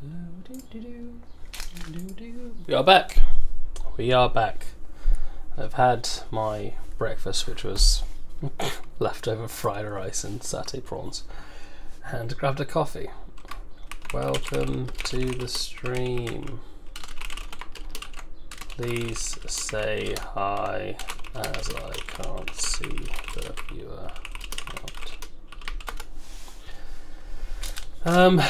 We are back. We are back. I've had my breakfast, which was leftover fried rice and satay prawns, and grabbed a coffee. Welcome to the stream. Please say hi, as I can't see the viewer out.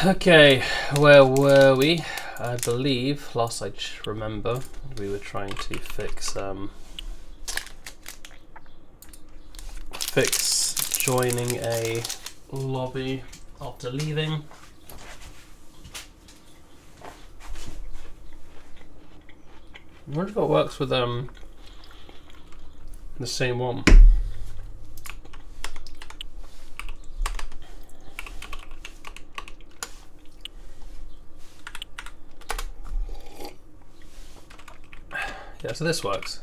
Okay, where were we? I believe, last I remember, we were trying to fix joining a lobby after leaving. I wonder if it works with the same one. Yeah, so this works.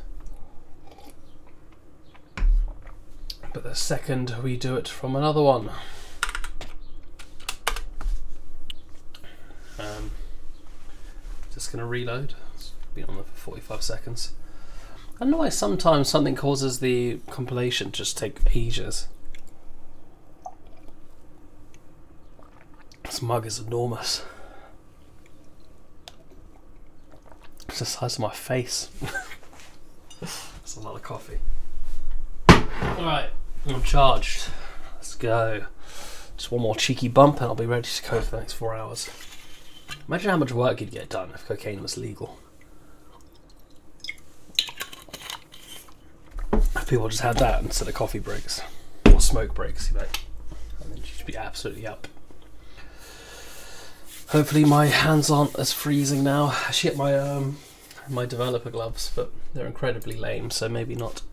But the second we do it from another one. Just gonna reload. It's been on there for 45 seconds. I don't know why sometimes something causes the compilation to just take ages. This mug is enormous. It's the size of my face. That's a lot of coffee. Alright, I'm charged. Let's go. Just one more cheeky bump and I'll be ready to go for the next 4 hours. Imagine how much work you'd get done if cocaine was legal. If people just had that instead of coffee breaks. Or smoke breaks, you know. And then you'd just be absolutely up. Hopefully my hands aren't as freezing now. I should get my developer gloves, but they're incredibly lame, so maybe not.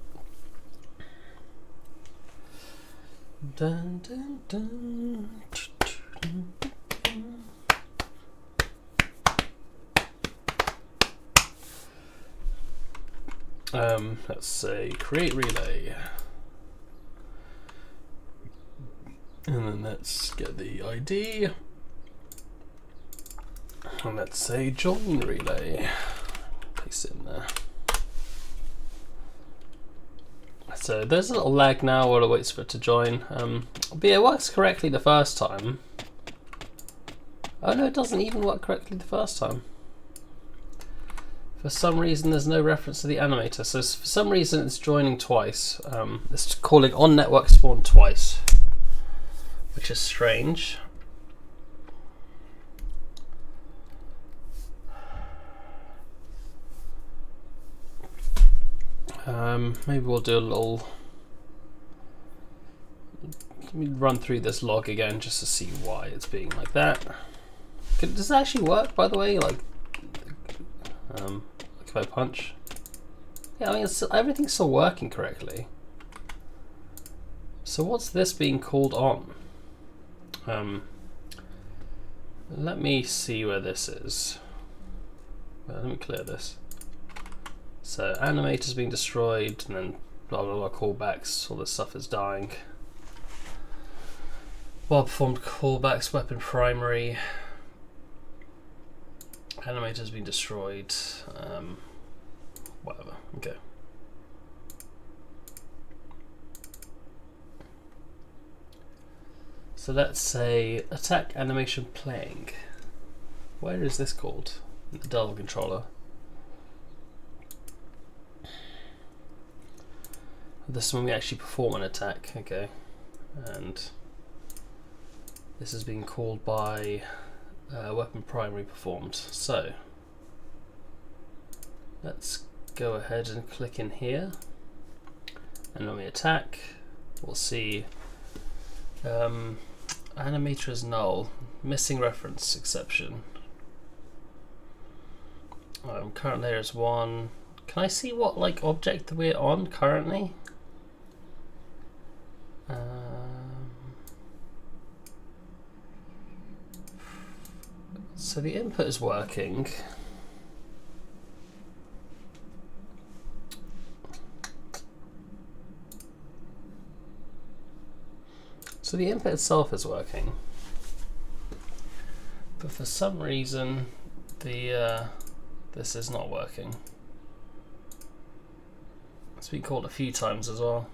Dun, dun, dun. Let's say create relay, and then let's get the ID, and let's say join relay. Paste it in there. So there's a little lag now while it waits for it to join. But it works correctly the first time. Oh no, it doesn't even work correctly the first time. For some reason there's no reference to the animator, so for some reason it's joining twice. It's calling on network spawn twice, which is strange. Maybe we'll do a little. Let me run through this log again just to see why it's being like that. Does it actually work, by the way? Like if I punch? Yeah, I mean, everything's still working correctly. So what's this being called on? Let me see where this is. Let me clear this. So animator's being destroyed, and then blah blah blah callbacks, all this stuff is dying. Well performed callbacks, weapon primary. Animator's been destroyed. Whatever, okay. So let's say attack animation playing. Where is this called? In the Delve controller. This is when we actually perform an attack, okay. And this is being called by weapon primary performed. So let's go ahead and click in here, and when we attack we'll see animator is null, missing reference exception. Current layer is 1. Can I see what like object we're on currently? So the input is working. So the input itself is working. But for some reason, the this is not working. It's been called a few times as well.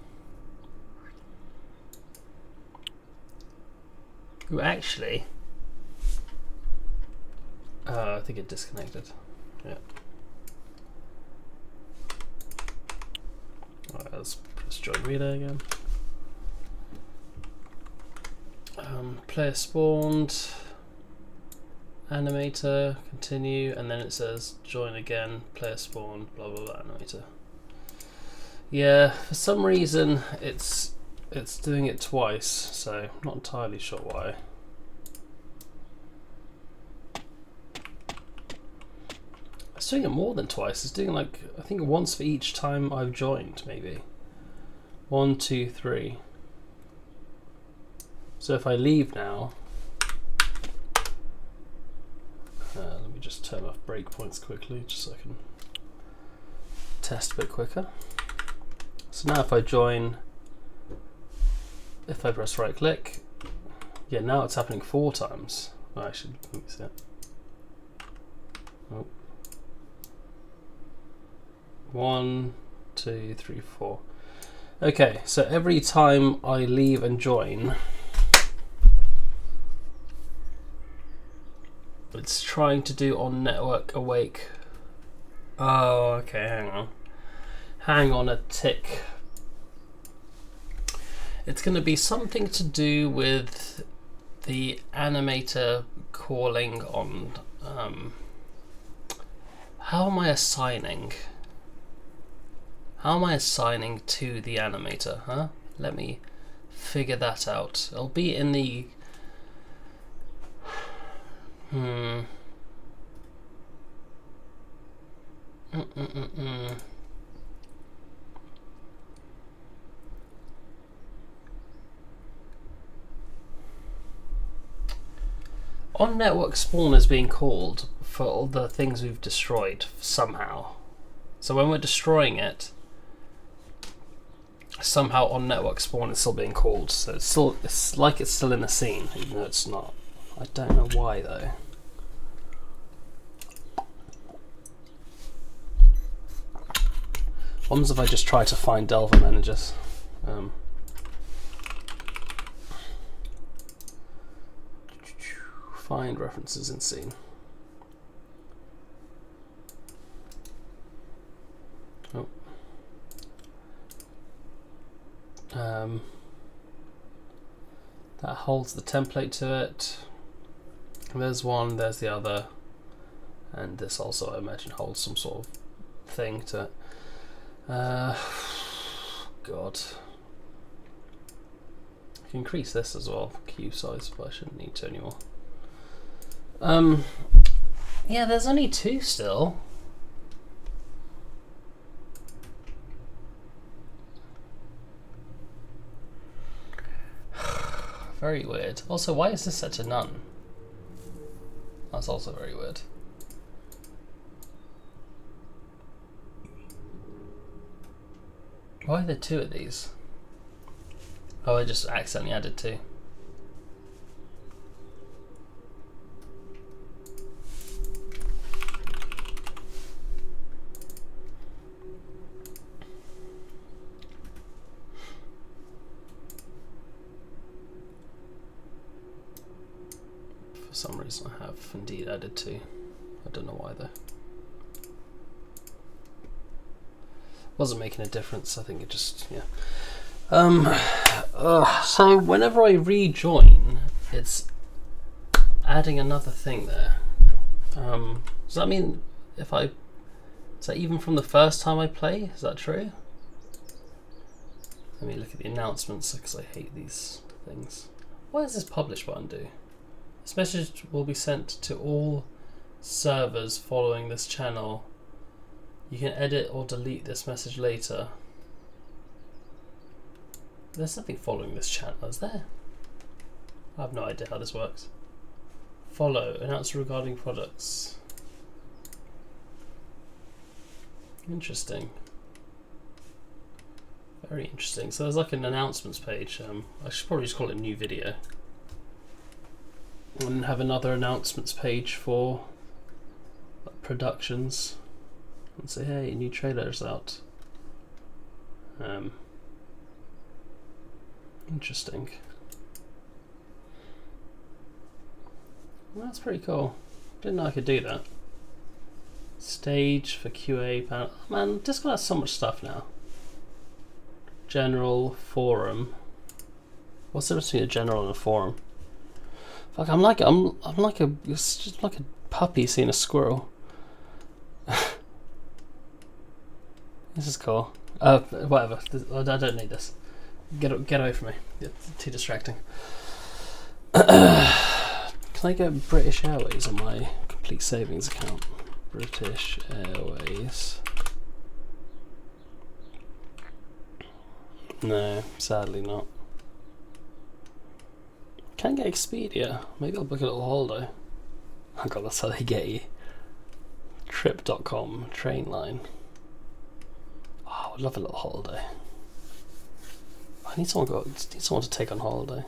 Ooh, actually, I think it disconnected. Yeah. Alright, let's press join reader again. Player spawned, animator, continue, and then it says join again, player spawned, blah blah blah, animator. Yeah, for some reason it's doing it twice, so I'm not entirely sure why. It's doing it more than twice. It's doing like, I think once for each time I've joined, maybe. 1, 2, 3. So if I leave now, let me just turn off breakpoints quickly, just so I can test a bit quicker. So now if I join, if I press right click, yeah, now it's happening 4 times. Oh, actually, let me see it. Oh. 1, 2, 3, 4. Okay, so every time I leave and join, it's trying to do on network awake. Oh, okay, hang on. Hang on a tick. It's going to be something to do with the animator calling on. How am I assigning? How am I assigning to the animator? Huh? Let me figure that out. It'll be in the. On network spawn is being called for all the things we've destroyed somehow. So when we're destroying it, somehow on network spawn is still being called. So it's like it's still in the scene, even though it's not. I don't know why though. What happens if I just try to find Delver managers? Find references in scene. Oh. That holds the template to it. There's one, there's the other, and this also I imagine holds some sort of thing to it. God. I can increase this as well, queue size, but I shouldn't need to anymore. Yeah, there's only 2 still. Very weird. Also, why is this set to none? That's also very weird. Why are there 2 of these? Oh, I just accidentally added 2. For some reason I have indeed added 2. I don't know why though. Wasn't making a difference, I think it just, yeah. So whenever I rejoin, it's adding another thing there. Does that mean if I, is that even from the first time I play? Is that true? Let me look at the announcements because I hate these things. What does this publish button do? This message will be sent to all servers following this channel. You can edit or delete this message later. There's nothing following this channel, is there? I have no idea how this works. Follow, announce regarding products. Interesting. Very interesting. So there's like an announcements page. I should probably just call it new video. And have another announcements page for productions and say, hey, new trailer's out. Interesting. Well, that's pretty cool. Didn't know I could do that. Stage for QA panel. Man, Discord has so much stuff now. General, forum. What's the difference between a general and a forum? Fuck, I'm like it's just like a puppy seeing a squirrel. This is cool. Whatever. I don't need this. Get away from me. It's too distracting. Can I get British Airways on my complete savings account? British Airways. No, sadly not. Can't get Expedia. Maybe I'll book a little holiday. Oh god, that's how they get you. Trip.com, train line. Oh, I would love a little holiday. I need someone to take on holiday.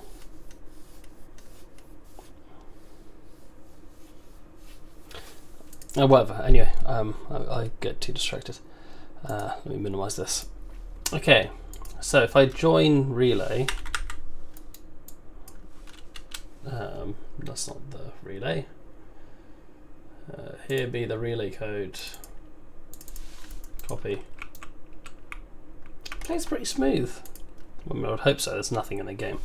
Whatever. Anyway, I get too distracted. Let me minimize this. Okay, so if I join Relay, that's not the relay. Here be the relay code. Copy. Plays pretty smooth. I mean, I would hope so. There's nothing in the game.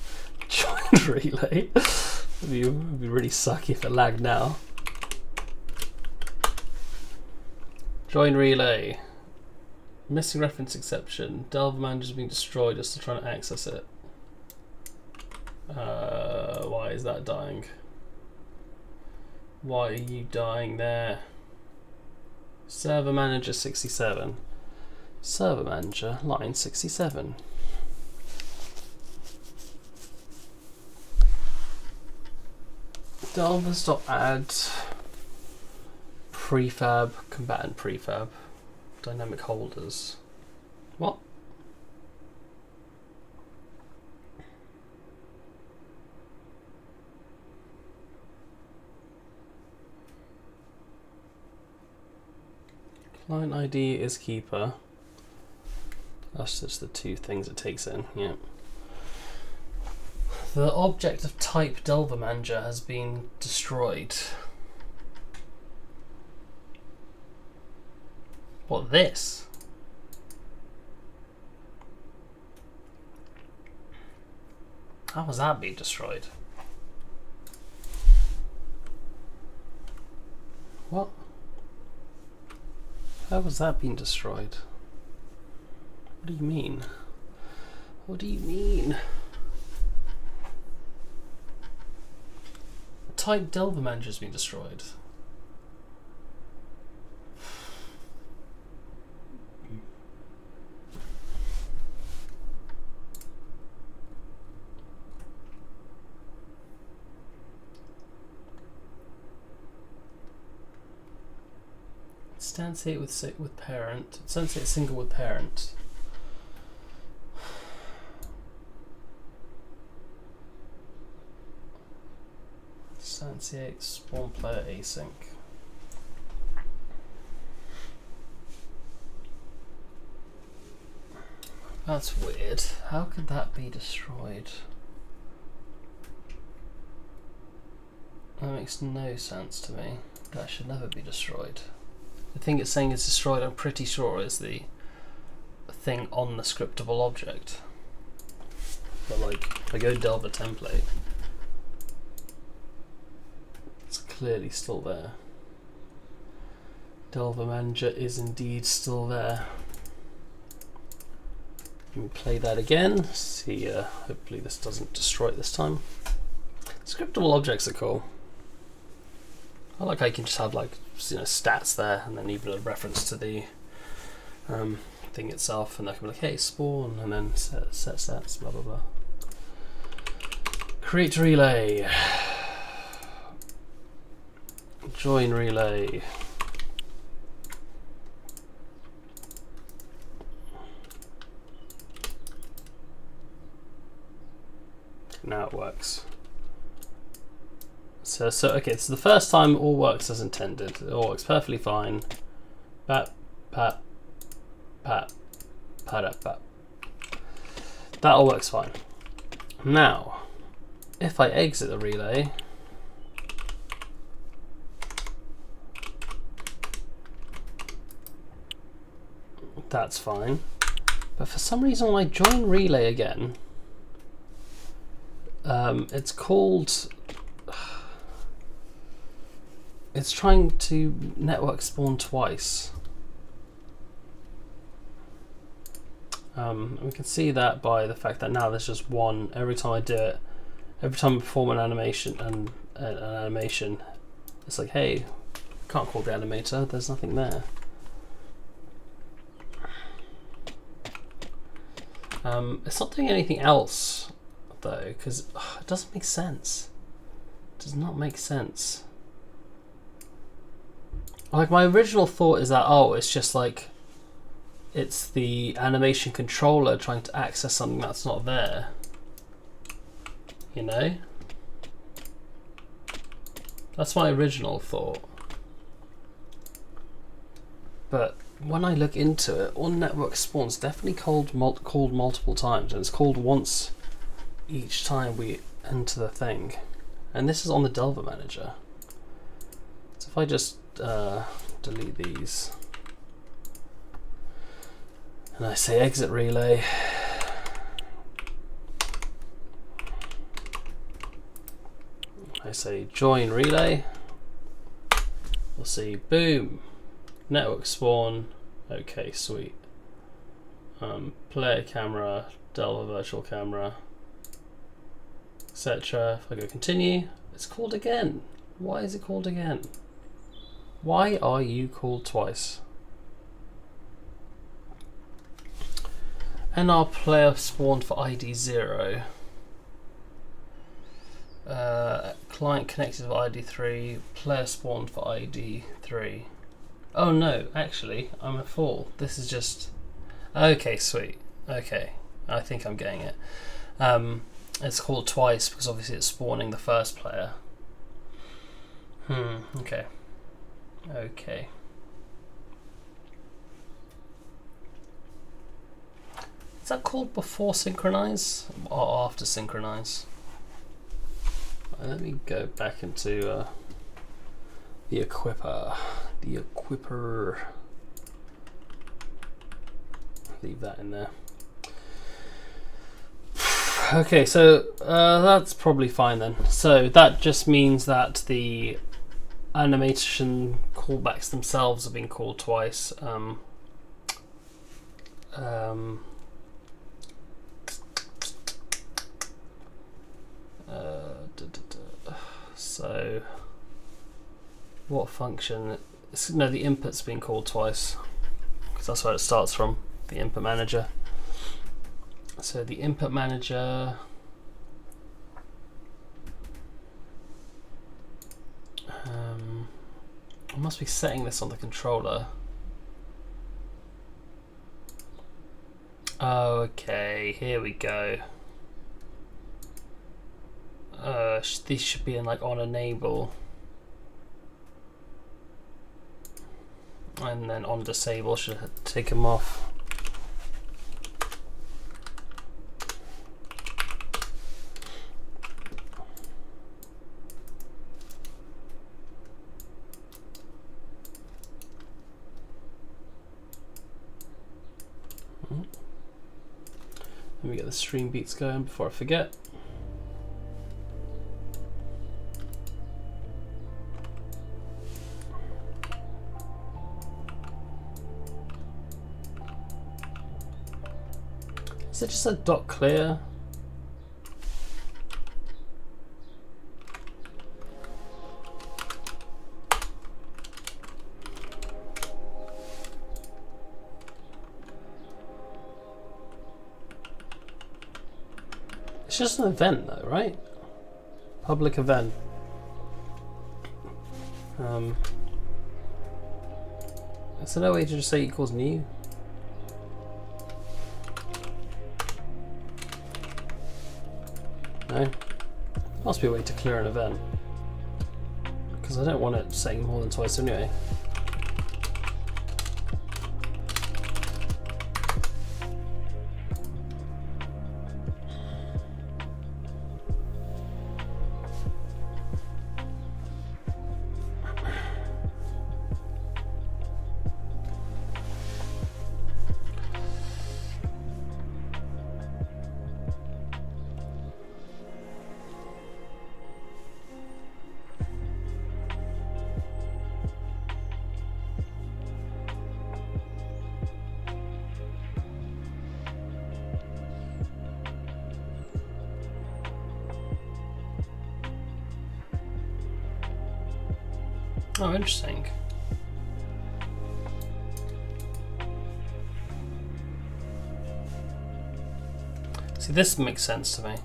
Join relay. It'd be really sucky if it lagged now. Join relay. Missing reference exception. Delver manager's being destroyed. Just still trying to access it. Why is that dying? Why are you dying there? Server manager 67. Server manager line 67. Delvers.add prefab, combatant prefab, dynamic holders. What? Client ID is keeper. That's just the two things it takes in, yeah. The object of type Delver Manager has been destroyed. What, this? How has that been destroyed? What? How has that been destroyed? What do you mean? What do you mean? Type Delver Manager has been destroyed. Instantiate with parent. Instantiate single with parent. Instantiate spawn player async. That's weird. How could that be destroyed? That makes no sense to me. That should never be destroyed. The thing it's saying is destroyed, I'm pretty sure, is the thing on the scriptable object. But like, if I go Delver template, it's clearly still there. Delver Manager is indeed still there. Let me play that again. See, hopefully this doesn't destroy it this time. Scriptable objects are cool. I like how you can just have like, you know, stats there, and then even a reference to the thing itself, and I can be like, hey, spawn, and then set stats, blah blah blah. Create relay. Join relay. Now it works. So okay, so the first time it all works as intended. It all works perfectly fine. Pat, pat, pat, pat, pat. That all works fine. Now, if I exit the relay, that's fine. But for some reason, when I join relay again, it's called. It's trying to network spawn twice. We can see that by the fact that now there's just one. Every time I do it, every time I perform an animation and an animation, it's like, hey, can't call the animator. There's nothing there. It's not doing anything else though, because it doesn't make sense. It does not make sense. Like, my original thought is that, oh, it's just like, it's the animation controller trying to access something that's not there. You know? That's my original thought. But when I look into it, on network spawn's definitely called multiple times, and it's called once each time we enter the thing. And this is on the Delver manager. So if I just delete these and I say exit relay, I say join relay, we'll see, boom, network spawn, okay, sweet. Player camera, Delver virtual camera, etc. If I go continue, it's called again. Why is it called again? Why are you called twice? And our player spawned for ID 0. Client connected for ID 3. Player spawned for ID 3. Oh no, actually, I'm a fool. This is just... Okay, sweet. Okay, I think I'm getting it. It's called twice because obviously it's spawning the first player. Okay. Okay. Is that called before synchronize or after synchronize? Let me go back into the equipper. The equipper. Leave that in there. Okay, so that's probably fine then. So that just means that the animation callbacks themselves are being called twice. So what function? No, the input's being called twice because that's where it starts from, the input manager. So the input manager, I must be setting this on the controller. Okay, here we go. These should be in like on enable, and then on disable should take them off. Let me get the stream beats going before I forget. Is it just a dot clear? It's just an event though, right? Public event. Is there no way to just say equals new? No? Must be a way to clear an event. because I don't want it setting more than twice anyway. Oh, interesting. See, this makes sense to me.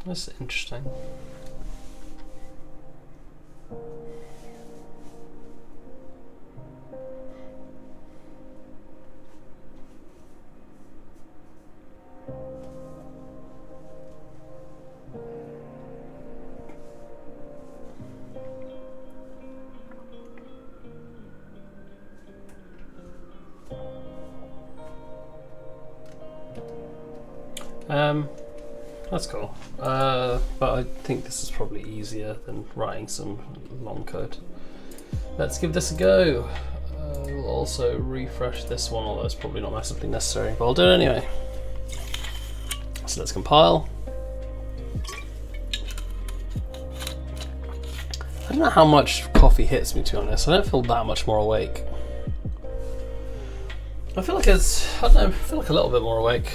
That's interesting. That's cool. But I think this is probably easier than writing some long code. Let's give this a go. We'll also refresh this one, although it's probably not massively necessary, but I'll do it anyway. So let's compile. I don't know how much coffee hits me, to be honest. I don't feel that much more awake. I feel like I don't know, I feel like a little bit more awake.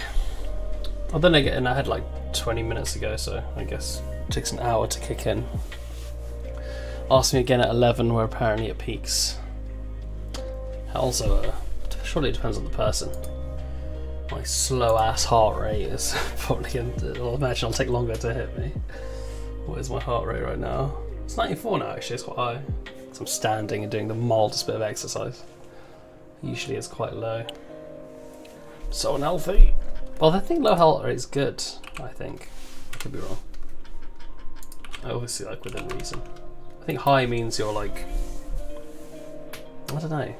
Oh, then again, I had like 20 minutes ago, so I guess it takes an hour to kick in. Ask me again at 11, where apparently it peaks. Also, surely it depends on the person. My slow ass heart rate is probably I'll imagine it'll take longer to hit me. What is my heart rate right now? It's 94 now, actually, it's quite high. So I'm standing and doing the mildest bit of exercise. Usually it's quite low. So unhealthy. Well, I think low heart rate is good, I think. I could be wrong. I obviously like within reason. I think high means you're like, I don't know. I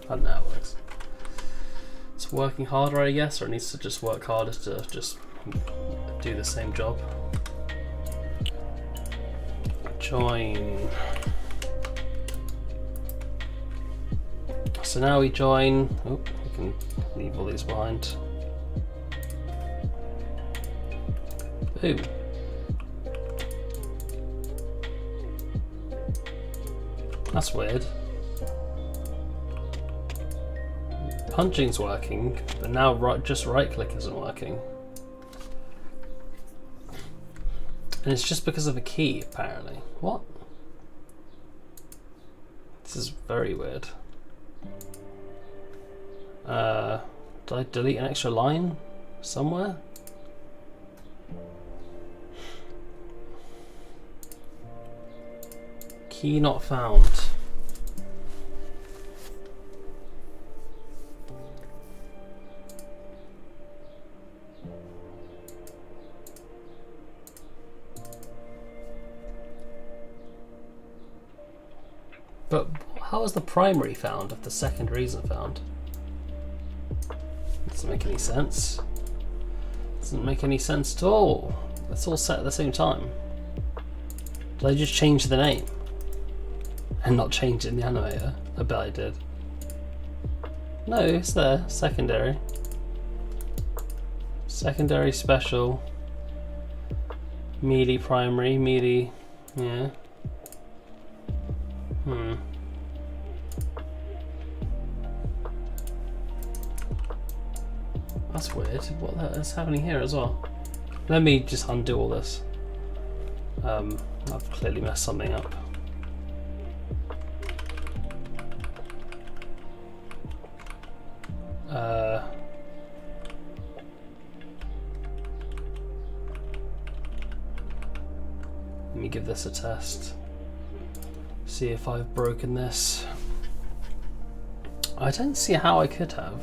don't know how it works. It's working harder, I guess, or it needs to just work harder to just do the same job. Join. So now we join. Oh, we can leave all these behind. Boom. That's weird. Punching's working, but now just right click isn't working. And it's just because of a key, apparently. What? This is very weird. Did I delete an extra line somewhere? Key not found. But how is the primary found if the secondary isn't found? Doesn't make any sense. Doesn't make any sense at all. It's all set at the same time. Did I just change the name and not change it in the animator? I bet I did. No, it's there. Secondary. Secondary special. Melee primary, melee, yeah. That's weird. What is happening here as well? Let me just undo all this. I've clearly messed something up. Let me give this a test. See if I've broken this. I don't see how I could have.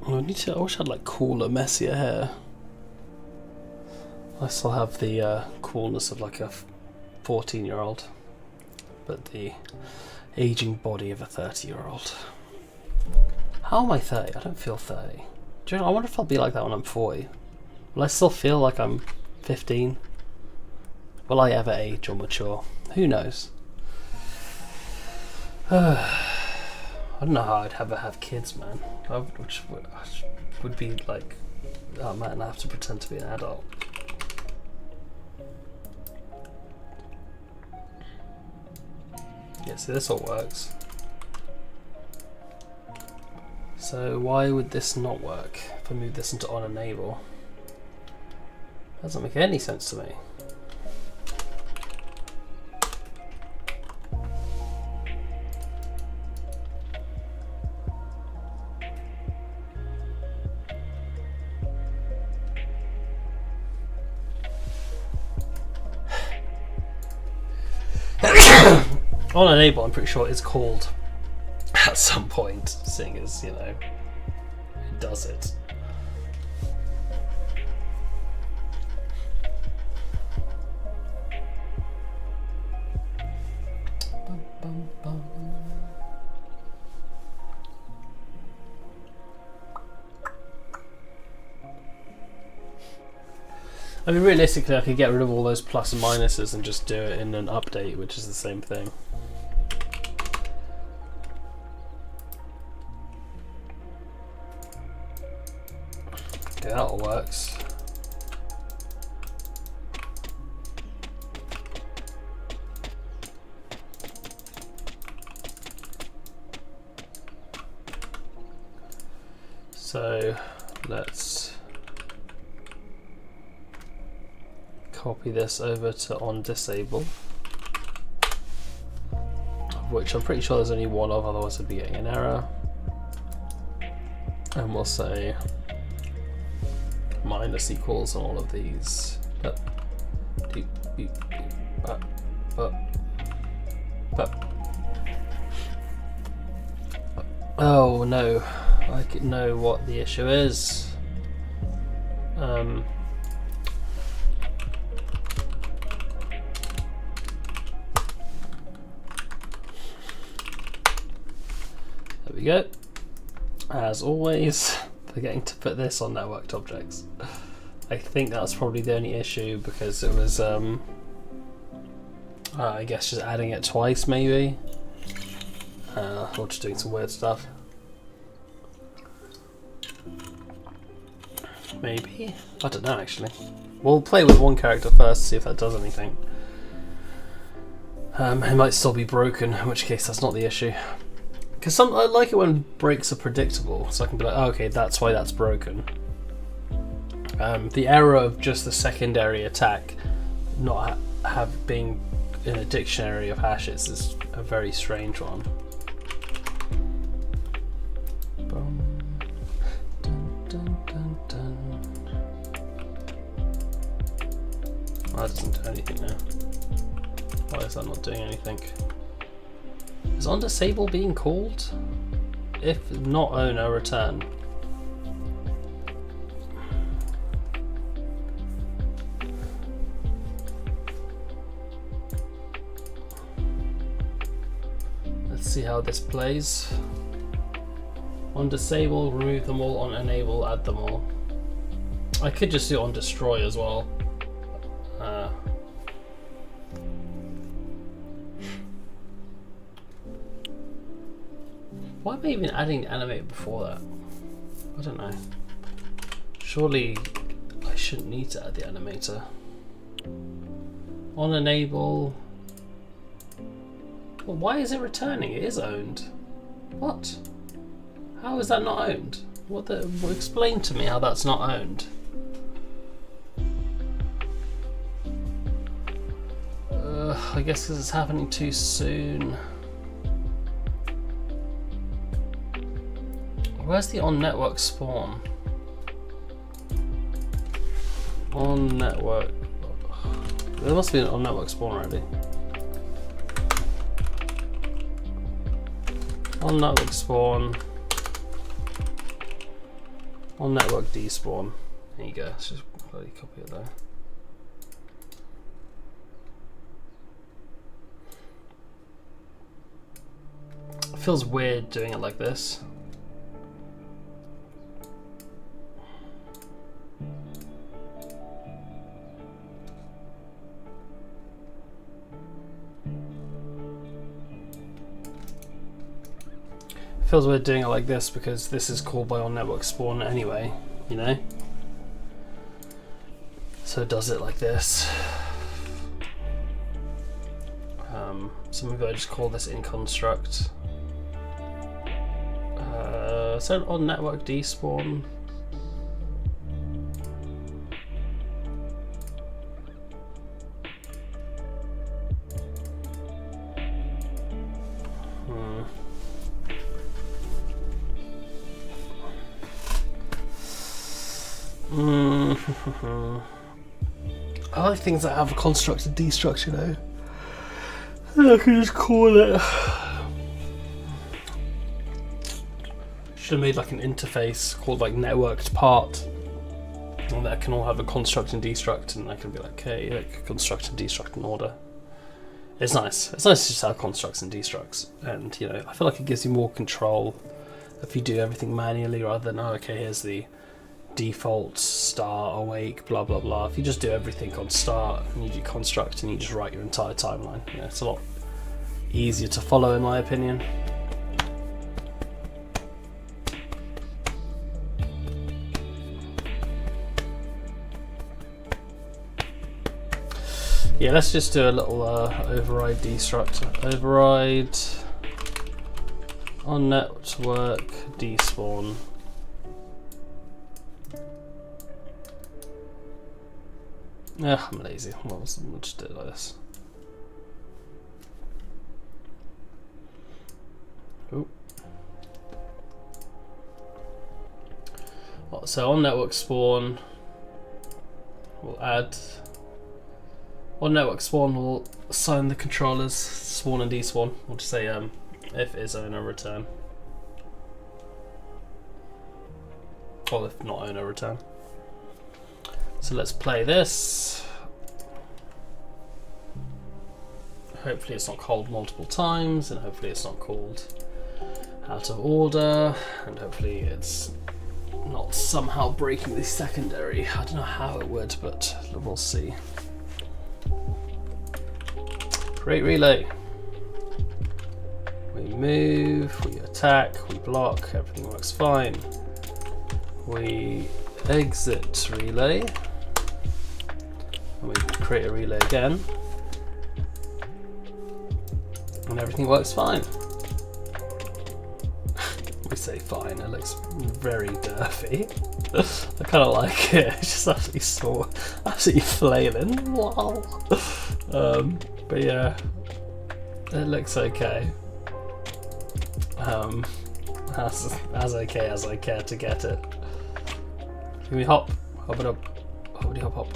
I wish I had like cooler, messier hair. I still have the coolness of like a 14-year-old, but the aging body of a 30-year-old. How am I 30? I don't feel 30. Do you know, I wonder if I'll be like that when I'm 40. Will I still feel like I'm 15? Will I ever age or mature? Who knows? I don't know how I'd ever have kids, man. Which would be like, oh man, I have to pretend to be an adult. Yeah, see, this all works. So why would this not work if I move this into on enable? Doesn't make any sense to me. On enable, I'm pretty sure it's called at some point, seeing as, you know, it does it. I mean, realistically, I could get rid of all those plus and minuses and just do it in an update, which is the same thing. Okay, that all works. So let's copy this over to on disable, which I'm pretty sure there's only one of, otherwise I'd be getting an error. And we'll say minus equals on all of these. Oh no, I know what the issue is. There we go. As always, forgetting to put this on networked objects. I think that's probably the only issue, because it was I guess just adding it twice maybe, or just doing some weird stuff. Maybe? I don't know actually. We'll play with one character first, see if that does anything. It might still be broken, in which case that's not the issue. Because I like it when breaks are predictable, so I can be like, oh, okay, that's why that's broken. The error of just the secondary attack not being in a dictionary of hashes is a very strange one. That doesn't do anything now. Why is that not doing anything? Is on disable being called? If not owner, return. Let's see how this plays. On disable, remove them all. On enable, add them all. I could just do it on destroy as well. Why am I even adding animate before that? I don't know. Surely I shouldn't need to add the animator. On enable. Well, why is it returning? It is owned. What? How is that not owned? What the? Well, explain to me how that's not owned. I guess because it's happening too soon. Where's the on network spawn? On network. There must be an on network spawn already. On network spawn. On network despawn. There you go. Let's just bloody copy it there. It feels weird doing it like this. Feels weird doing it like this because this is called by on network spawn anyway, you know? So it does it like this. So maybe I just call this in construct. So on network despawn. I like things that have a construct and destruct, you know. I can just call it. Should have made like an interface called like networked part, and that can all have a construct and destruct, and I can be like, okay, like construct and destruct in order. It's nice. It's nice to just have constructs and destructs, and you know, I feel like it gives you more control if you do everything manually rather than, oh, okay, here's the default start, awake, blah blah blah. If you just do everything on start and you do construct and you just write your entire timeline, yeah, it's a lot easier to follow in my opinion. Yeah, let's just do a little override destruct. Override on network despawn. Yeah, I'm lazy. We'll just do it like this. Ooh. So on network spawn, we'll add. On network spawn, we'll assign the controllers spawn and despawn. We'll just say if is owner return, or if not owner return. So let's play this. Hopefully it's not called multiple times, and hopefully it's not called out of order, and hopefully it's not somehow breaking the secondary. I don't know how it would, but we'll see. Create relay. We move, we attack, we block, everything works fine. We exit relay. And we create a relay again, and everything works fine. We say fine, it looks very derpy. I kind of like it, it's just absolutely sore, absolutely flailing. Wow. But yeah, it looks okay. As okay as I care to get it. Can we hop it up, hoppity hop hop.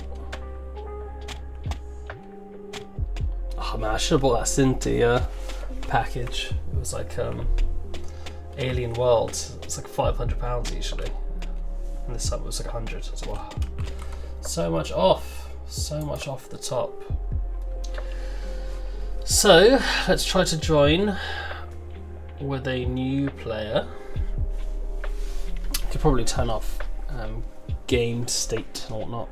Oh man, I should have bought that Cynthia package. It was like Alien World. It's like £500 usually, and this time it was like 100. So wow, so much off the top. So let's try to join with a new player. Could probably turn off game state and whatnot.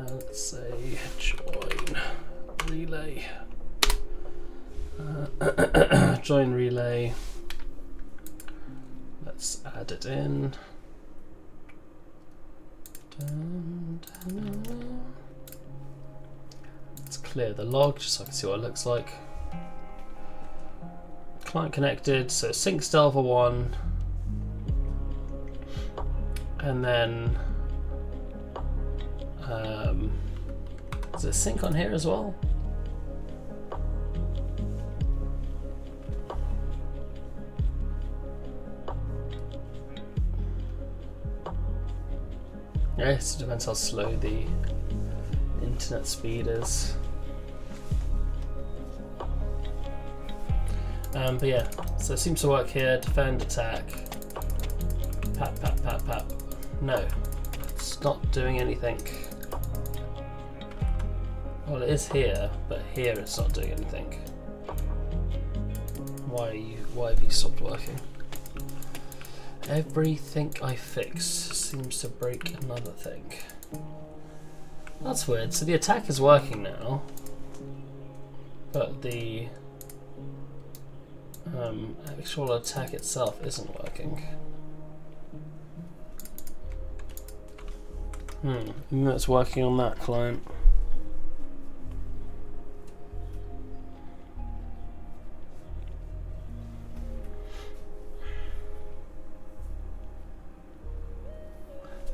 Let's say join relay. Join relay. Let's add it in. Let's clear the log just so I can see what it looks like. Client connected, so sync Delva 1, and then is there sync on here as well? Yes, it depends how slow the internet speed is. But yeah, so it seems to work here. Defend, attack, pap, pap, pap, pap. No, it's not doing anything. Well, it is here, but here it's not doing anything. Why have you stopped working? Everything I fix seems to break another thing. That's weird. So the attack is working now, but the actual attack itself isn't working. Maybe it's working on that client.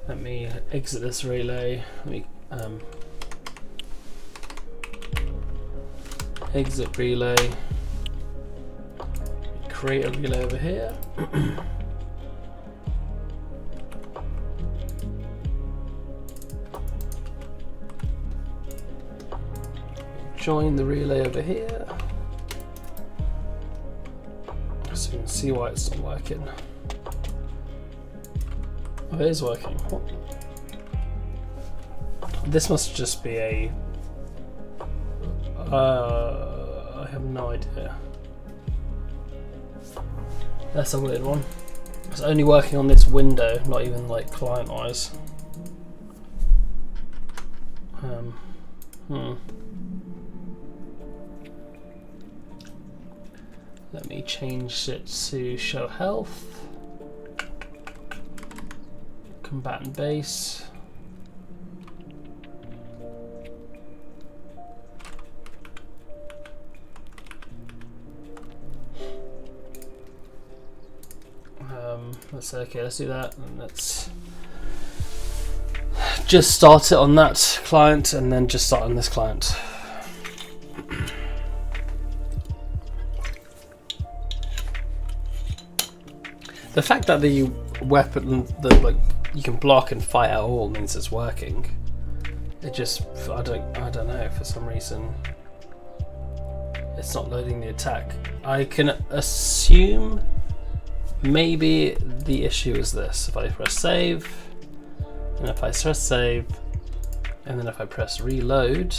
Let me exit this relay. Let me exit relay. Create a relay over here. Join the relay over here. So you can see why it's not working. Oh, it is working. What? This must just be a... I have no idea. That's a weird one. It's only working on this window, not even like client-wise. Let me change it to show health. Combatant base. Let's say okay, let's do that, and let's just start it on that client and then just start on this client. The fact that the weapon, you can block and fight at all means it's working. It just, I don't know, for some reason it's not loading the attack. I can assume maybe the issue is this. If I press save, and if I press save, and then if I press reload,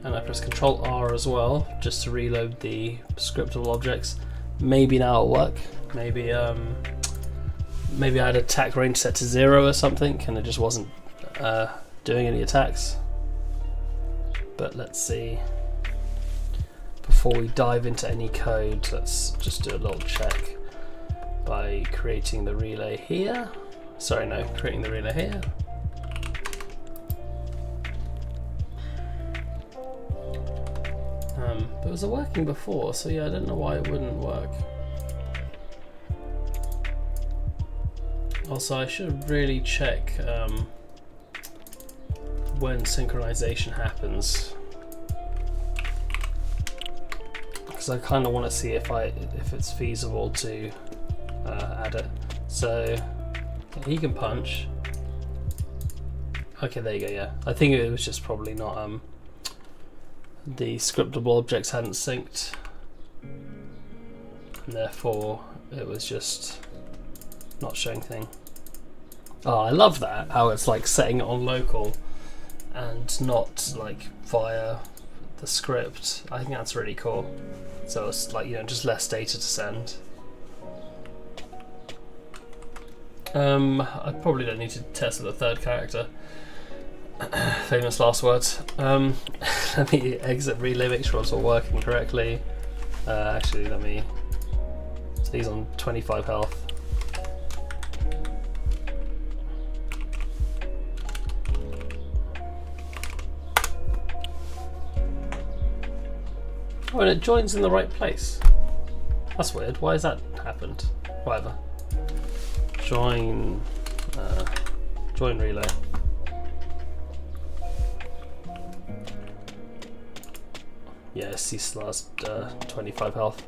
and I press Control R as well, just to reload the scriptable objects, maybe now it'll work. Maybe maybe I had attack range set to 0 or something, and it just wasn't doing any attacks. But let's see. Before we dive into any code, let's just do a little check by creating the relay here. Sorry, no, creating the relay here. But it was working before, so yeah, I don't know why it wouldn't work. Also, I should really check when synchronization happens, because I kind of want to see if it's feasible to add it. So he can punch. Okay, there you go. Yeah, I think it was just probably not the scriptable objects hadn't synced, and therefore it was just not showing thing. Oh, I love that, how it's like setting it on local and not like via the script. I think that's really cool. So it's like, you know, just less data to send. I probably don't need to test with a third character. Famous last words. Let me exit relay, make sure it's all working correctly. Actually, let me. So he's on 25 health. Oh, and it joins in the right place. That's weird. Why has that happened? Whatever. Join relay. Yes, he still has 25 health.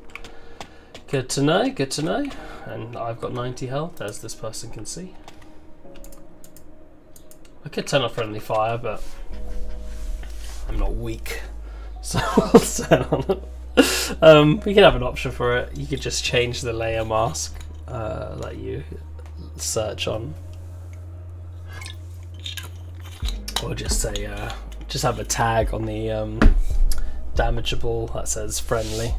Good to know, good to know. And I've got 90 health, as this person can see. I could turn off friendly fire, but I'm not weak. So I'll turn on it. We can have an option for it. You could just change the layer mask that you search on. Or just say, just have a tag on the damageable that says friendly.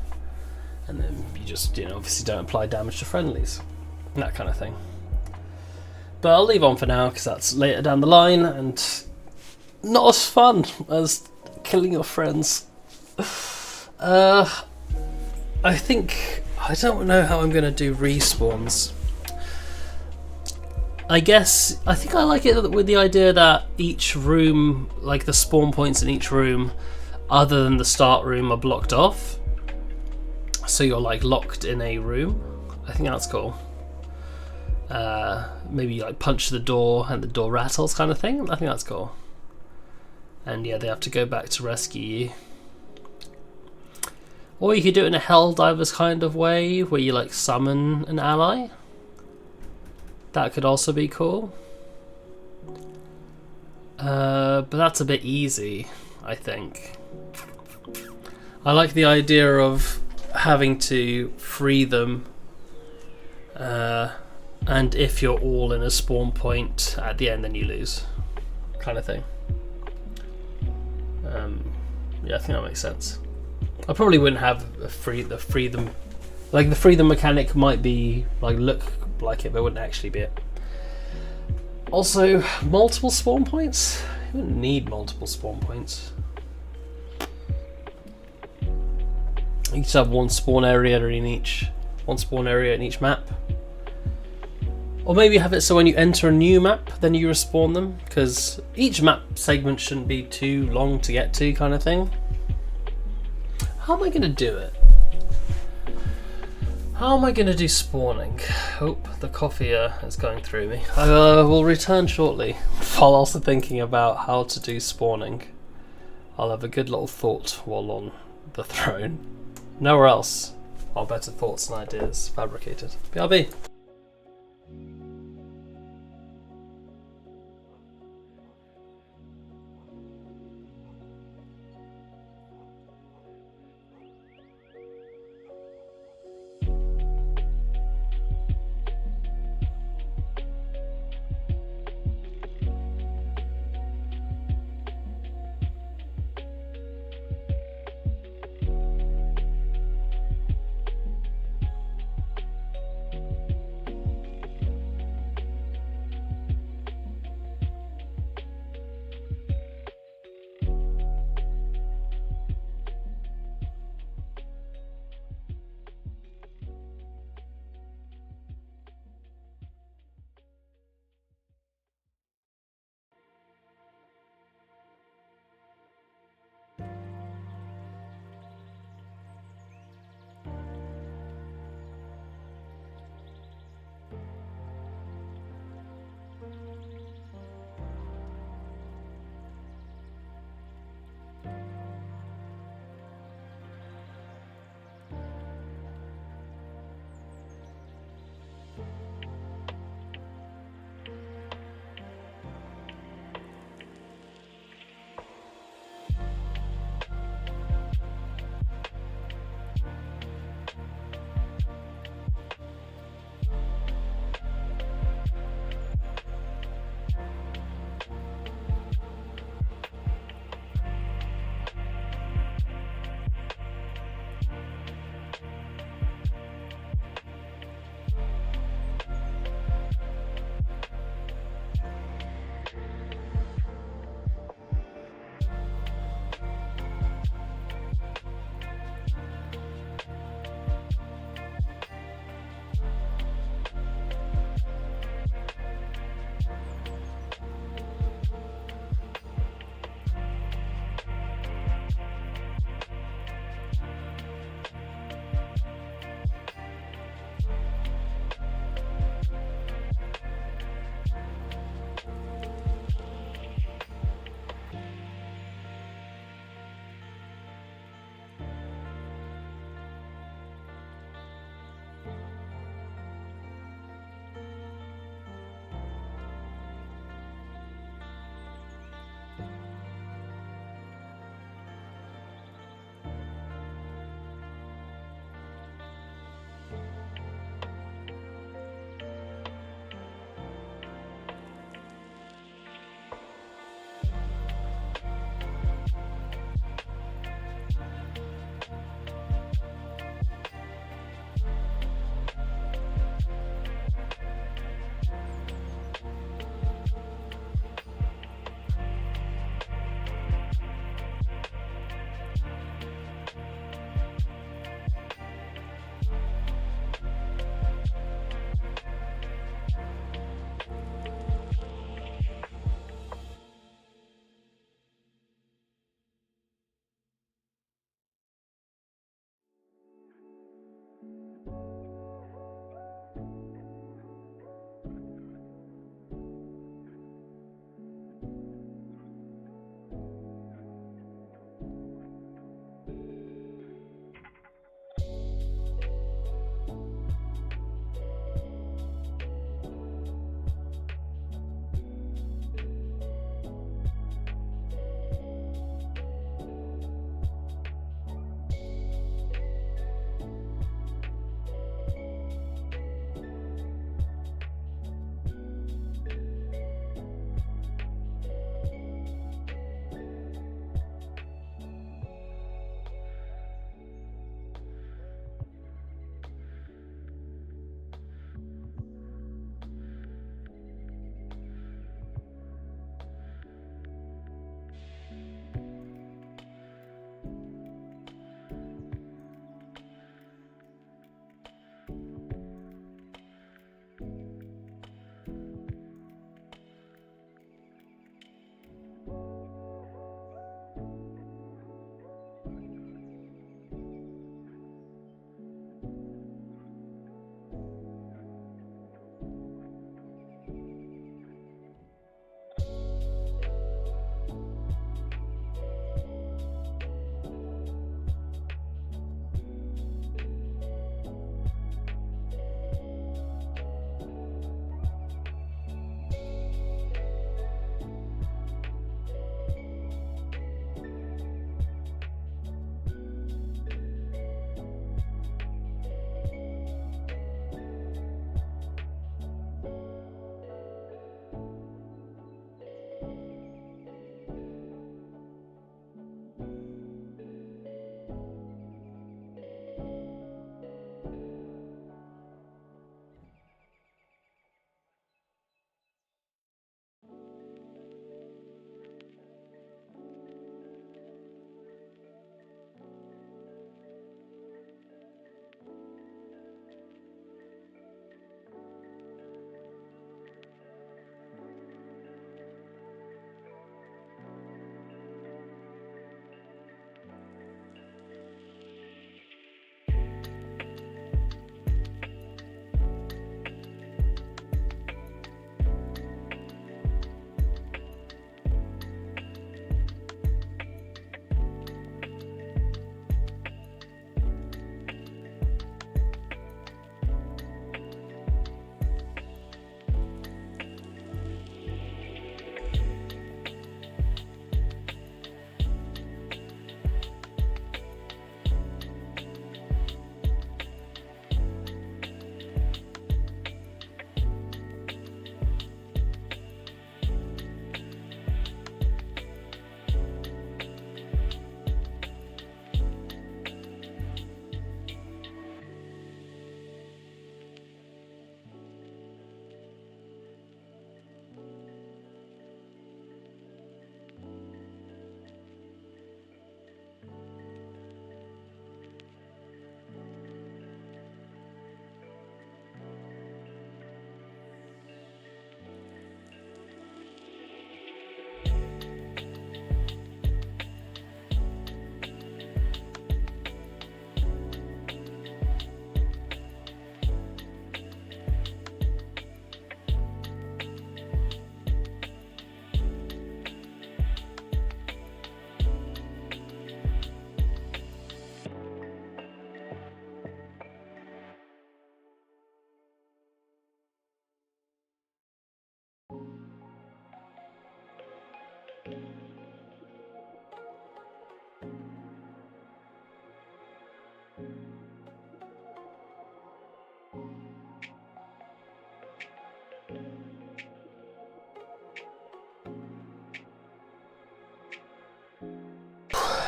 And then you just, obviously don't apply damage to friendlies. That kind of thing. But I'll leave on for now because that's later down the line and not as fun as killing your friends. I don't know how I'm going to do respawns. I think I like it with the idea that each room, like the spawn points in each room, other than the start room, are blocked off. So you're like locked in a room. I think that's cool. Maybe you like punch the door and the door rattles kind of thing. I think that's cool. And yeah, they have to go back to rescue you. Or you could do it in a Helldivers kind of way, where you like summon an ally. That could also be cool. But that's a bit easy, I think. I like the idea of having to free them, and if you're all in a spawn point at the end, then you lose, kind of thing. Yeah, I think that makes sense. I probably wouldn't have the free them, like the free them mechanic might be like look like it, but it wouldn't actually be it. Also, multiple spawn points. You wouldn't need multiple spawn points. You just have one spawn area in each map. Or maybe have it so when you enter a new map, then you respawn them, because each map segment shouldn't be too long to get to, kind of thing. How am I going to do it? How am I going to do spawning? Oh, the coffee is going through me. I will return shortly, while also thinking about how to do spawning. I'll have a good little thought while on the throne. Nowhere else are better thoughts and ideas fabricated. BRB.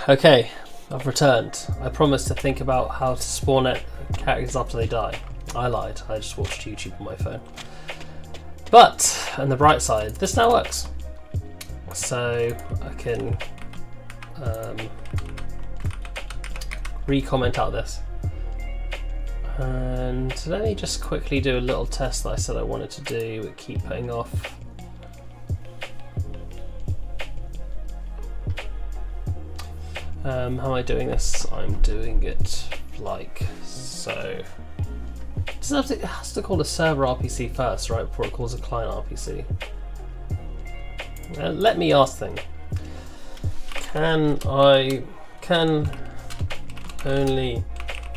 Okay, I've returned. I promised to think about how to spawn it characters after they die. I lied. I just watched YouTube on my phone. But on the bright side, this now works. So I can re-comment out this. And let me just quickly do a little test that I said I wanted to do, but keep putting off. How am I doing this? I'm doing it like so. It has to call a server RPC first, right, before it calls a client RPC. Let me ask thing. Can only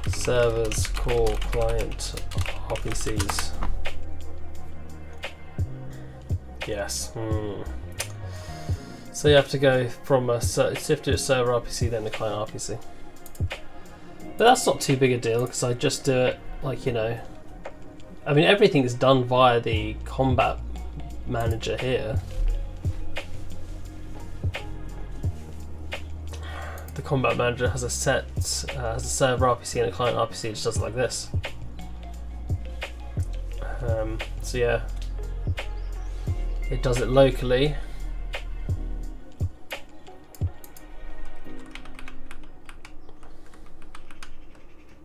servers call client RPCs? Yes. So you have to go from you have to do a server RPC, then the client RPC. But that's not too big a deal because I just do it like, you know. I mean, everything is done via the combat manager here. The combat manager has a server RPC and a client RPC. It just does it like this. So yeah, it does it locally.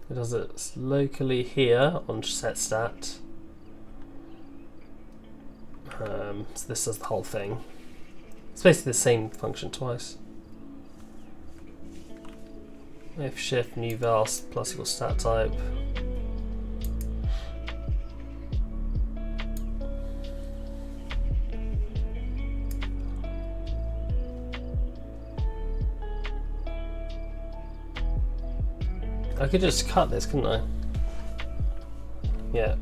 It does it locally here on set stat. So this does the whole thing. It's basically the same function twice. If shift new val plus equals stat type. I could just cut this, couldn't I? Yeah.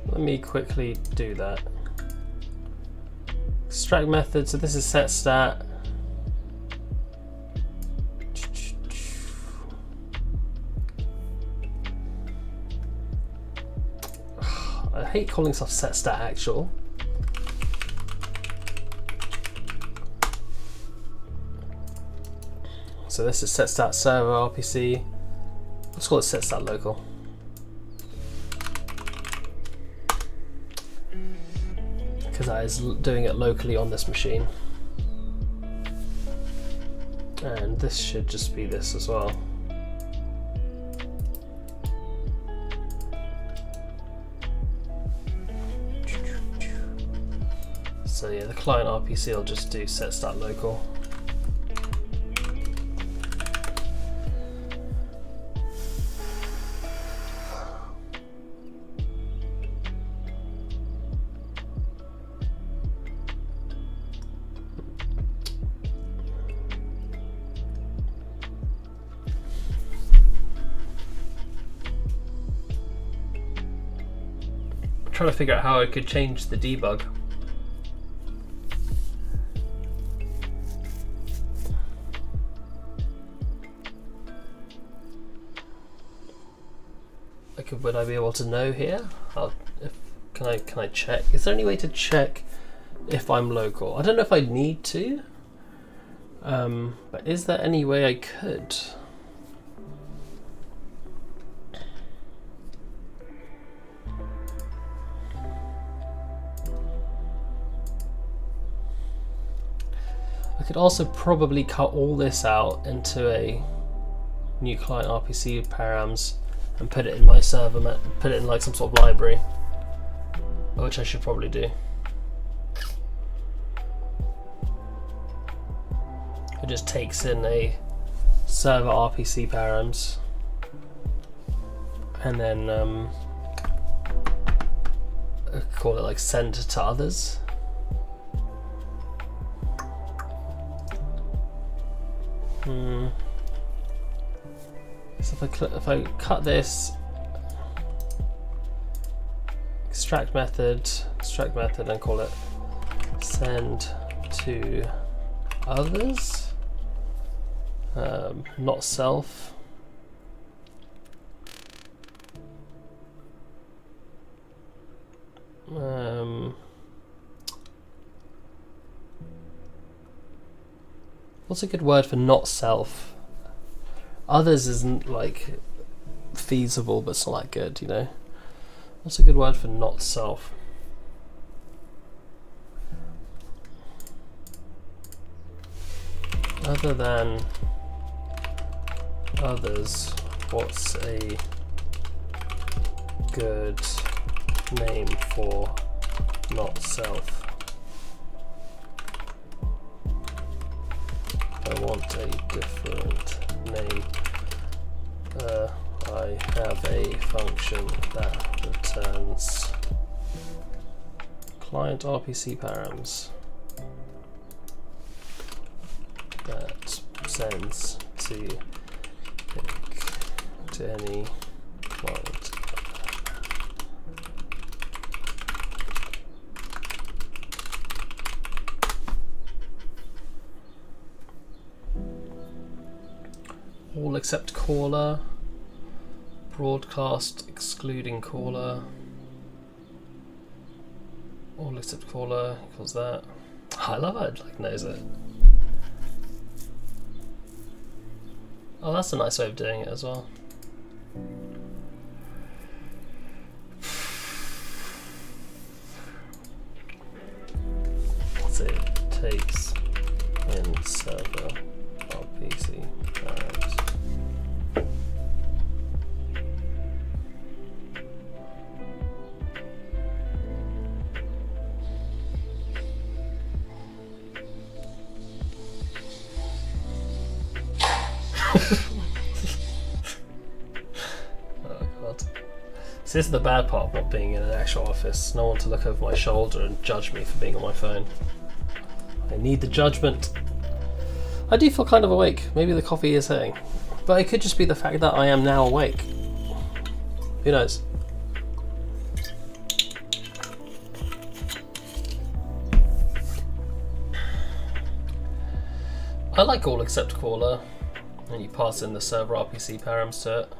Let me quickly do that. Extract method, so this is set stat. I hate calling stuff set stat actual. So this is set stat server RPC. Let's call it set stat local. Because that is doing it locally on this machine. And this should just be this as well. So yeah, the client RPC will just do set stat local. I'm trying to figure out how I could change the debug. Would I be able to know here? Can I check? Is there any way to check if I'm local? I don't know if I need to, but is there any way I could? I could also probably cut all this out into a new client RPC params and put it in my server, put it in like some sort of library, which I should probably do. It just takes in a server RPC params and then call it like send to others. So if I cut this, extract method, and call it send to others, not self. What's a good word for not self? Others isn't like feasible, but it's not that good, you know. What's a good word for not self? Other than others, what's a good name for not self? I want a different name. I have a function that returns client RPC params that sends to any client. All except caller, broadcast excluding caller, all except caller equals that. I love how it like knows it. Oh, that's a nice way of doing it as well. So it takes in server RPC params. Oh god. So this is the bad part of not being in an actual office. No one to look over my shoulder and judge me for being on my phone. I need the judgment. I do feel kind of awake. Maybe the coffee is hitting. But it could just be the fact that I am now awake. Who knows? I like all except caller. And you pass in the server RPC params to it.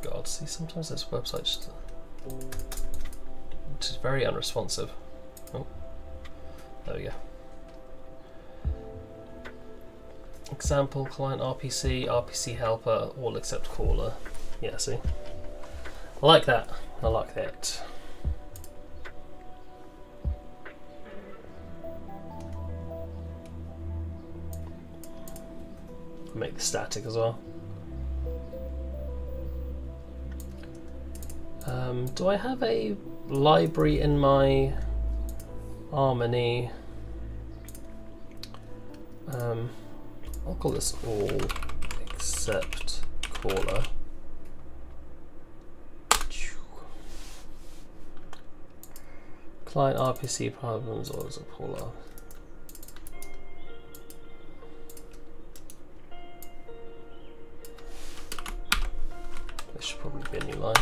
God, see, sometimes this website just very unresponsive. Oh, there we go. Example, client RPC, RPC helper, all except caller. Yeah, see? I like that. I like that. Make the static as well. Do I have a library in my Harmony? I'll call this all except caller. Client RPC problems, all except caller. This should probably be a new line.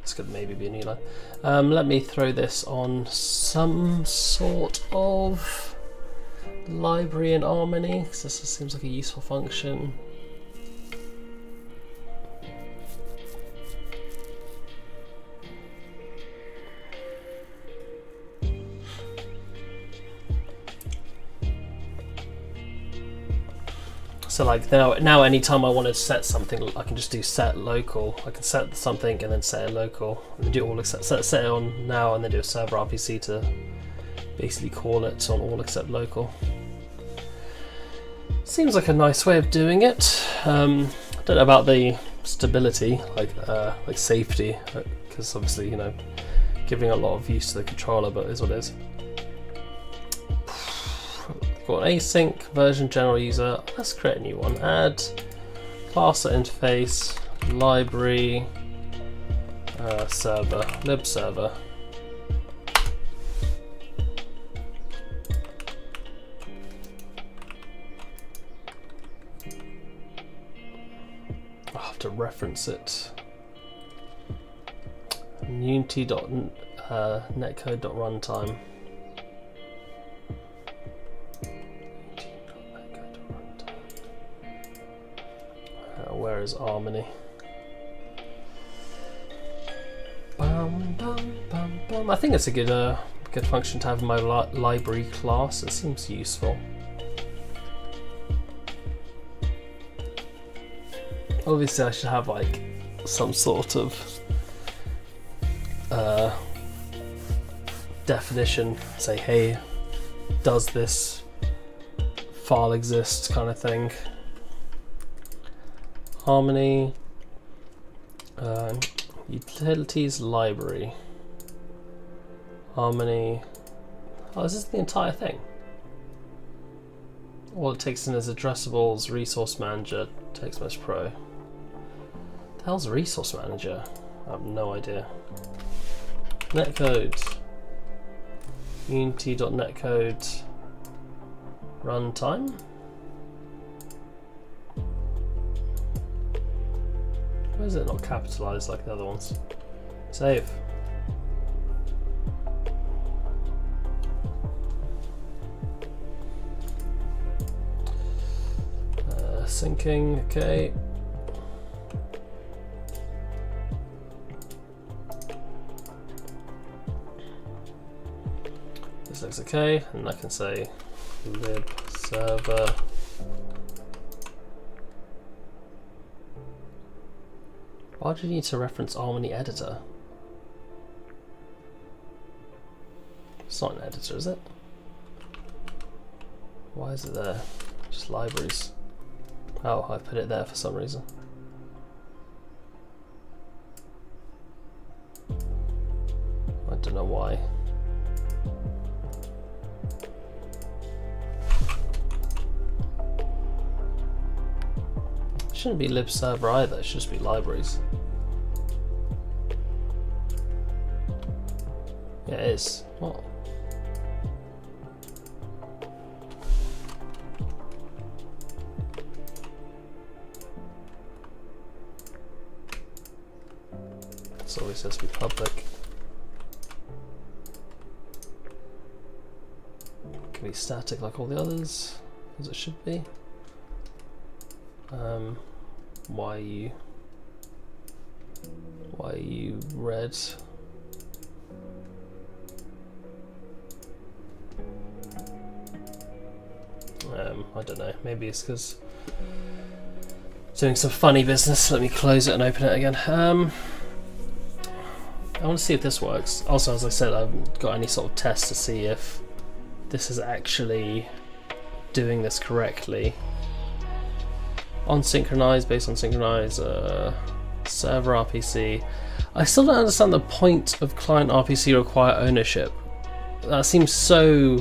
This could maybe be a new line. Let me throw this on some sort of library in Harmony, because this seems like a useful function. So like now anytime I want to set something, I can just do set local. I can set something and then set it local. And do all except set it on now and then do a server RPC to basically call it on all except local. Seems like a nice way of doing it. I don't know about the stability, like safety, because obviously, you know, giving a lot of use to the controller, but it is what it is. Got async version general user. Let's create a new one. Add parser interface library server lib server. I'll have to reference it. Unity.netcode.runtime. Where is Harmony? Bum, bum, bum, bum. I think it's a good function to have in my library class. It seems useful. Obviously, I should have like some sort of definition. Say, hey, does this file exist, kind of thing. Harmony, utilities library, Harmony. Oh, is this the entire thing? All it takes in is addressables, resource manager, text mesh pro. The hell's a resource manager? I have no idea. Netcode, unity.netcode runtime. Why is it not capitalized like the other ones? Save. Syncing, okay. This looks okay, and I can say lib server. Why do you need to reference Harmony editor? It's not an editor, is it? Why is it there? Just libraries. Oh, I put it there for some reason. I don't know why. It shouldn't be lib server either, it should just be libraries. Yeah, it is. What? It's always says to be public. It can be static like all the others, as it should be. Why are you red? I don't know, maybe it's because doing some funny business. Let me close it and open it again. I want to see if this works. Also, as I said, I haven't got any sort of test to see if this is actually doing this correctly. On synchronize, based on synchronize, server RPC. I still don't understand the point of client RPC require ownership. That seems so...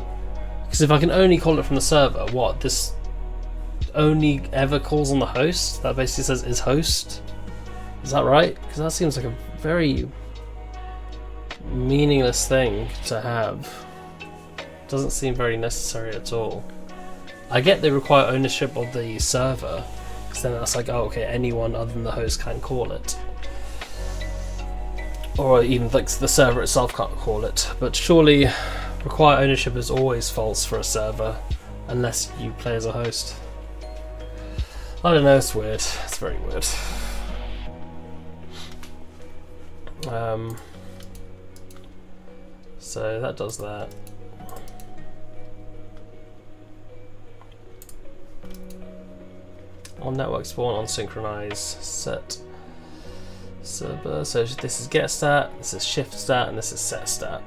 Because if I can only call it from the server, what? This only ever calls on the host? That basically says is host? Is that right? Because that seems like a very meaningless thing to have. Doesn't seem very necessary at all. I get they require ownership of the server, because then that's like, oh, okay, anyone other than the host can call it. Or even like the server itself can't call it. But surely require ownership is always false for a server, unless you play as a host. I don't know, it's weird. It's very weird. So that does that. On network spawn, on synchronize, set server. So this is get stat, this is shift stat, and this is set stat,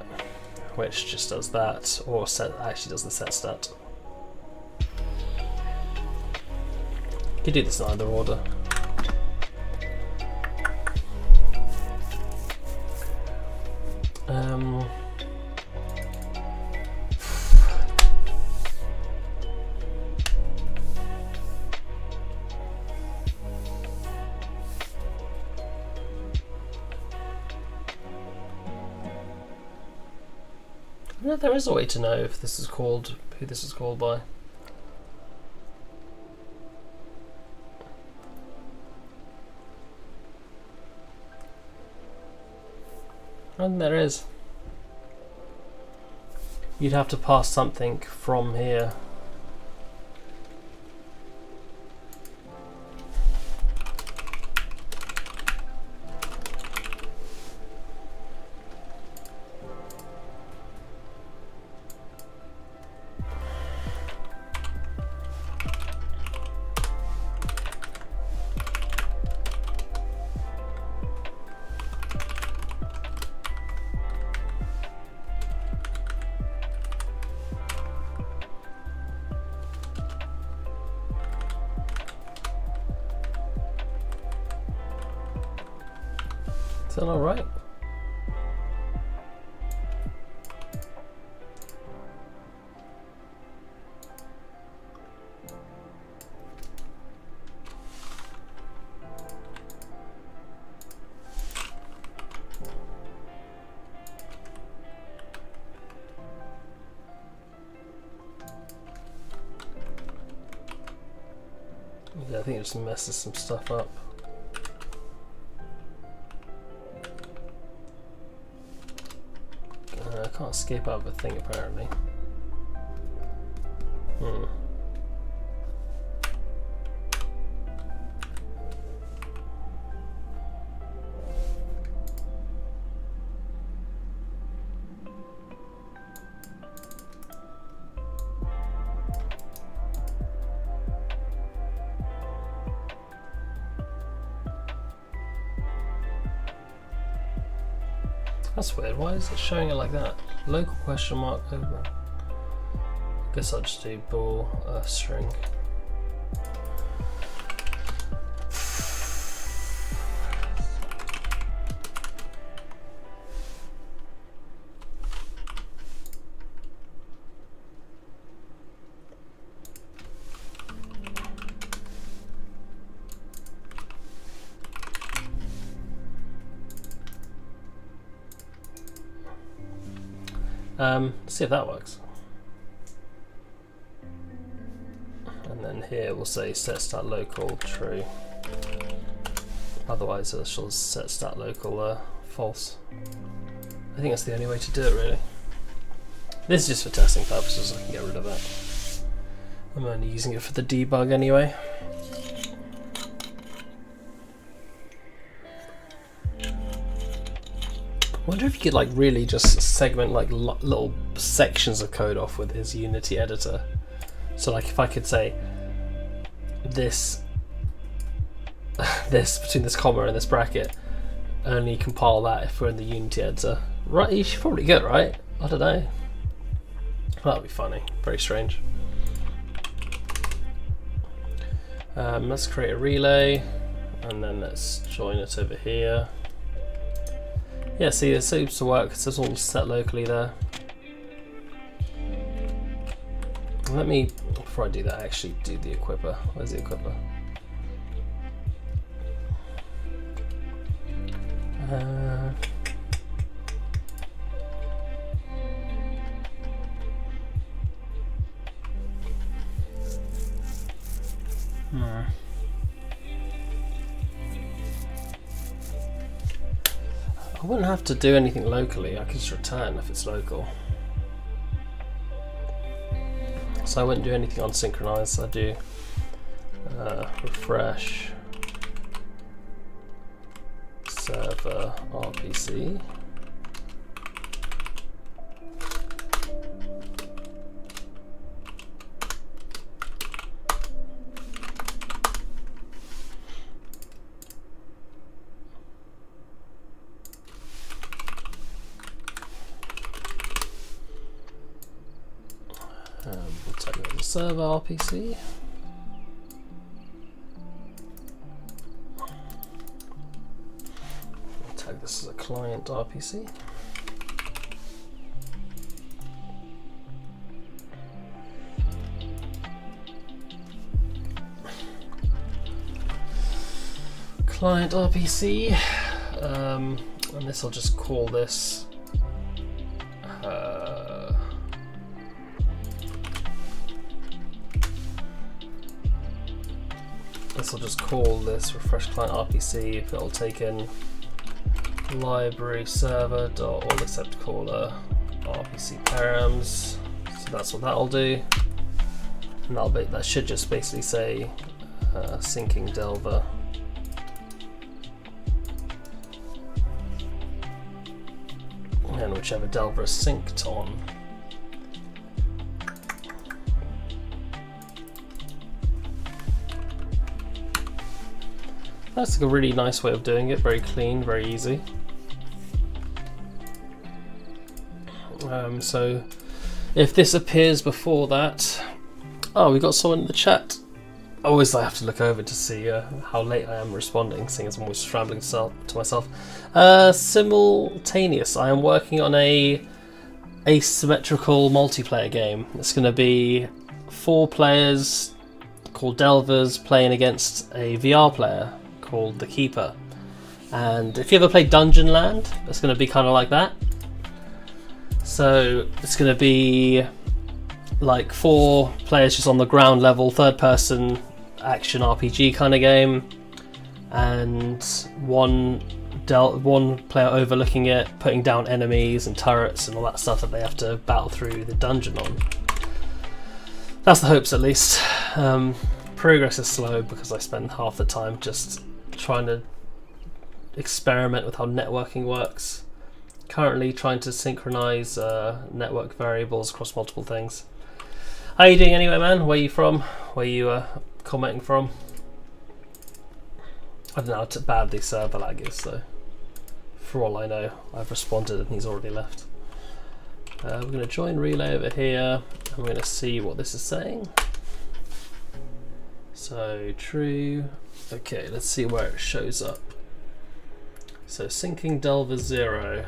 which just does that, or set actually does the set stat. You could do this in either order. No, there is a way to know if this is called, who this is called by. And there is. You'd have to pass something from here. Is that alright? Yeah, I think it just messes some stuff up. I can't escape out of a thing apparently. That's weird, why is it showing it like that? Local question mark over. I guess I'll just do bool string. Let's see if that works. And then here we'll say set stat local true. Otherwise it shall set stat local false. I think that's the only way to do it really. This is just for testing purposes, I can get rid of that. I'm only using it for the debug anyway. I wonder if you could like really just segment like little sections of code off with his Unity editor. So like if I could say this between this comma and this bracket, only compile that if we're in the Unity editor. Right, you should probably get it, right? I don't know. That'd be funny. Very strange. Let's create a relay and then let's join it over here. Yeah, see, it seems to work because it's all set locally there. Let me, before I do that, actually do the equipper. Where's the equipper? I wouldn't have to do anything locally, I could just return if it's local. So I wouldn't do anything unsynchronized, I do refresh server RPC. We'll take the server RPC. We'll tag this as a client RPC. Client RPC, and this I'll just call this I'll just call this refresh client RPC if it'll take in library server dot all except caller RPC params. So that's what that'll do, and that should just basically say syncing Delver. And whichever Delver is synced on. That's like a really nice way of doing it, very clean, very easy. So if this appears before that, oh, we got someone in the chat. Always I have to look over to see how late I am responding, seeing as I'm always scrambling to myself. Simultaneous. I am working on a asymmetrical multiplayer game. It's going to be 4 players called Delvers playing against a VR player called the Keeper. And if you ever played Dungeon Land, it's going to be kind of like that. So it's going to be like 4 players just on the ground level, third person action RPG kind of game, and one player overlooking it, putting down enemies and turrets and all that stuff that they have to battle through the dungeon on. That's the hopes, at least. Progress is slow because I spend half the time just trying to experiment with how networking works. Currently trying to synchronize network variables across multiple things. How you doing anyway, man? Where you from? Where you commenting from? I don't know how bad the server lag is, so for all I know, I've responded and he's already left. We're going to join relay over here, and we're going to see what this is saying. So true. Okay, let's see where it shows up. So syncing Delver 0,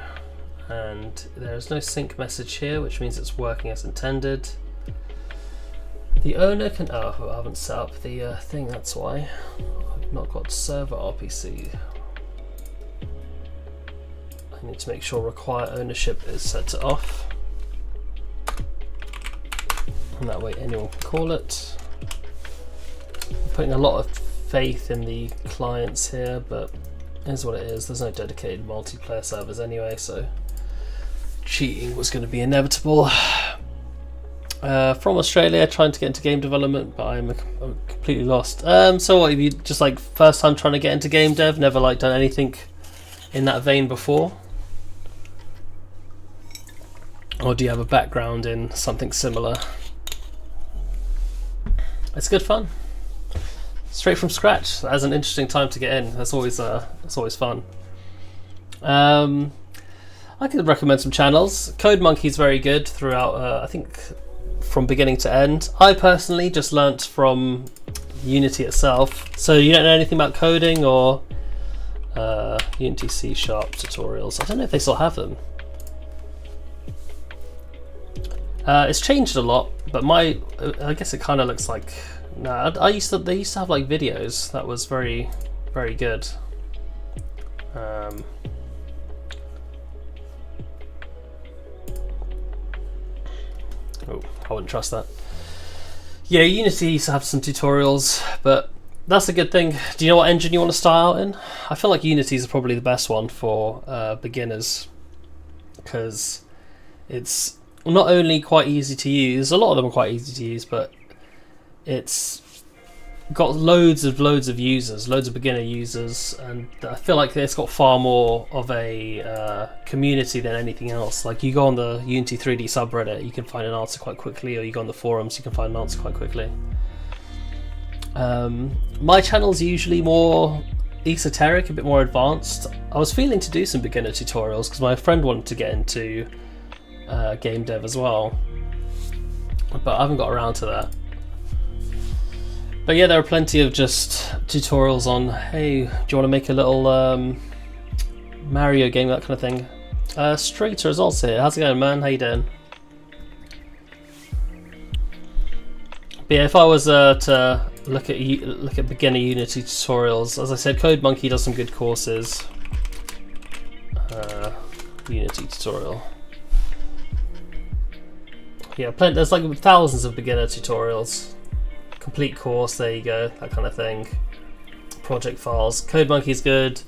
and there's no sync message here, which means it's working as intended. The owner can, oh, I haven't set up the thing, that's why. I've not got server RPC. I need to make sure require ownership is set to off. And that way anyone can call it. I'm putting a lot of faith in the clients here, but here's what it is. There's no dedicated multiplayer servers anyway, so cheating was going to be inevitable. From Australia, trying to get into game development, but I'm completely lost. So what, have you just like first time trying to get into game dev, never like done anything in that vein before? Or do you have a background in something similar? It's good fun. Straight from scratch. That's an interesting time to get in. That's always fun. I could recommend some channels. Code Monkey's very good throughout. I think from beginning to end. I personally just learnt from Unity itself. So you don't know anything about coding or Unity C# tutorials. I don't know if they still have them. It's changed a lot, but I guess it kind of looks like. No, they used to have like videos that was very, very good. Oh, I wouldn't trust that. Yeah, Unity used to have some tutorials, but that's a good thing. Do you know what engine you want to start out in? I feel like Unity is probably the best one for beginners, because it's not only quite easy to use, a lot of them are quite easy to use, but it's got loads of users, loads of beginner users, and I feel like it's got far more of a community than anything else. Like you go on the Unity 3D subreddit, you can find an answer quite quickly, or you go on the forums, you can find an answer quite quickly. My channel's usually more esoteric, a bit more advanced. I was feeling to do some beginner tutorials because my friend wanted to get into game dev as well, but I haven't got around to that. But yeah, there are plenty of just tutorials on, hey, do you want to make a little Mario game, that kind of thing. Straight results here. How's it going, man? How you doing? But yeah, if I was to look at beginner Unity tutorials, as I said, Code Monkey does some good courses. Unity tutorial. Yeah, there's like thousands of beginner tutorials. Complete course, there you go, that kind of thing. Project files. Code Monkey's good.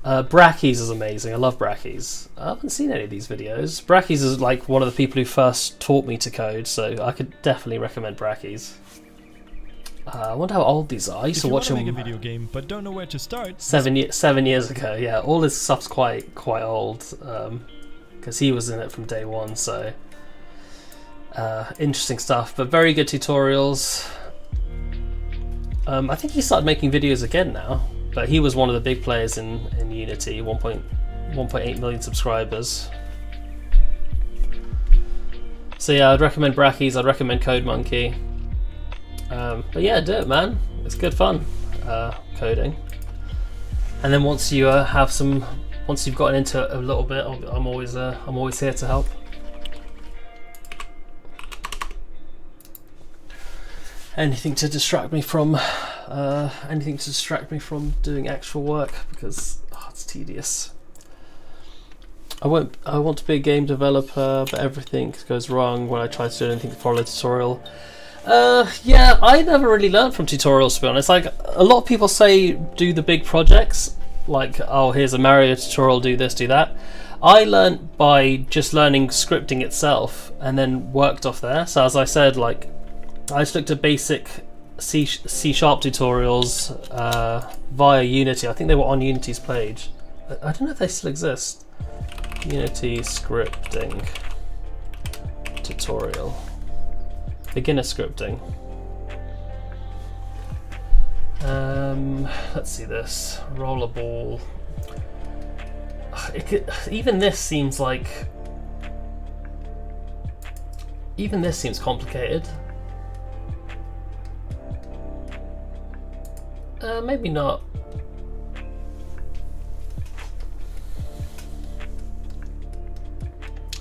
Brackies is amazing. I love Brackies. I haven't seen any of these videos. Brackies is like one of the people who first taught me to code, so I could definitely recommend Brackies. I wonder how old these are. I used to watch him. Make a video game, but don't know where to start. 7 years ago. Yeah, all his stuff's quite old, because he was in it from day one. So interesting stuff, but very good tutorials. I think he started making videos again now, but he was one of the big players in Unity. 1.8 million subscribers. So yeah, I'd recommend Brackies. I'd recommend Code Monkey. But yeah, do it, man. It's good fun, coding. And then once you once you've gotten into it a little bit, I'm always here to help. Anything to distract me from doing actual work, because it's tedious. I want to be a game developer, but everything goes wrong when I try to do anything to follow a tutorial. Yeah, I never really learned from tutorials, to be honest. Like, a lot of people say do the big projects, like, oh, here's a Mario tutorial, do this, do that. I learned by just learning scripting itself and then worked off there. So as I said, like, I just looked at basic C# tutorials via Unity. I think they were on Unity's page. I don't know if they still exist. Unity scripting tutorial. Beginner scripting. Let's see this. Rollerball. Even this seems complicated. Maybe not.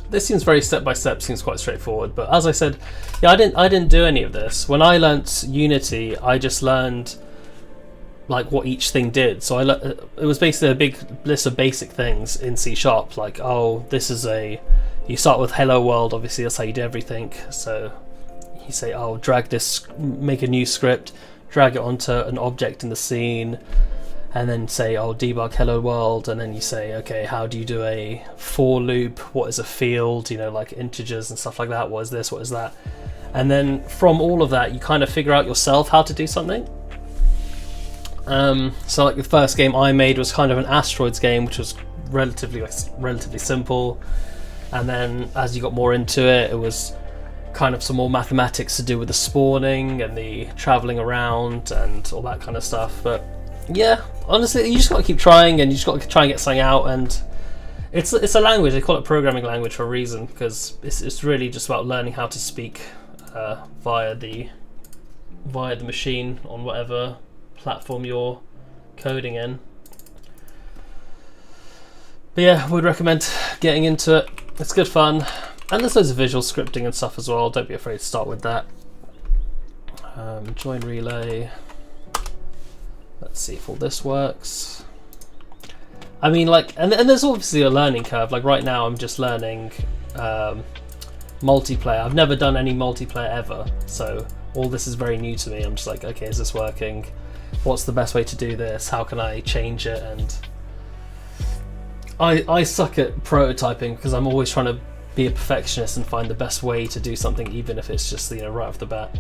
This seems very step by step, seems quite straightforward, but as I said, yeah, I didn't do any of this. When I learnt Unity, I just learned like what each thing did. So it was basically a big list of basic things in C#, like, oh, this is you start with hello world, obviously that's how you do everything. So you say, oh, drag this, make a new script, drag it onto an object in the scene, and then say, oh, debug hello world, and then you say, okay, how do you do a for loop? What is a field? You know, like integers and stuff like that. What is this? What is that? And then from all of that, you kind of figure out yourself how to do something. So like the first game I made was kind of an asteroids game, which was relatively simple. And then as you got more into it, it was kind of some more mathematics to do with the spawning and the traveling around and all that kind of stuff. But yeah, honestly, you just got to keep trying, and you just got to try and get something out. And it's a language. They call it programming language for a reason, because it's really just about learning how to speak via the machine on whatever platform you're coding in. But yeah, would recommend getting into it. It's good fun, and there's loads of visual scripting and stuff as well. Don't be afraid to start with that. Join relay. Let's see if all this works. I mean, like, and there's obviously a learning curve. Like right now, I'm just learning multiplayer. I've never done any multiplayer ever, so all this is very new to me. I'm just like, okay, is this working? What's the best way to do this? How can I change it? And I suck at prototyping, because I'm always trying to be a perfectionist and find the best way to do something, even if it's just, you know, right off the bat.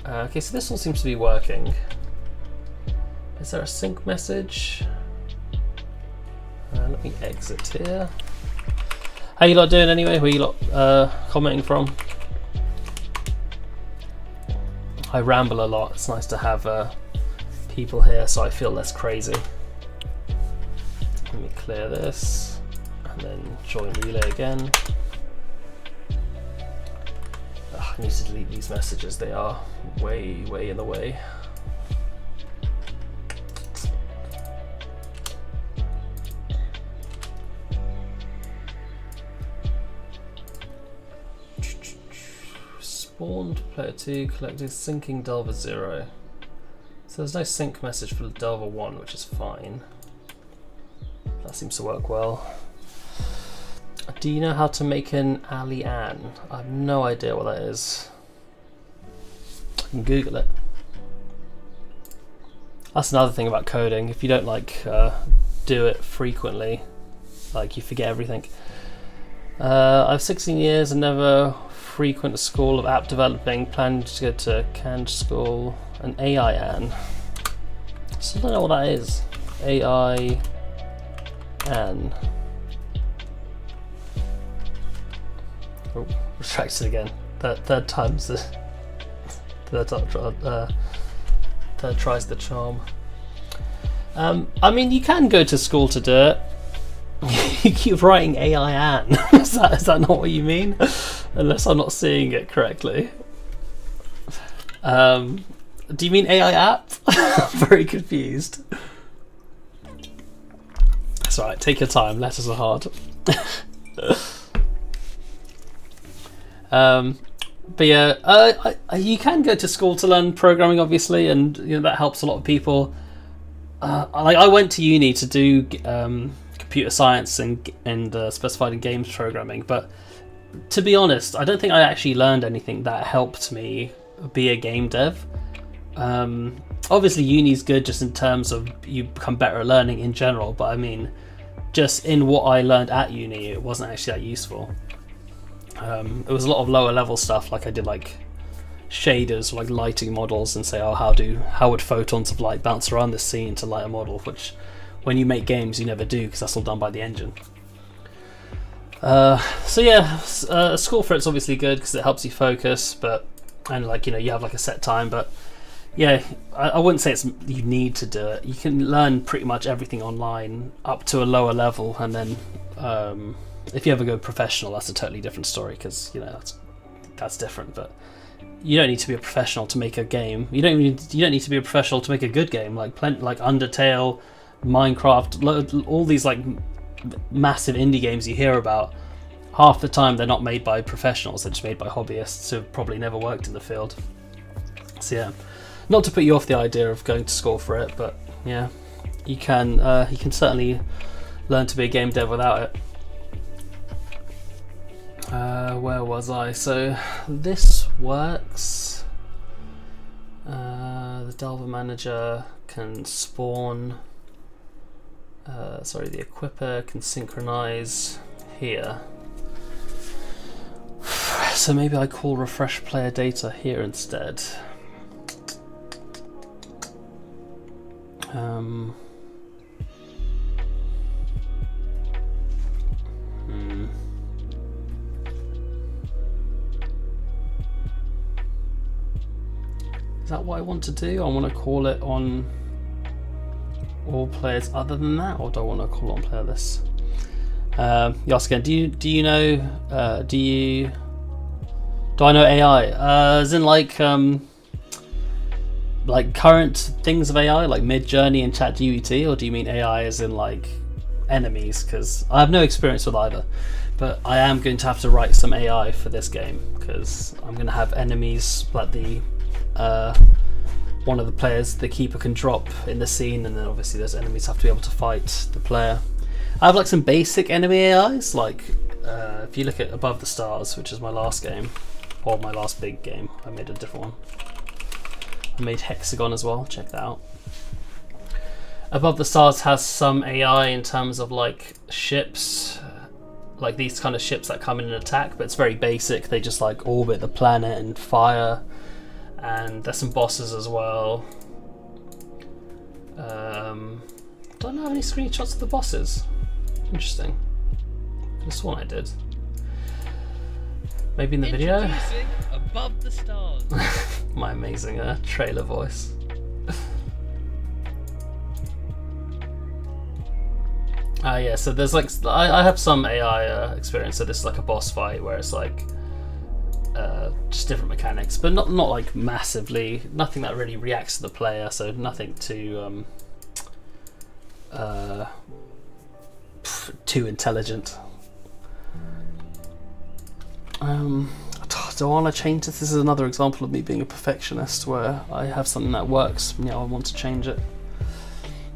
Okay, so this all seems to be working. Is there a sync message? Let me exit here. How you lot doing anyway? Where you lot commenting from? I ramble a lot. It's nice to have people here so I feel less crazy. Let me clear this and then join relay again. I need to delete these messages. They are way in the way. Spawned player 2 collected syncing Delver 0. So there's no sync message for Delver 1, which is fine. That seems to work well. Do you know how to make an alien? I have no idea what that is. I can Google it. That's another thing about coding. If you don't like do it frequently, like you forget everything. I have 16 years and never frequent a school of app developing, planning to go to canned school, an AI An. So I don't know what that is. AI An. Oh, retracted again. Third time's the third tries the charm. I mean, you can go to school to do it. You keep writing AI An. Is that not what you mean? Unless I'm not seeing it correctly. Do you mean AI app? I'm very confused. It's alright, take your time, letters are hard. But yeah, you can go to school to learn programming, obviously, and that helps a lot of people. I went to uni to do computer science and specified in games programming, but to be honest, I don't think I actually learned anything that helped me be a game dev. Obviously uni's good just in terms of you become better at learning in general, but I mean just in what I learned at uni, it wasn't actually that useful. It was a lot of lower level stuff, like I did like shaders, like lighting models, and say, oh, how would photons of light bounce around this scene to light a model, which when you make games you never do because that's all done by the engine. So yeah, a school for it's obviously good because it helps you focus, and like you have like a set time, but yeah, I wouldn't say you need to do it. You can learn pretty much everything online up to a lower level, and then if you ever go professional, that's a totally different story because that's different. But you don't need to be a professional to make a game. You don't need to be a professional to make a good game. Like Undertale, Minecraft, all these like massive indie games you hear about. Half the time they're not made by professionals; they're just made by hobbyists who've probably never worked in the field. So yeah, not to put you off the idea of going to school for it, but yeah, you can certainly learn to be a game dev without it. Where was I? So this works. The Delver manager can spawn. The equipper can synchronize here. So maybe I call refresh player data here instead. Is that what I want to do? I want to call it on all players other than that, or do I want to call it on player this? You ask again. Do you know? Do I know AI? As in like current things of AI, like Midjourney and ChatGPT, or do you mean AI as in like enemies? Because I have no experience with either, but I am going to have to write some AI for this game because I'm going to have enemies like the one of the players, the keeper, can drop in the scene, and then obviously those enemies have to be able to fight the player. I have like some basic enemy AIs, like if you look at Above the Stars, which is my last game, or my last big game. I made a different one. I made Hexagon as well, check that out. Above the Stars has some AI in terms of like ships, like these kind of ships that come in and attack, but it's very basic. They just like orbit the planet and fire, and there's some bosses as well. Don't have any screenshots of the bosses. Interesting. This one I did. Maybe in the video. Above the Stars. My amazing trailer voice. Yeah, so there's like I have some AI experience. So this is like a boss fight where it's like just different mechanics, but not like massively. Nothing that really reacts to the player. So nothing too too intelligent. Do I want to change this? This is another example of me being a perfectionist where I have something that works, I want to change it.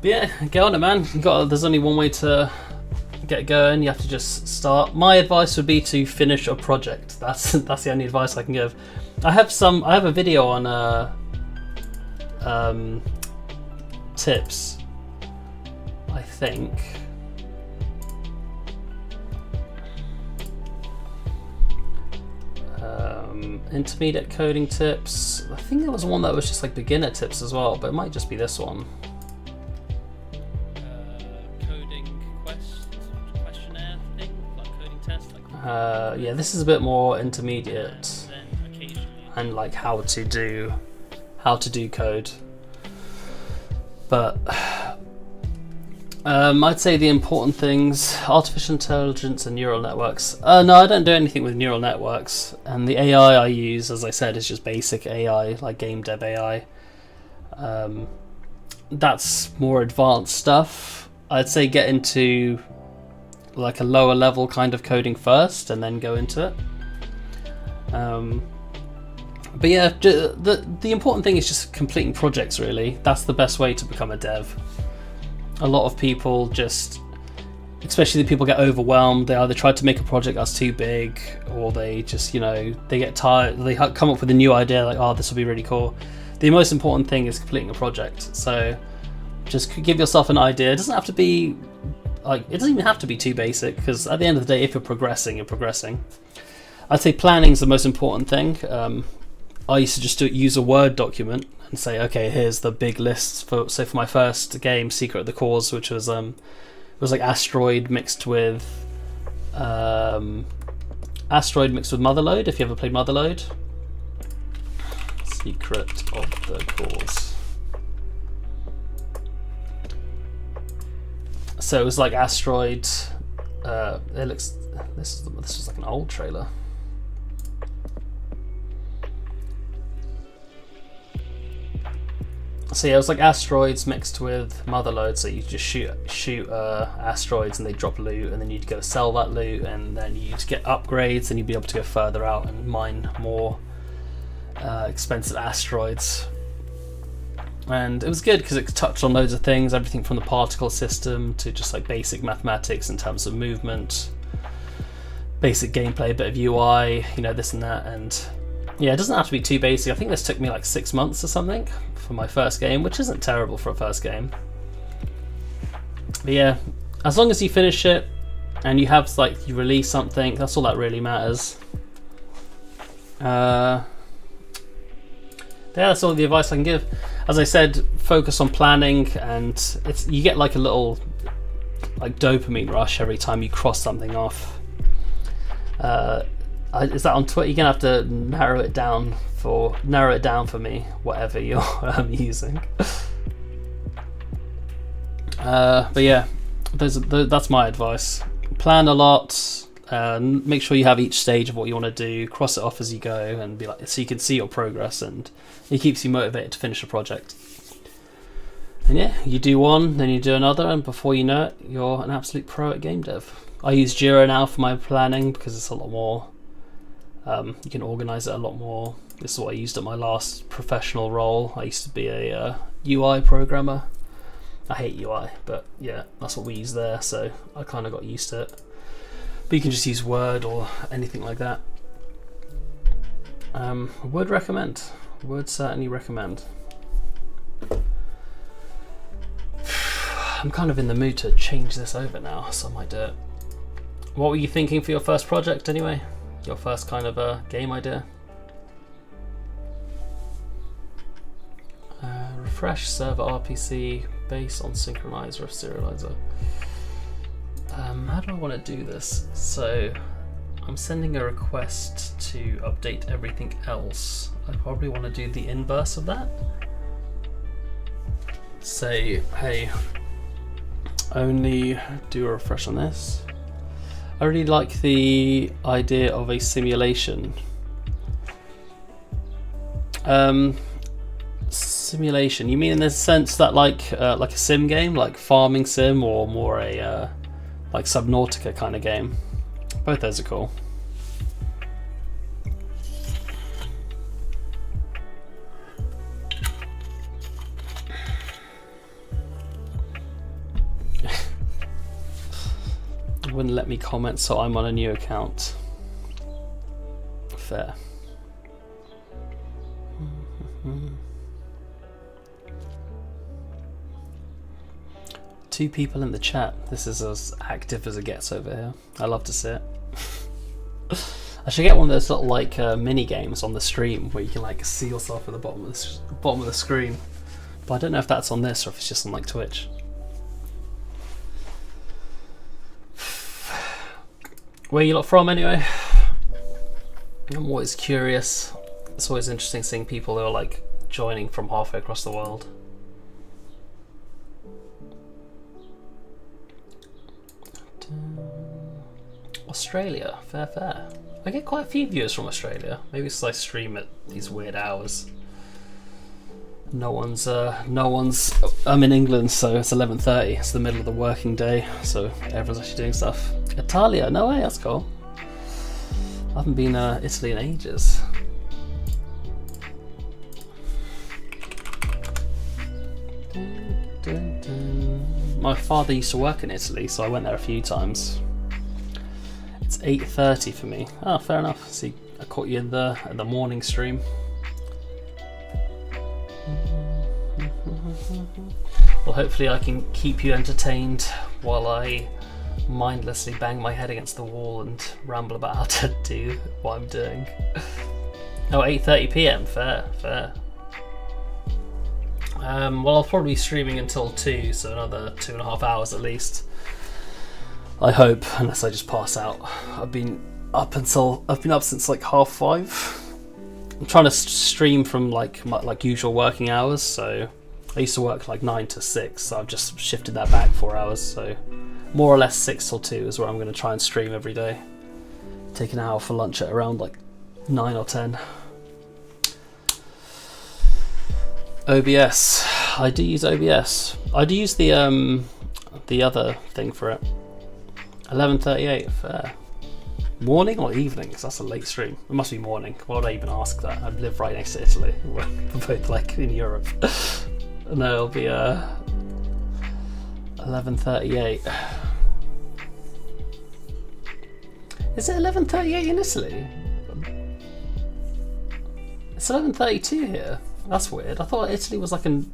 But yeah, get on it, man. There's only one way to get going. You have to just start. My advice would be to finish a project. That's the only advice I can give. I have a video on tips I think. Intermediate coding tips. I think there was one that was just like beginner tips as well, but it might just be this one. Coding questionnaire thing, like coding test. Like Yeah, this is a bit more intermediate, then occasionally. and like how to do code. But I'd say the important things: artificial intelligence and neural networks. No, I don't do anything with neural networks, and the AI I use, as I said, is just basic AI, like Gamedev AI. That's more advanced stuff. I'd say get into like a lower level kind of coding first, and then go into it. But yeah, the important thing is just completing projects. Really, that's the best way to become a dev. A lot of people just, especially the people, get overwhelmed. They either try to make a project that's too big, or they just, they get tired. They come up with a new idea like, oh, this will be really cool. The most important thing is completing a project. So just give yourself an idea. It doesn't have to be it doesn't even have to be too basic, because at the end of the day, if you're progressing, you're progressing. I'd say planning is the most important thing. I used to just use a Word document and say, okay, here's the big lists for my first game, Secret of the Cause, which was like Asteroid mixed with Motherlode. If you ever played Motherlode, Secret of the Cause. So it was like Asteroid. It looks. This was like an old trailer. So yeah, it was like asteroids mixed with motherlode. So you just shoot asteroids and they drop loot, and then you'd go sell that loot, and then you'd get upgrades, and you'd be able to go further out and mine more expensive asteroids. And it was good because it touched on loads of things, everything from the particle system to just like basic mathematics in terms of movement, basic gameplay, a bit of UI, this and that. And yeah, it doesn't have to be too basic. I think this took me like 6 months or something for my first game, which isn't terrible for a first game. But yeah, as long as you finish it and you release something, that's all that really matters. Yeah, that's all the advice I can give. As I said, focus on planning, and you get like a little like dopamine rush every time you cross something off. Is that on Twitter? You're gonna have to narrow it down for me, whatever you're using. But yeah, that's my advice. Plan a lot. Make sure you have each stage of what you want to do. Cross it off as you go, and be like, so you can see your progress, and it keeps you motivated to finish a project. And yeah, you do one, then you do another, and before you know it, you're an absolute pro at game dev. I use Jira now for my planning because it's a lot more. You can organize it a lot more. This is what I used at my last professional role. I used to be a UI programmer. I hate UI, but yeah, that's what we use there, so I kind of got used to it. But you can just use Word or anything like that. Would recommend. Would certainly recommend. I'm kind of in the mood to change this over now, so I might do it. What were you thinking for your first project anyway? Your first kind of game idea? Refresh server RPC based on synchronizer or serializer. How do I want to do this? So I'm sending a request to update everything else. I probably want to do the inverse of that. Say, hey, only do a refresh on this. I really like the idea of a simulation. Simulation, you mean in the sense that like a sim game, like farming sim, or more a like Subnautica kind of game? Both those are cool. Wouldn't let me comment, so I'm on a new account. Fair. 2 people in the chat. This is as active as it gets over here. I love to see it. I should get one of those little like mini games on the stream where you can like see yourself at the bottom of the screen. But I don't know if that's on this or if it's just on like Twitch. Where you lot from anyway? I'm always curious. It's always interesting seeing people who are like joining from halfway across the world. Australia, fair. I get quite a few viewers from Australia. Maybe it's 'cause I stream at these weird hours. No one's. I'm in England, so it's 11:30. It's the middle of the working day, so everyone's actually doing stuff. Italia, no way, that's cool. I haven't been Italy in ages. My father used to work in Italy, so I went there a few times. It's 8:30 for me. Oh, fair enough. See, I caught you in the morning stream. Well, hopefully I can keep you entertained while I mindlessly bang my head against the wall and ramble about how to do what I'm doing. Oh, 8:30 PM. Fair. Well, I'll probably be streaming until 2, so another 2.5 hours at least. I hope, unless I just pass out. I've been up since like 5:30. I'm trying to stream from like usual working hours, so I used to work like 9 to 6, so I've just shifted that back 4 hours, so more or less 6 till 2 is where I'm going to try and stream every day. Take an hour for lunch at around like 9 or 10. OBS. I do use OBS. I do use the other thing for it. 11:38. Fair. Morning or evening? 'Cause that's a late stream. It must be morning. Why would I even ask that? I live right next to Italy. We're both like in Europe. No, it'll be 11:38. Is it 11:38 in Italy? It's 11:32 here. That's weird. I thought Italy was like an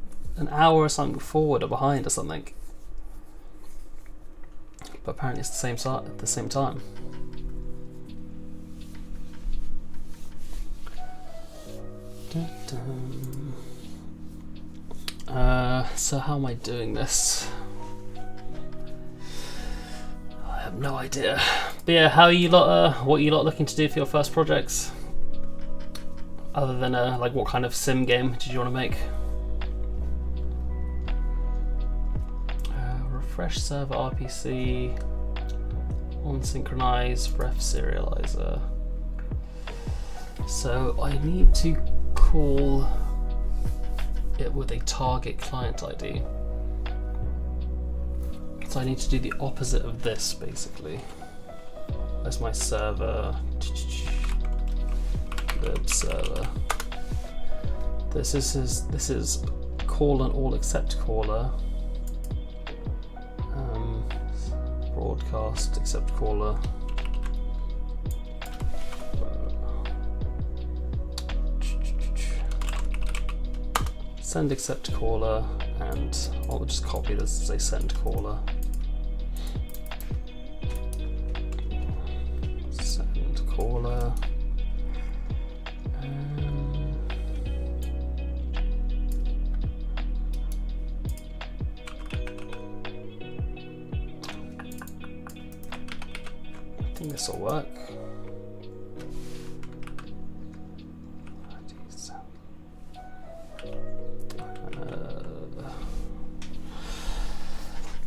hour or something forward or behind or something. But apparently it's the same at the same time. So how am I doing this? I have no idea. But yeah, how are you lot? What are you lot looking to do for your first projects? Other than like, what kind of sim game did you want to make? Refresh server RPC, unsynchronize ref serializer. So I need to call it with a target client ID. So I need to do the opposite of this basically. Where's my server? Web server. This is call and all except caller. Broadcast except caller. Send except caller, and I'll just copy this as a send caller. Send caller. I think this will work.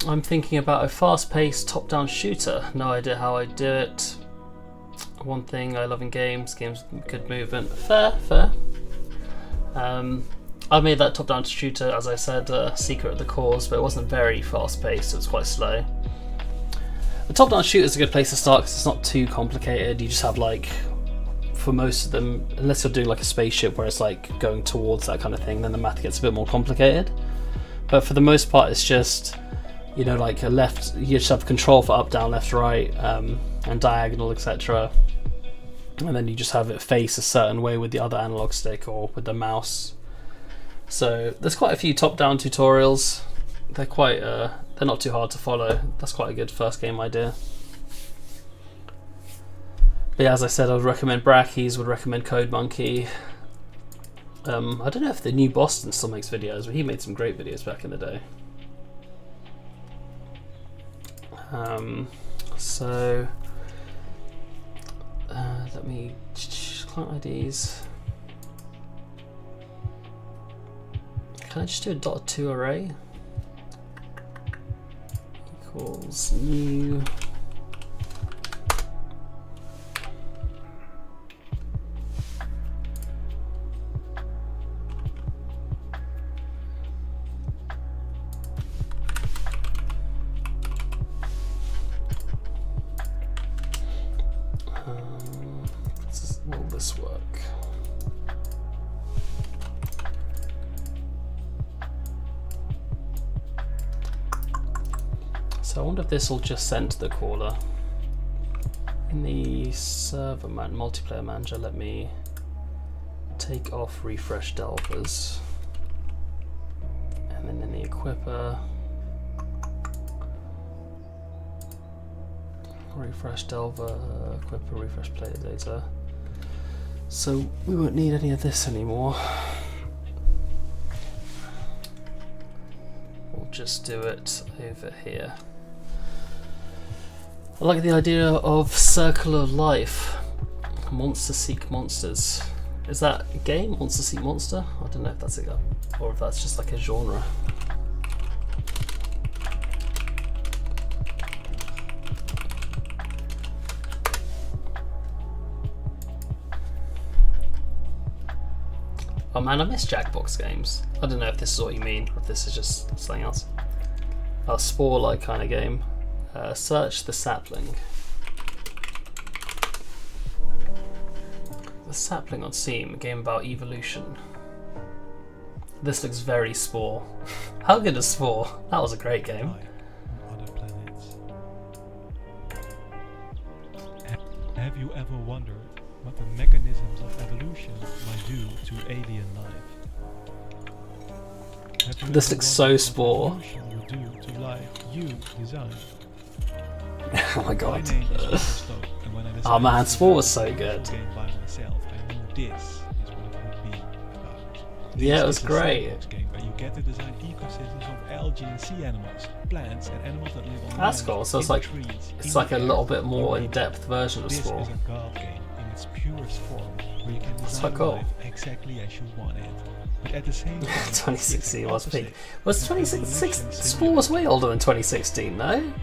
I'm thinking about a fast-paced top-down shooter. No idea how I do it. One thing I love in games with good movement. Fair. I made that top-down shooter, as I said, Secret of the Cause, but it wasn't very fast-paced. It was quite slow. The top-down shooter is a good place to start because it's not too complicated. You just have like, for most of them, unless you're doing like a spaceship where it's like going towards that kind of thing, then the math gets a bit more complicated. But for the most part, it's just, you know, like a left, you just have control for up, down, left, right, and diagonal, etc. And then you just have it face a certain way with the other analog stick or with the mouse. So there's quite a few top-down tutorials. They're quite They're not too hard to follow. That's quite a good first game idea. But yeah, as I said, I would recommend Brackies, would recommend Code Monkey. I don't know if the new Boston still makes videos, but he made some great videos back in the day. So let me client IDs. Can I just do a .2 array? Equals new. Will this work? So I wonder if this will just send to the caller. In the server multiplayer manager, let me take off refresh delvers. And then in the equipper, refresh delver, equipper, refresh player data. So we won't need any of this anymore. We'll just do it over here. I like the idea of Circle of Life. Monster Seek Monsters. Is that a game? Monster Seek Monster? I don't know if that's a, or if that's just like a genre. Oh man, I miss Jackbox games. I don't know if this is what you mean, or if this is just something else. A Spore-like kind of game. Search the Sapling. The Sapling on Steam, a game about evolution. This looks very Spore. How good is Spore? That was a great game. Other planets. Have you ever wondered what the mechanisms of evolution might do to alien life? This looks so Spore. Evolution will do to life you design. Oh my god. My name is Walter Slope, and when I Oh decided man, to Spore was design so good. this game by myself, I knew this is what it would be about. Yeah, it was This is a great. sandbox game where you get to design ecosystems of algae and sea animals, plants and animals that live on That's land, cool. So it's in like trees, it's in like a the little air, bit more in in-depth version of This Spore. is a golf game in its purest form, where you can That's design quite cool. life exactly as you want it. But at the same time, 2016 was opposite. big. Was An 2016 evolution Spore was way older than 2016, no?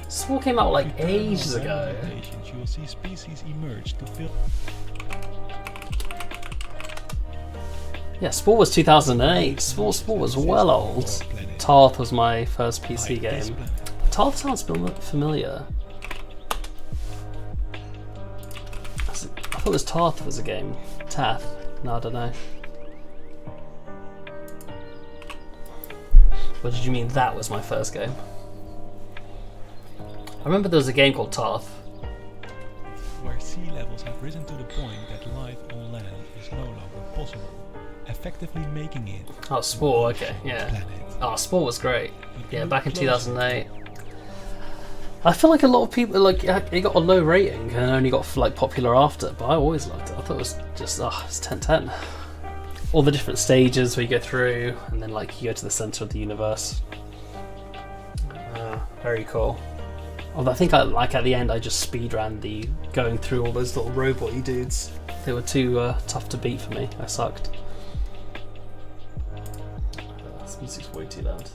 Spore came out like ages ago. You will see species emerge to fill. Yeah, Spore was 2008. Spore was well old. Tarth was my first PC game. Tarth sounds familiar. I thought it was Tarth was a game. Tath? No, I don't know. What did you mean that was my first game? I remember there was a game called Tarth. Where sea levels have risen to the point that life on land is no longer possible, effectively making it Oh, Spore, okay, yeah. planet. Oh, Spore was great. Yeah, back in 2008. I feel like a lot of people, like, it got a low rating and only got like popular after, but I always liked it. I thought it was just, it's 10/10. All the different stages where you go through, and then like you go to the center of the universe. Very cool. Although I think like at the end I just speedran the going through all those little robot-y dudes. They were too tough to beat for me. I sucked. This music's way too loud.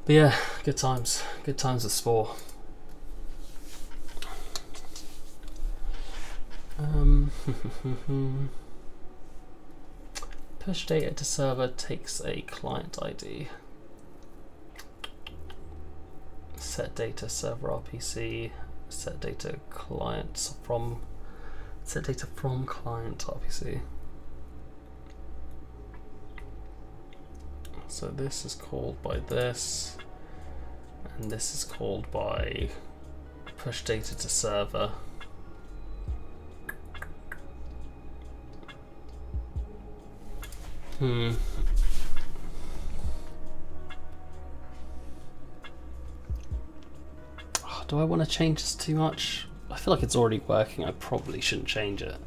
But yeah, good times. Good times with Spore. Push data to server takes a client ID. Set data server RPC. Set data client from. Set data from client RPC. So this is called by this, and this is called by push data to server. Do I want to change this too much? I feel like it's already working. I probably shouldn't change it,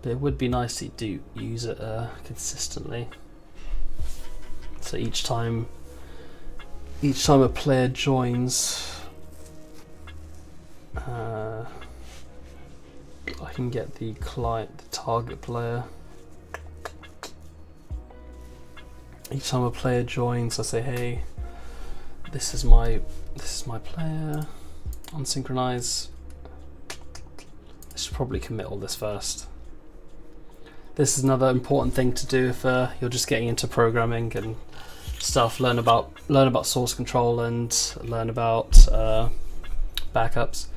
but it would be nice to do use it consistently. So each time a player joins, I can get the target player. Each time a player joins, I say, "Hey, this is my player." Unsynchronize. I should probably commit all this first. This is another important thing to do if you're just getting into programming and stuff. Learn about source control and learn about backups.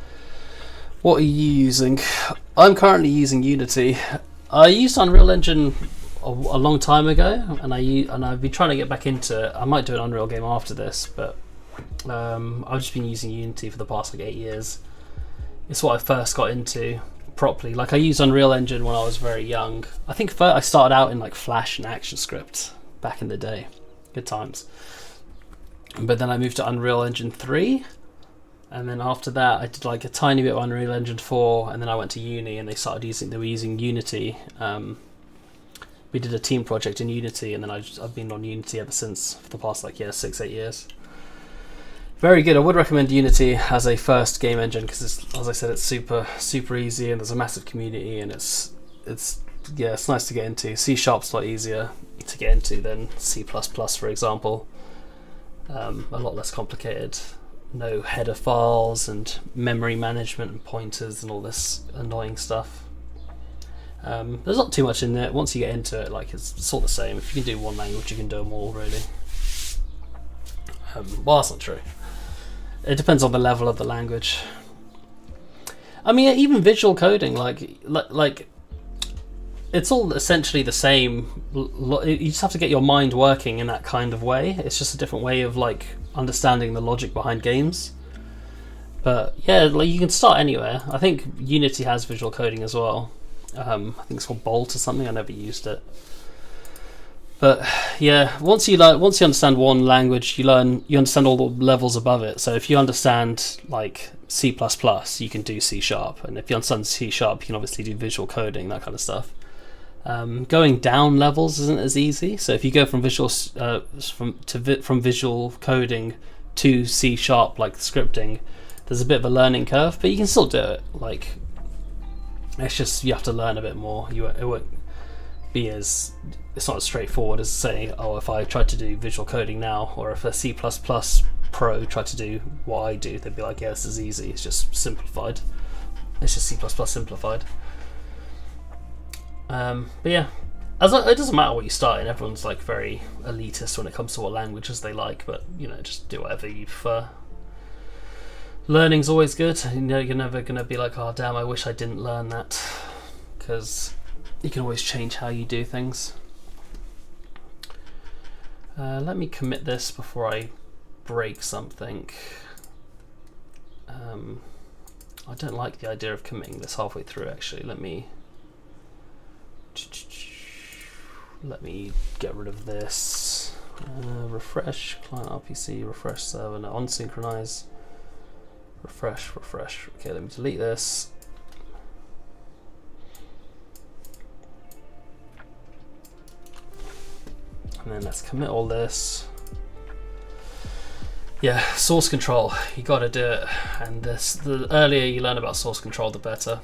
What are you using? I'm currently using Unity. I used Unreal Engine a long time ago, and I've been trying to get back into it. I might do an Unreal game after this, but I've just been using Unity for the past like 8 years. It's what I first got into properly. Like I used Unreal Engine when I was very young. I think first I started out in like Flash and ActionScript back in the day. Good times. But then I moved to Unreal Engine 3. And then after that, I did like a tiny bit of Unreal Engine 4, and then I went to uni, and they were using Unity. We did a team project in Unity, and then I've been on Unity ever since for the past 6-8 years. Very good. I would recommend Unity as a first game engine because, as I said, it's super easy, and there's a massive community, and it's nice to get into. C# a lot easier to get into than C++, for example. A lot less complicated. No header files and memory management and pointers and all this annoying stuff. There's not too much in there. Once you get into it, it's all the same. If you can do one language, you can do them all, really. Well, that's not true. It depends on the level of the language. I mean, even visual coding, it's all essentially the same. You just have to get your mind working in that kind of way. It's just a different way of understanding the logic behind games. But yeah, you can start anywhere. I think Unity has visual coding as well. I think it's called Bolt or something. I never used it. But yeah, once you understand one language, you understand all the levels above it. So if you understand C++, you can do C#, and if you understand C#, you can obviously do visual coding, that kind of stuff. Going down levels isn't as easy. So if you go from visual coding to C# scripting, there's a bit of a learning curve, but you can still do it. It's just you have to learn a bit more. It won't be it's not as straightforward as saying, oh, if I tried to do visual coding now, or if a C++ pro tried to do what I do, they'd be like, yeah, this is easy. It's just simplified. It's just C++ simplified. But yeah, it doesn't matter what you start in. Everyone's very elitist when it comes to what languages they like, but just do whatever you prefer. Learning's always good. You're never gonna be like, oh damn, I wish I didn't learn that, because you can always change how you do things. Let me commit this before I break something. I don't like the idea of committing this halfway through, actually. Let me get rid of this. Refresh client RPC, refresh server, no, unsynchronize, refresh. Okay, let me delete this. And then let's commit all this. Yeah, source control, you gotta do it. And the earlier you learn about source control, the better.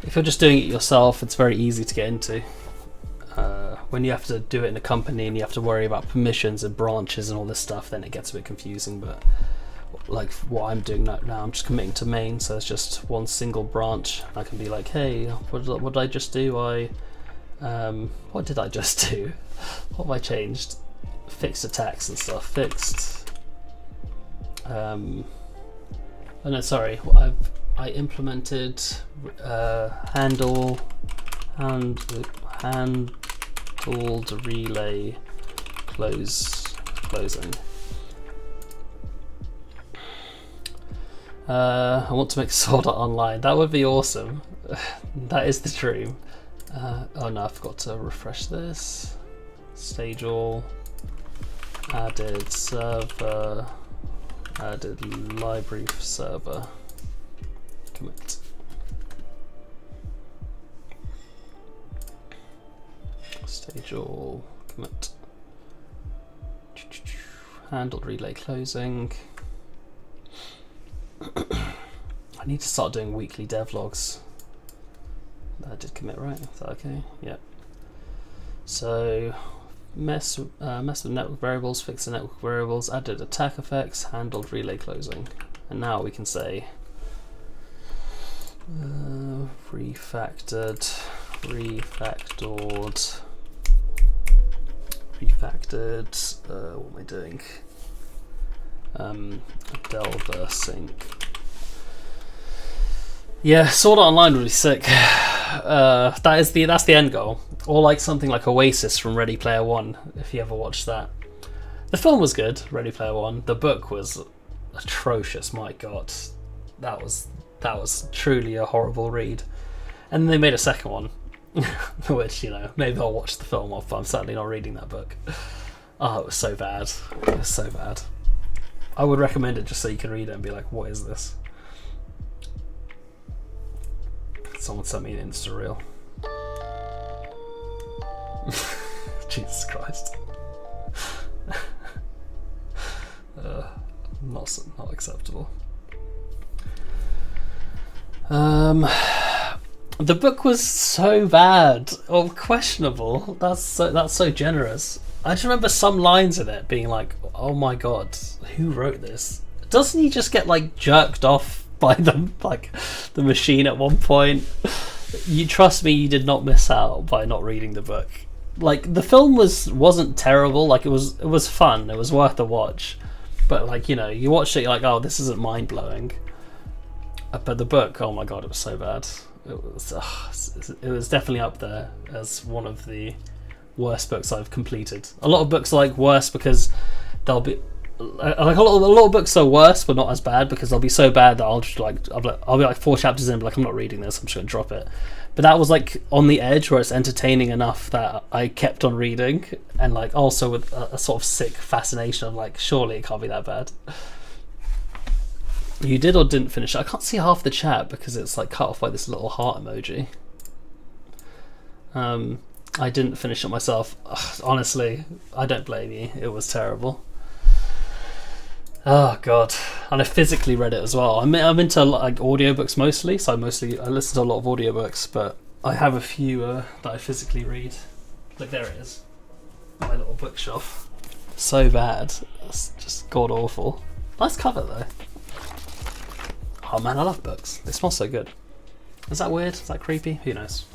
If you're just doing it yourself, it's very easy to get into. When you have to do it in a company and you have to worry about permissions and branches and all this stuff, then it gets a bit confusing. But what I'm doing now, I'm just committing to main, so it's just one single branch. I can be like, hey, what did I just do? What did I just do? What have I changed? Fixed attacks and stuff. Fixed. Oh no, sorry. I implemented handled relay closing. I want to make Sword Art Online. That would be awesome. That is the dream. Oh no, I forgot to refresh this. Stage all. Added server. added library server, commit. Stage all, commit. Handled relay closing. I need to start doing weekly devlogs. That did commit, right? Is that okay? Yeah. So mess with network variables, fix the network variables, added attack effects, handled relay closing. And now we can say refactored, what am I doing? Delver sync. Yeah, Sword Art Online would be sick. That's the end goal. Or like something like Oasis from Ready Player One, if you ever watched that. The film was good, Ready Player One. The book was atrocious. My God, that was truly a horrible read. And then they made a second one, which, you know, maybe I'll watch the film off, but I'm certainly not reading that book. Oh, it was so bad. It was so bad. I would recommend it just so you can read it and be like, what is this? Someone sent me an Insta reel. Jesus Christ. Not acceptable. The book was so bad, or questionable. That's so generous. I just remember some lines in it being like, "Oh my God, who wrote this? Doesn't he just get like jerked off by the machine at one point?" You trust me, you did not miss out by not reading the book. Like, the film wasn't terrible. Like, it was fun. It was worth a watch. But like, you know, you watch it, you're like, oh, this isn't mind blowing. But the book, oh my God, it was so bad. It was definitely up there as one of the worst books I've completed. A lot of books are like worse because they'll be like a lot of books are worse but not as bad because they'll be so bad that I'll be like 4 chapters in, but like, I'm not reading this, I'm just gonna drop it. But that was like on the edge where it's entertaining enough that I kept on reading, and like also with a sort of sick fascination of like, surely it can't be that bad. You did or didn't finish it? I can't see half the chat because it's like cut off by this little heart emoji. I didn't finish it myself. Ugh, honestly, I don't blame you. It was terrible. Oh God, and I physically read it as well. I'm into like audiobooks mostly, so I listen to a lot of audiobooks, but I have a few that I physically read. Like, there it is, my little bookshelf. So bad, it's just god awful. Nice cover though. Oh man, I love books. They smell so good. Is that weird? Is that creepy? Who knows?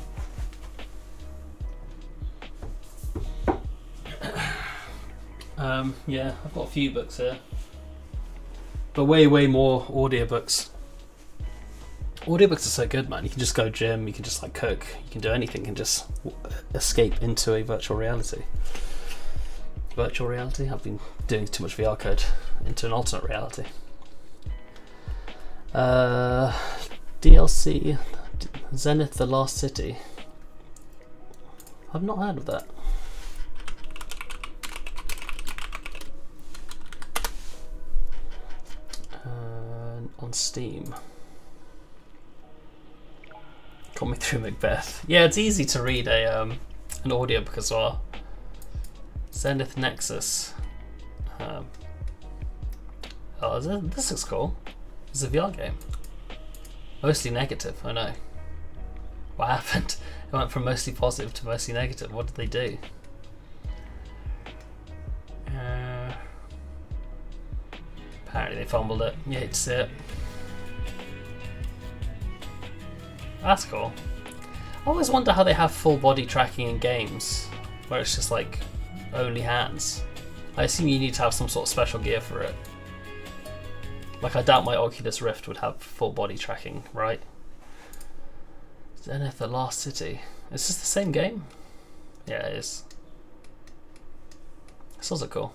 Yeah, I've got a few books here. But way more audiobooks. Audiobooks are so good, man. You can just go gym, you can just like cook, you can do anything and just escape into a virtual reality. Virtual reality? I've been doing too much VR code. Into an alternate reality. DLC Zenith the Last City. I've not heard of that. On Steam. Got me through Macbeth. Yeah, it's easy to read an audiobook as well. Zenith Nexus. This looks cool. It's a VR game. Mostly negative, I know. What happened? It went from mostly positive to mostly negative. What did they do? Apparently they fumbled it. You hate to see it. That's cool. I always wonder how they have full body tracking in games where it's just like only hands. I assume you need to have some sort of special gear for it. Like, I doubt my Oculus Rift would have full body tracking, right? Zenith the Last City. Is this the same game? Yeah, it is. This also cool.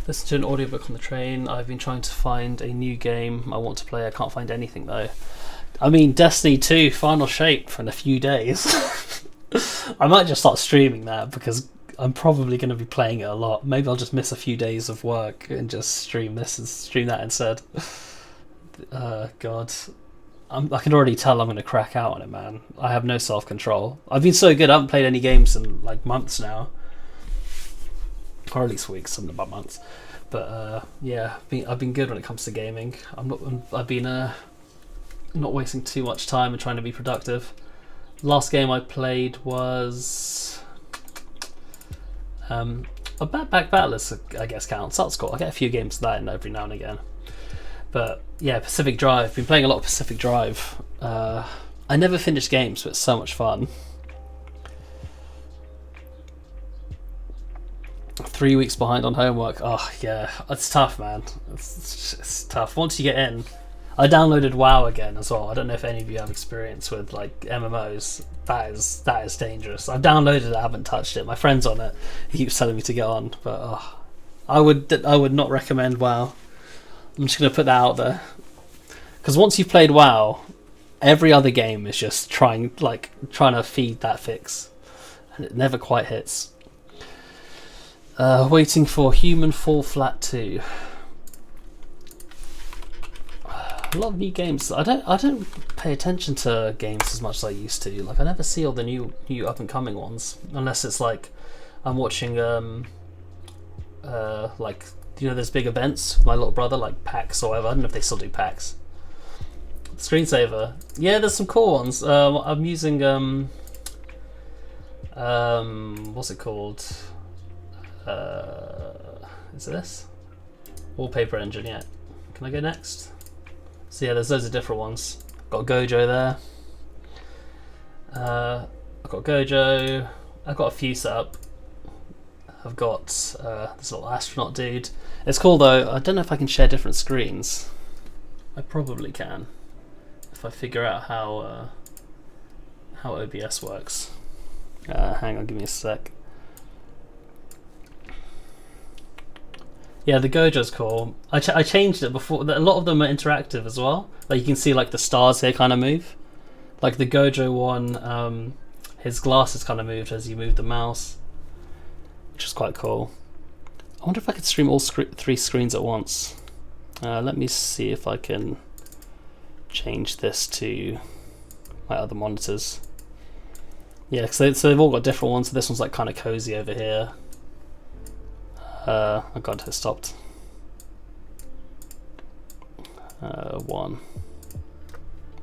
Listen to an audiobook on the train. I've been trying to find a new game I want to play. I can't find anything though. I mean, Destiny 2 Final Shape for in a few days. I might just start streaming that because I'm probably going to be playing it a lot. Maybe I'll just miss a few days of work and just stream this and stream that instead. God. I can already tell I'm going to crack out on it, man. I have no self-control. I've been so good, I haven't played any games in like months now. Or at least weeks, something about months. But yeah, I've been good when it comes to gaming. I've been not wasting too much time and trying to be productive. Last game I played was a Back Battlers, I guess counts. That's cool. I get a few games of that in every now and again. But yeah, Pacific Drive. Been playing a lot of Pacific Drive. I never finished games, but it's so much fun. 3 weeks behind on homework. Oh yeah, it's tough, man. It's tough. Once you get in, I downloaded WoW again as well. I don't know if any of you have experience with like MMOs. That is dangerous. I've downloaded it, I haven't touched it. My friend's on it. He keeps telling me to get on, but I would not recommend WoW. I'm just gonna put that out there, because once you've played WoW, every other game is just trying to feed that fix, and it never quite hits. Waiting for Human Fall Flat 2. A lot of new games. I don't pay attention to games as much as I used to. Like I never see all the new up and coming ones, unless it's like I'm watching like, you know, there's big events with my little brother, like PAX or whatever. I don't know if they still do PAX. Screensaver. Yeah, there's some cool ones. I'm using what's it called? Is this Wallpaper Engine? Yeah. Can I go next? So yeah, there's loads of different ones. Got Gojo there. I've got Gojo. I've got a few set up. I've got this little astronaut dude. It's cool though. I don't know if I can share different screens. I probably can if I figure out how OBS works. Hang on, give me a sec. Yeah, the Gojo's cool. I changed it before. A lot of them are interactive as well. Like you can see like the stars here kind of move. Like the Gojo one, his glasses kind of moved as you move the mouse, which is quite cool. I wonder if I could stream all three screens at once. Let me see if I can change this to my other monitors. Yeah, so they've all got different ones. So this one's like kind of cozy over here. Oh god, it stopped. One.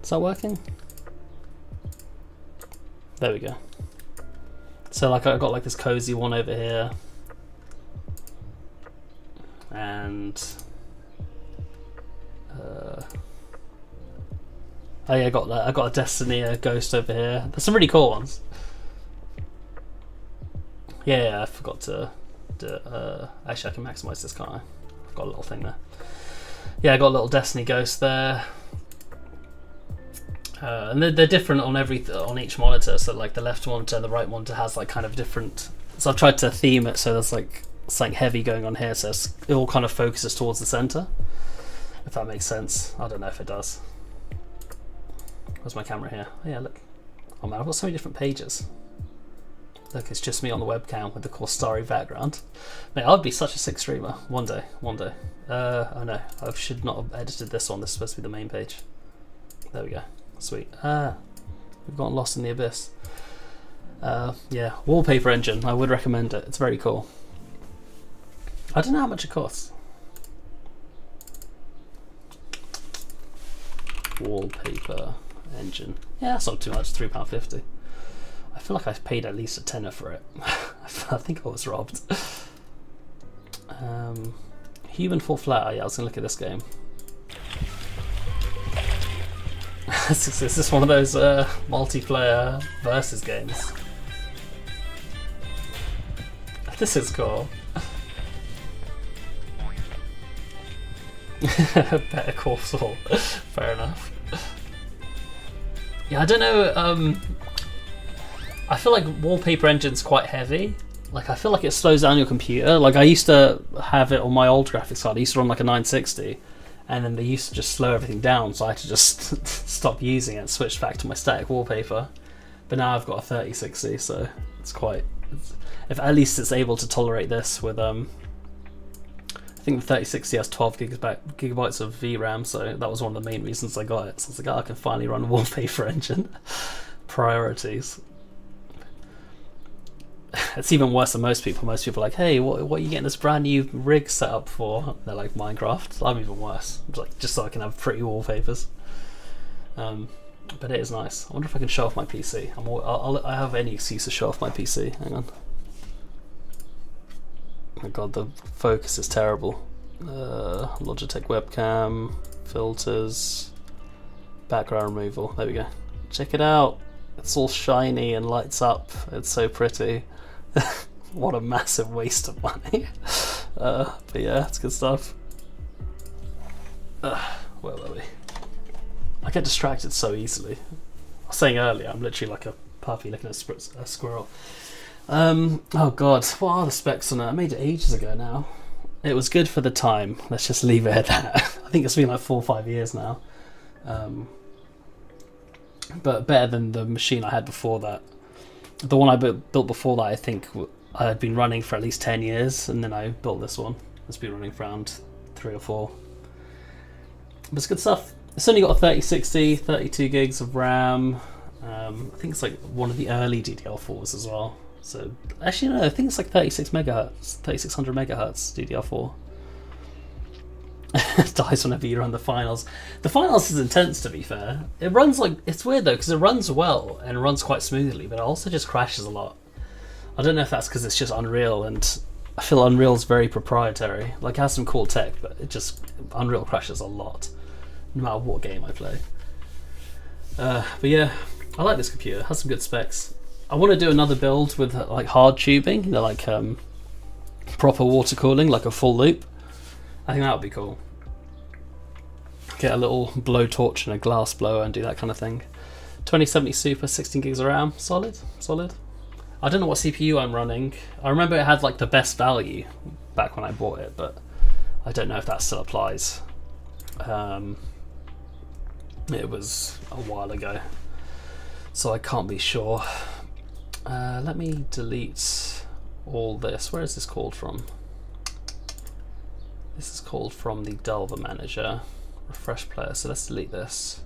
Is that working? There we go. So like I've got like this cozy one over here, and oh yeah, I got that. I got a Destiny, a Ghost over here. There's some really cool ones. Yeah, I forgot to. Actually, I can maximize this, can't I? I've got a little thing there. Yeah, I got a little Destiny Ghost there, and they're different on each monitor. So like the left monitor and the right monitor has like kind of different. So I've tried to theme it so there's like something heavy going on here, so it all kind of focuses towards the center. If that makes sense. I don't know if it does. Where's my camera here? Oh yeah, look. Oh man, I've got so many different pages. Look, it's just me on the webcam with the cool starry background. Mate, I'd be such a sick streamer. One day. Oh no, I should not have edited this one. This is supposed to be the main page. There we go. Sweet. We've gotten lost in the abyss. Yeah, Wallpaper Engine. I would recommend it. It's very cool. I don't know how much it costs. Wallpaper Engine. Yeah, that's not too much. £3.50. I feel like I paid at least a tenner for it. I think I was robbed. Human Fall Flat. Yeah, I was gonna look at this game. Is this one of those multiplayer versus games? This is cool. Better Call Saul. Fair enough. Yeah, I don't know. I feel like Wallpaper Engine's quite heavy. Like I feel like it slows down your computer. Like I used to have it on my old graphics card. I used to run like a 960, and then they used to just slow everything down. So I had to just stop using it and switch back to my static wallpaper. But now I've got a 3060, so it's if at least it's able to tolerate this with I think the 3060 has 12 gigabytes of VRAM, so that was one of the main reasons I got it. So I was like, oh, I can finally run a wallpaper engine. Priorities. It's even worse than most people. Most people are like, hey, what are you getting this brand new rig set up for? They're like, Minecraft. I'm even worse. It's like, just so I can have pretty wallpapers. But it is nice. I wonder if I can show off my PC. I have any excuse to show off my PC. Hang on. Oh my god, the focus is terrible. Logitech webcam, filters, background removal. There we go. Check it out. It's all shiny and lights up. It's so pretty. What a massive waste of money. But yeah, it's good stuff. Where were we? I get distracted so easily. I was saying earlier, I'm literally like a puppy looking at a squirrel. Oh god, what are the specs on it? I made it ages ago now. It was good for the time. Let's just leave it at that. I think it's been like 4 or 5 years now. But better than the machine I had before that. The one I built before that, I think I had been running for at least 10 years, and then I built this one. It's been running for around 3 or 4. But it's good stuff. It's only got a 3060, 32 gigs of RAM. I think it's like one of the early DDR4s as well. So actually no, I think it's like 36 megahertz, 3600 megahertz DDR4. It dies whenever you run the finals. The finals is intense, to be fair. It runs like, it's weird though, because it runs well and runs quite smoothly, but it also just crashes a lot. I don't know if that's because it's just Unreal, and I feel Unreal's very proprietary. Like, it has some cool tech, but it just, Unreal crashes a lot, no matter what game I play. But yeah, I like this computer. It has some good specs. I want to do another build with like hard tubing, you know, like proper water cooling, like a full loop. I think that would be cool. Get a little blowtorch and a glass blower and do that kind of thing. 2070 Super, 16 gigs of RAM, solid, solid. I don't know what CPU I'm running. I remember it had like the best value back when I bought it, but I don't know if that still applies. It was a while ago, so I can't be sure. Let me delete all this. Where is this called from? This is called from the Delver Manager. Refresh player, so let's delete this.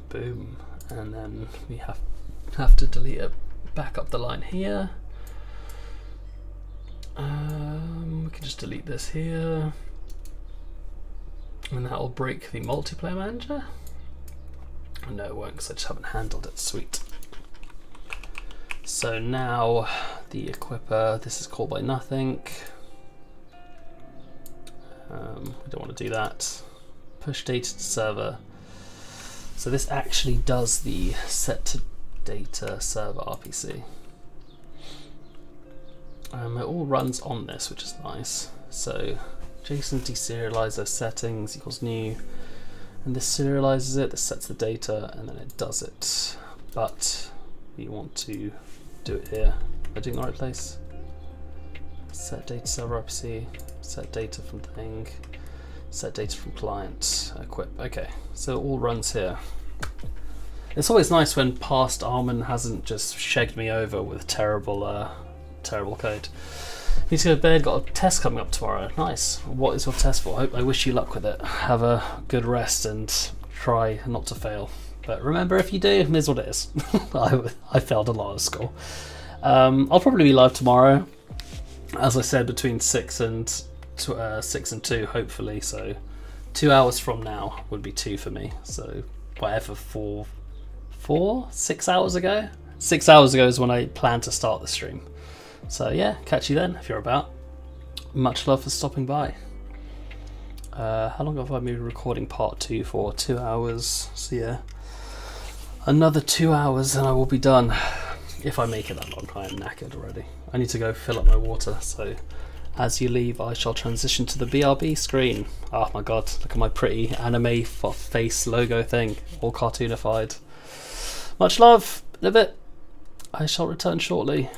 Boom. And then we have to delete it back up the line here. We can just delete this here. And that will break the multiplayer manager. No, it won't, because I just haven't handled it. Sweet. So now the equipper, this is called by nothing. We don't want to do that. Push data to server. So this actually does the set to data server RPC. It all runs on this, which is nice. So JSON deserializer settings equals new, and this serializes it, this sets the data, and then it does it. But we want to do it here. Am I doing the right place? Set data server RPC, set data from thing, set data from client, equip. Okay, so it all runs here. It's always nice when past Armin hasn't just shagged me over with terrible code. Need to go to bed, got a test coming up tomorrow. Nice. What is your test for? I wish you luck with it. Have a good rest and try not to fail. But remember, if you do, it is what it is. I failed a lot of school. I'll probably be live tomorrow, as I said, between 6 and 2, hopefully. So 2 hours from now would be 2 for me. So whatever, 6 hours ago? 6 hours ago is when I planned to start the stream. So yeah, catch you then if you're about. Much love for stopping by. How long have I been recording part 2 for? 2 hours. So yeah, another 2 hours and I will be done. If I make it that long. I am knackered already. I need to go fill up my water. So as you leave, I shall transition to the BRB screen. Oh my god, look at my pretty anime face logo thing, all cartoonified. Much love, in a bit. I shall return shortly.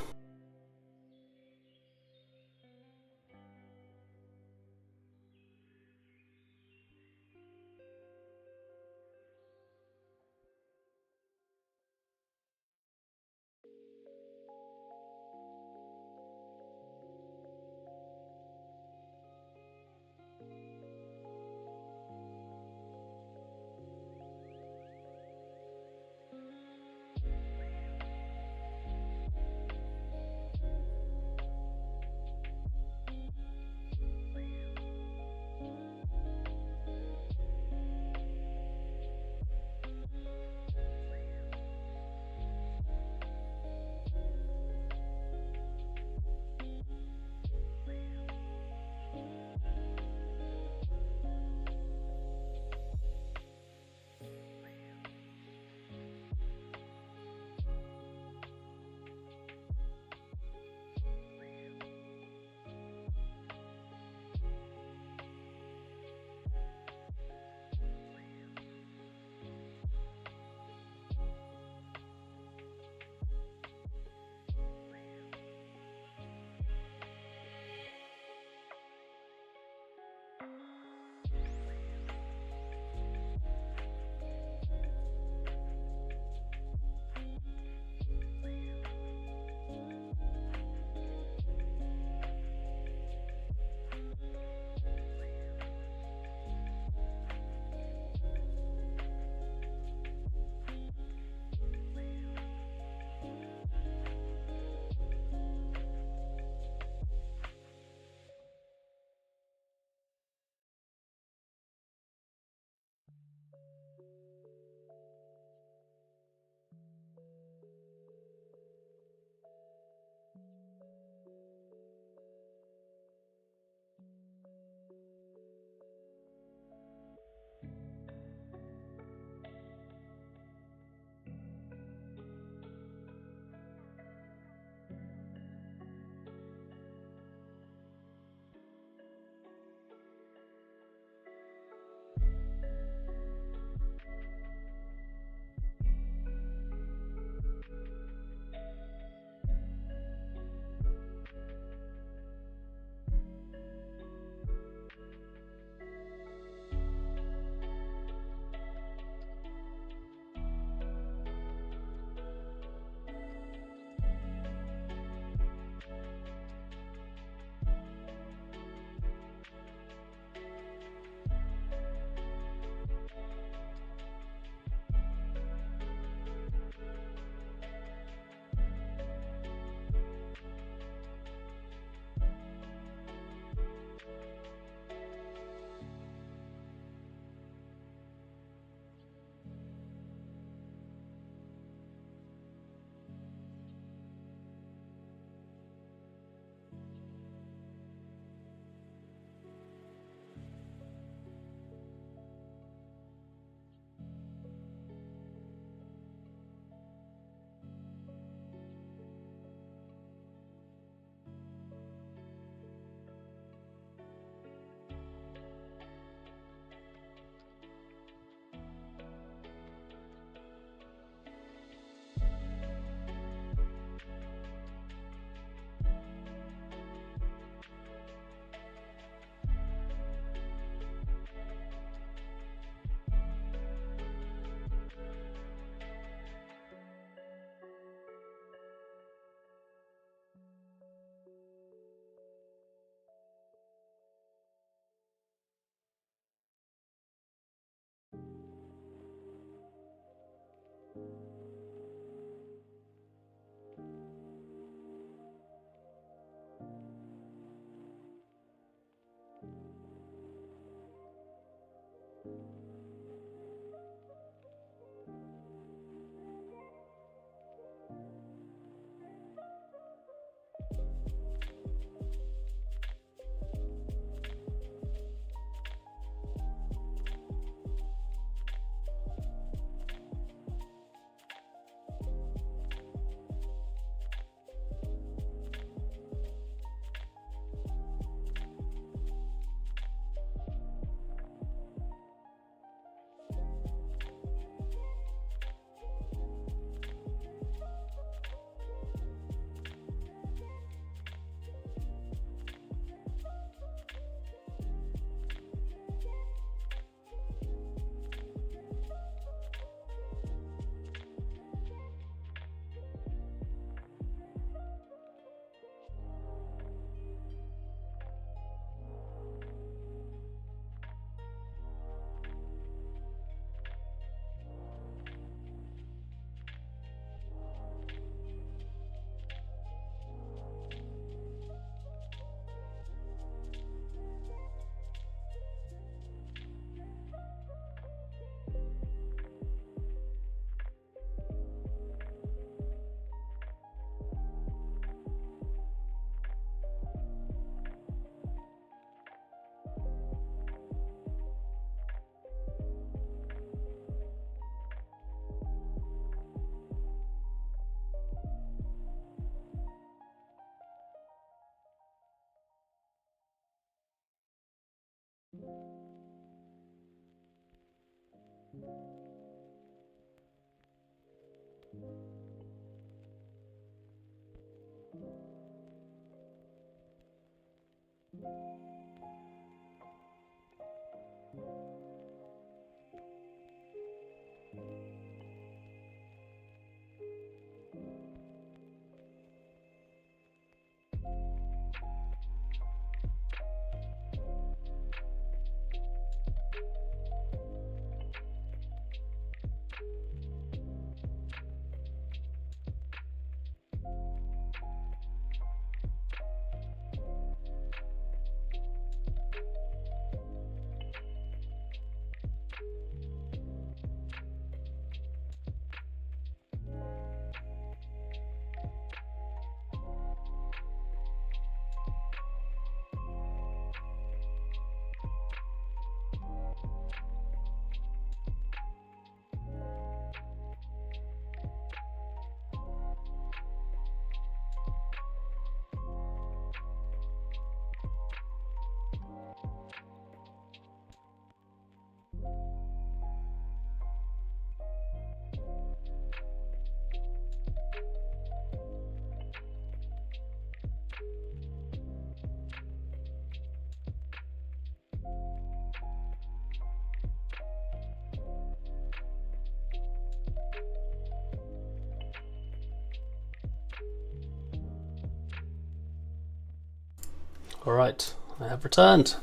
Alright, I have returned.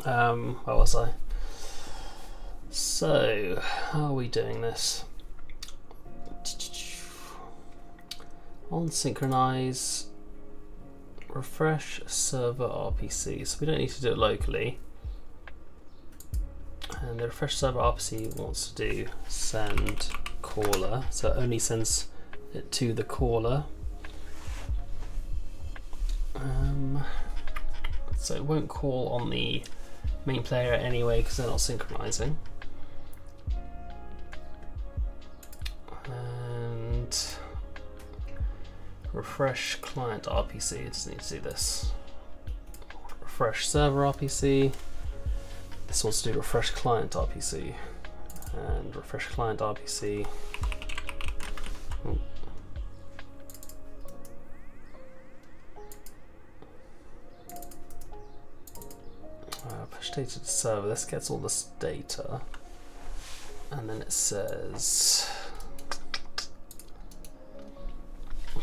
Where was I? So, how are we doing this? On synchronize, refresh server RPC. So we don't need to do it locally. And the refresh server RPC wants to do send caller, so it only sends it to the caller. So it won't call on the main player anyway because they're not synchronizing. And refresh client RPC, it just needs to do this. Refresh server RPC. This wants to do refresh client RPC. And refresh client RPC. Push data to server. This gets all this data, and then it says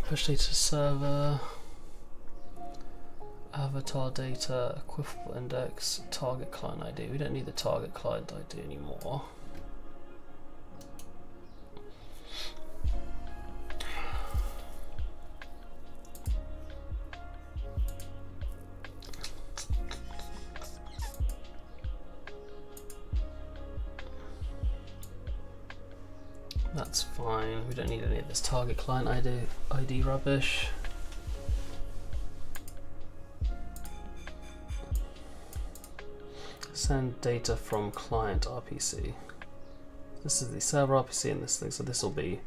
push data to server, avatar data, equivalent index, target client ID. We don't need the target client ID anymore. That's fine. We don't need any of this target client ID rubbish. Send data from client RPC. This is the server RPC in this thing, so this will be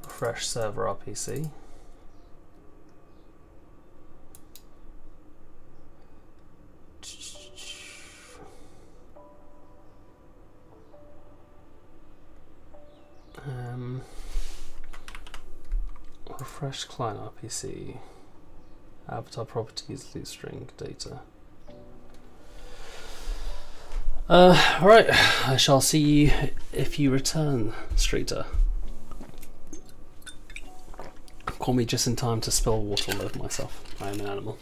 refresh server RPC. Refresh client RPC, avatar properties, loose string data. Alright, I shall see you if you return, Streeter. Call me just in time to spill water all over myself. I am an animal.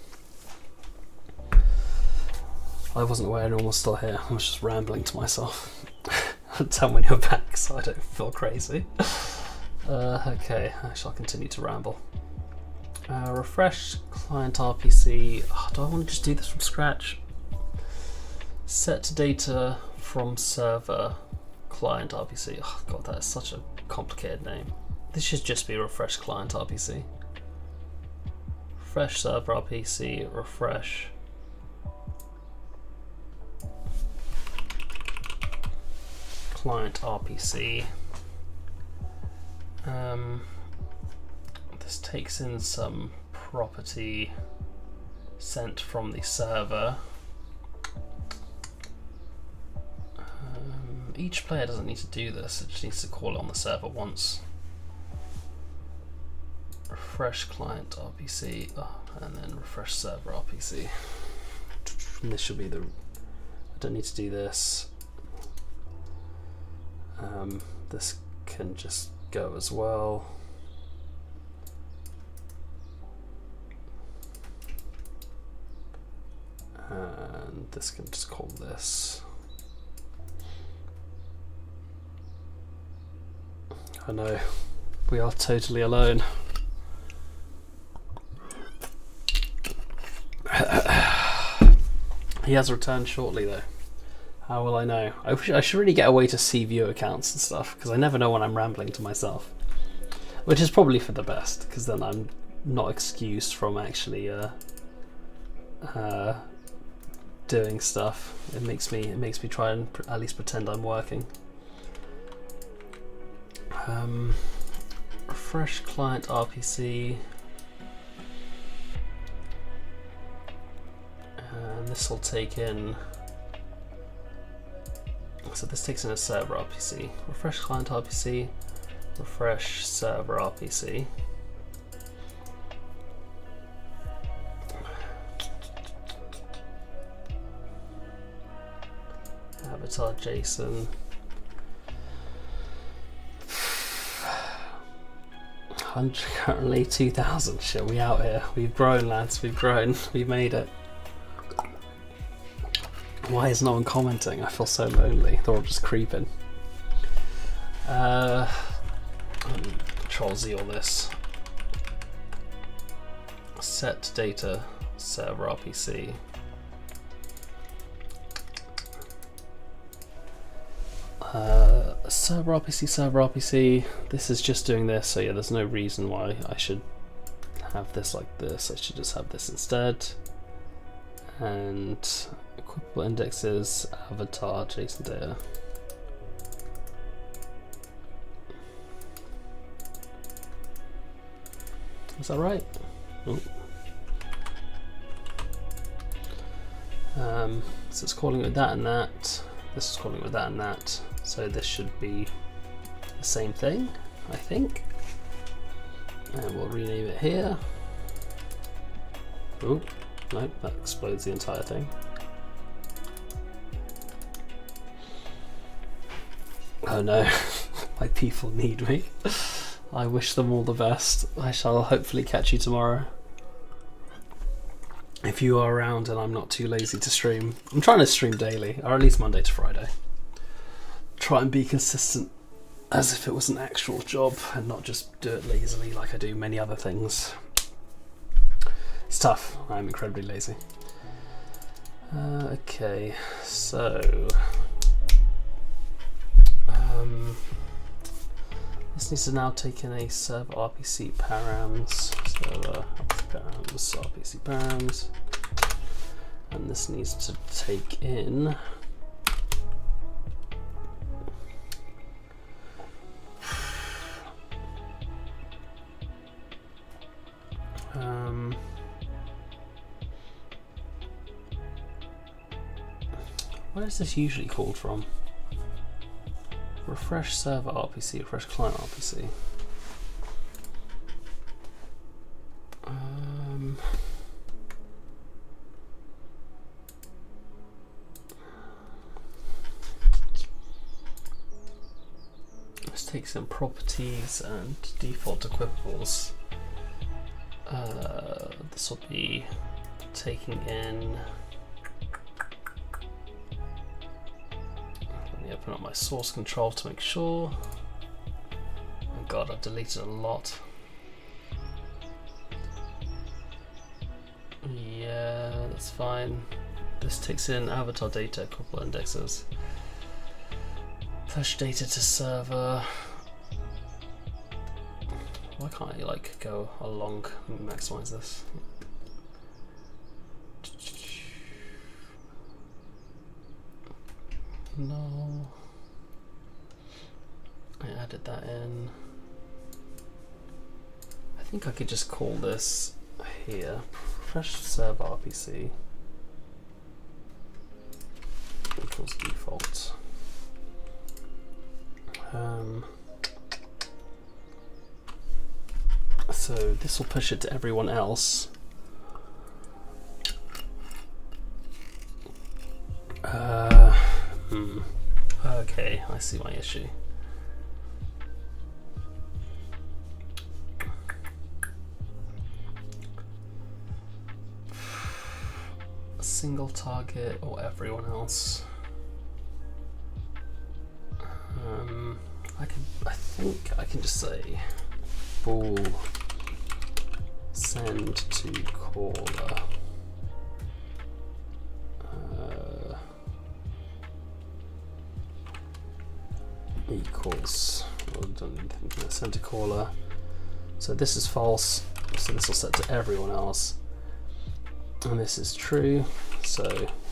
I wasn't aware anyone was still here. I was just rambling to myself. Tell me when you're back so I don't feel crazy. Okay, I shall continue to ramble. Refresh client RPC. Oh, do I want to just do this from scratch? Set data from server client RPC. Oh god, that is such a complicated name. This should just be refresh client RPC. Refresh server RPC, refresh. Client RPC. This takes in some property sent from the server. each player doesn't need to do this, it just needs to call it on the server once. Refresh client RPC, and then refresh server RPC. And this should be the, I don't need to do this. This can just go as well. And this can just call this. I know, we are totally alone. He has returned shortly though. How will I know? I should really get a way to see view accounts and stuff, because I never know when I'm rambling to myself. Which is probably for the best, because then I'm not excused from actually doing stuff. It makes me try and at least pretend I'm working. Refresh client RPC. And this will take in, so this takes in a server RPC. Refresh client RPC, refresh server RPC. Avatar JSON. Currently 2,000. Shit, we out here. We've grown, lads. We've grown. We've made it. Why is no one commenting? I feel so lonely. They're all just creeping. Control Z all this. Set data server RPC. Server RPC. This is just doing this, so yeah, there's no reason why I should have this like this. I should just have this instead. And equipable indexes, avatar, JSON data. Is that right? Oh. So it's calling it with that and that. This is calling it with that and that. So this should be the same thing, I think. And we'll rename it here. Oh, no, that explodes the entire thing. Oh no, my people need me. I wish them all the best. I shall hopefully catch you tomorrow. If you are around and I'm not too lazy to stream. I'm trying to stream daily, or at least Monday to Friday. Try and be consistent as if it was an actual job and not just do it lazily like I do many other things. It's tough. I'm incredibly lazy. Okay, so this needs to now take in a server RPC params, server params, RPC params, and this needs to take in where is this usually called from? Refresh server RPC, refresh client RPC. Let's take some properties and default equipables. This will be taking in. Open up my source control to make sure. Oh god, I've deleted a lot. Yeah, that's fine. This takes in avatar data, couple indexes. Push data to server. Why can't I like go along and maximize this? No, I added that in. I think I could just call this here refresh server RPC equals default. So this will push it to everyone else. Okay, I see my issue. A single target or everyone else. I think I can just say full send to caller. Equals, well, don't need anything, send to caller. So this is false, so this will set to everyone else. And this is true, so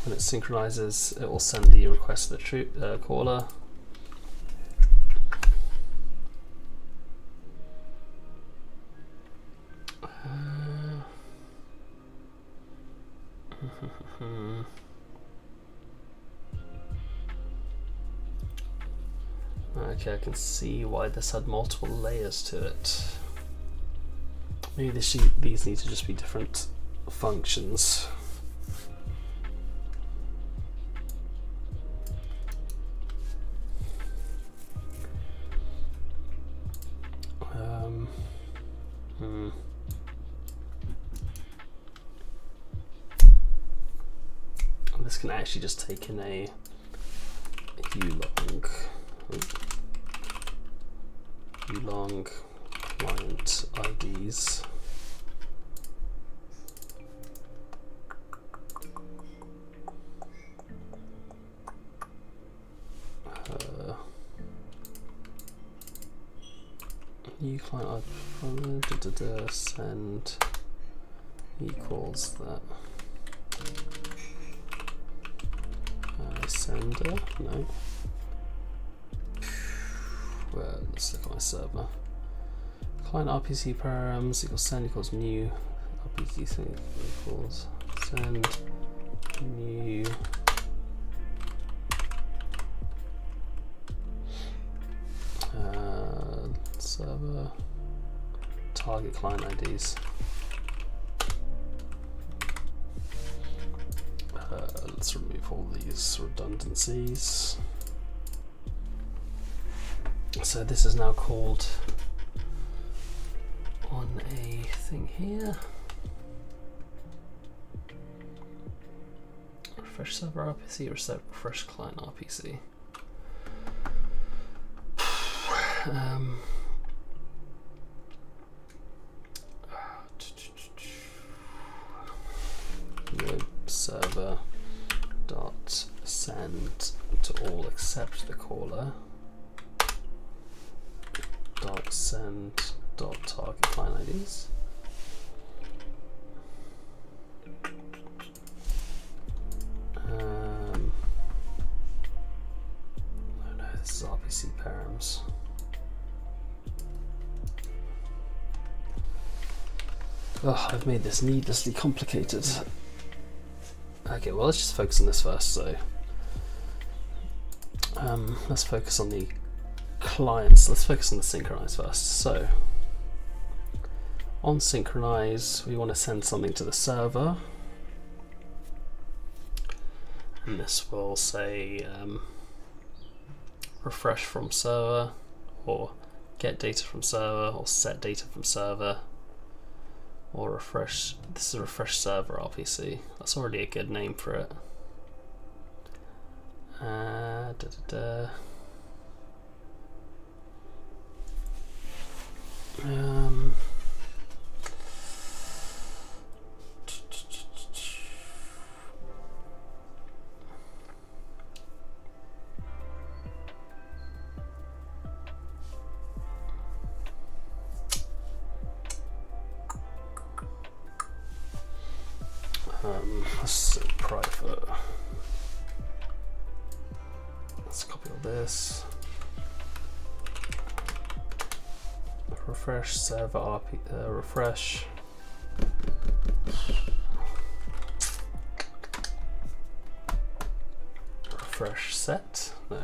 when it synchronizes, it will send the request to the true caller. Okay, I can see why this had multiple layers to it. Maybe these need to just be different functions. This can actually just take in a long client IDs. New client ID, send equals that. Sender, no. Well, let's look at my server. Client RPC params equals send equals new. RPC thing equals send new. Server target client IDs. Let's remove all these redundancies. So this is now called on a thing here. Refresh server RPC or refresh client RPC. Web server dot send to all except the caller dot send dot target client IDs. No, this is RPC params. Oh, I've made this needlessly complicated. Okay, well, let's just focus on this first. So let's focus on the clients. Let's focus on the synchronize first. So on synchronize, we want to send something to the server, and this will say refresh from server, or get data from server, or set data from server, or refresh. This is refresh server RPC. That's already a good name for it. Let's say private. Let's copy all this. Refresh server RP, refresh. Refresh set? No.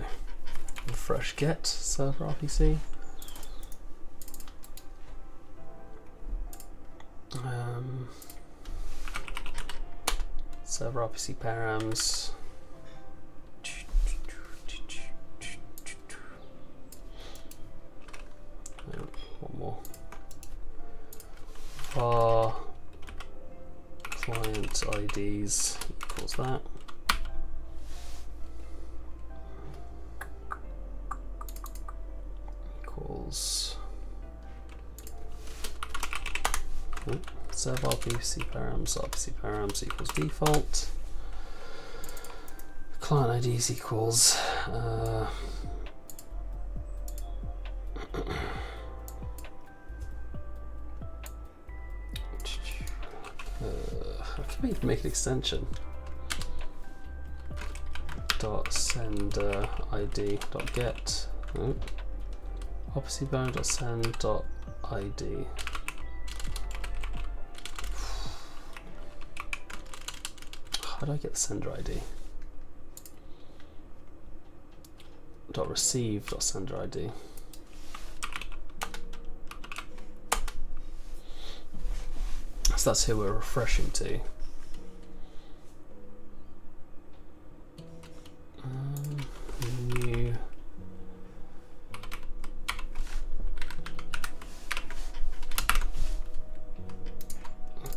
refresh get server RPC. Server RPC params. One more. Var client IDs equals that. Equals server RPC params equals default. Client IDs equals how can we make an extension? Dot sender ID dot get. RPC param dot send dot ID. How do I get the sender ID? Dot receive dot sender ID. So that's who we're refreshing to. New.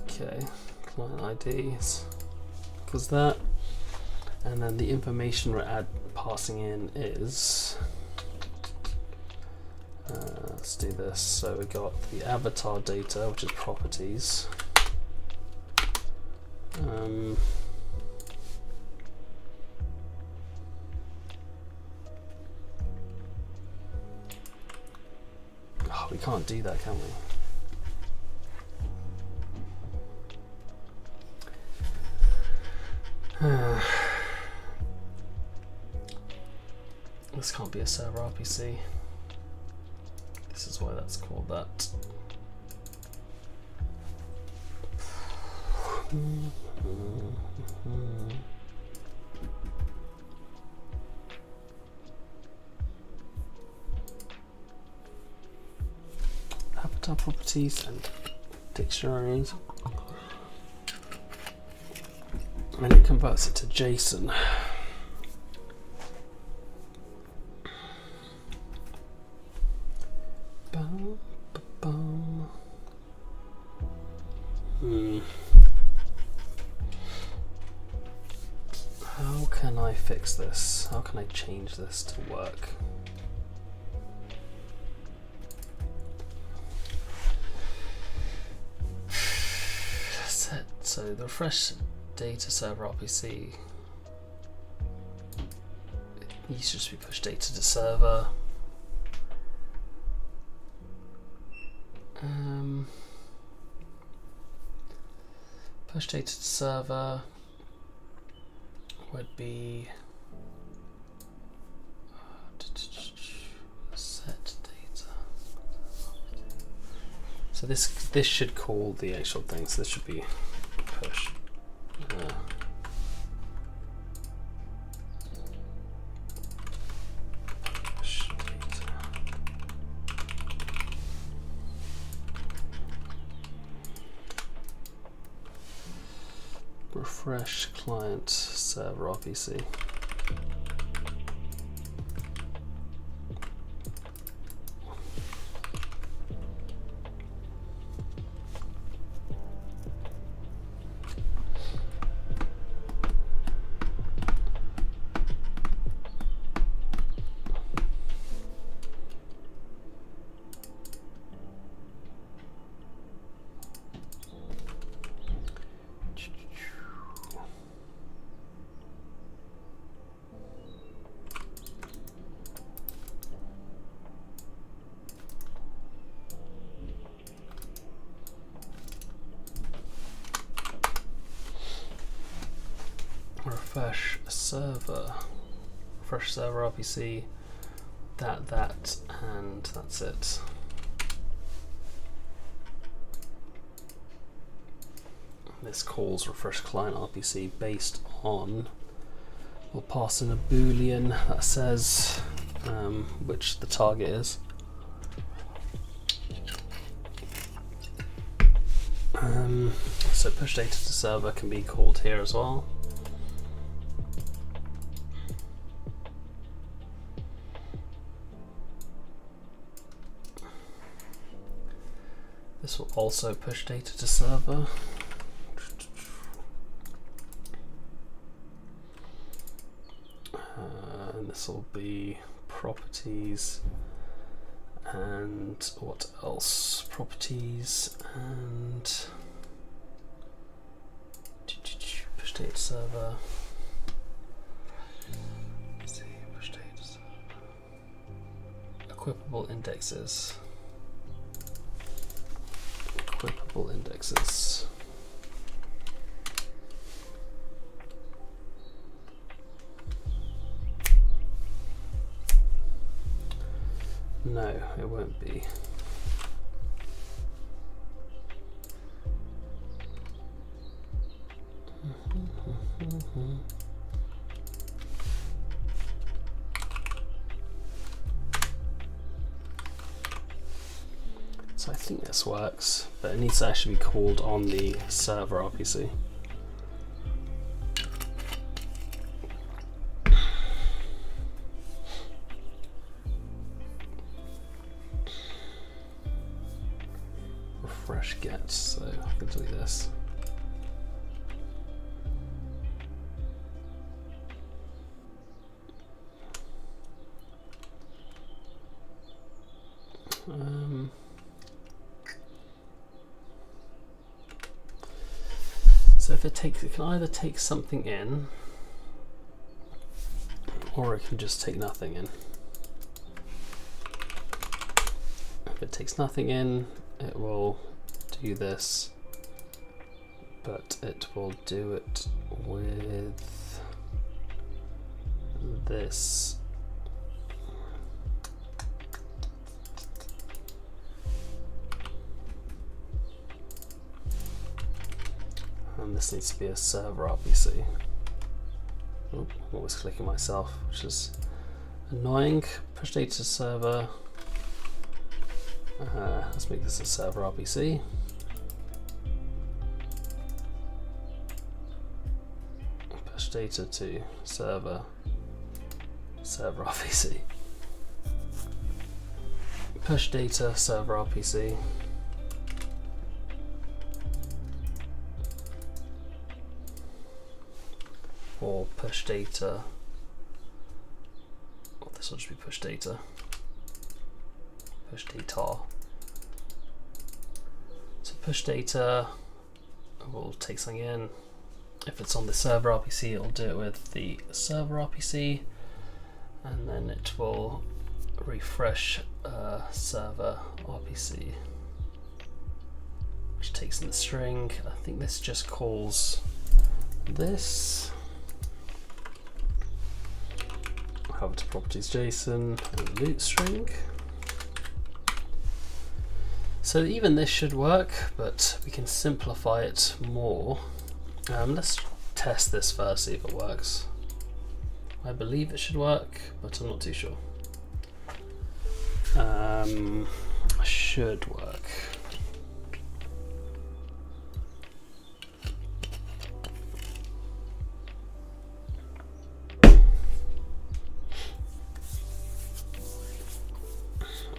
Okay, client IDs. Because that, and then the information we're passing in is. Let's do this. So we got the avatar data, which is properties. Oh, we can't do that, can we? This can't be a server RPC. This is why that's called that. Avatar properties and dictionaries. And it converts it to JSON. How can I fix this? How can I change this to work? So the refresh data server RPC needs to just be push data to server. Push data to server would be set data. So this should call the actual thing. So this should be push. Push data. Refresh client server RPC. Refresh server RPC, that, and that's it. This calls refresh client RPC based on, we'll pass in a boolean that says which the target is. So push data to server can be called here as well. This will also push data to server. And this will be properties, and what else? Properties and push data server. Let's see, push data server. Equipable indexes. Equipable indexes. No, it won't be. So I think this works, but it needs to actually be called on the server RPC. Refresh get, so I can delete this. So if it can either take something in, or it can just take nothing in. If it takes nothing in, it will do this, but it will do it with this. And this needs to be a server RPC. Oh, I'm always clicking myself, which is annoying. Push data to server. Let's make this a server RPC. Push data to server, server RPC. Push data, server RPC. Or push data. Oh, this will just be push data. Push data. So push data will take something in. If it's on the server RPC, it'll do it with the server RPC, and then it will refresh server RPC, which takes in the string. I think this just calls this. Hover to properties JSON and loot string. So even this should work, but we can simplify it more. Let's test this first, see if it works. I believe it should work, but I'm not too sure. Should work.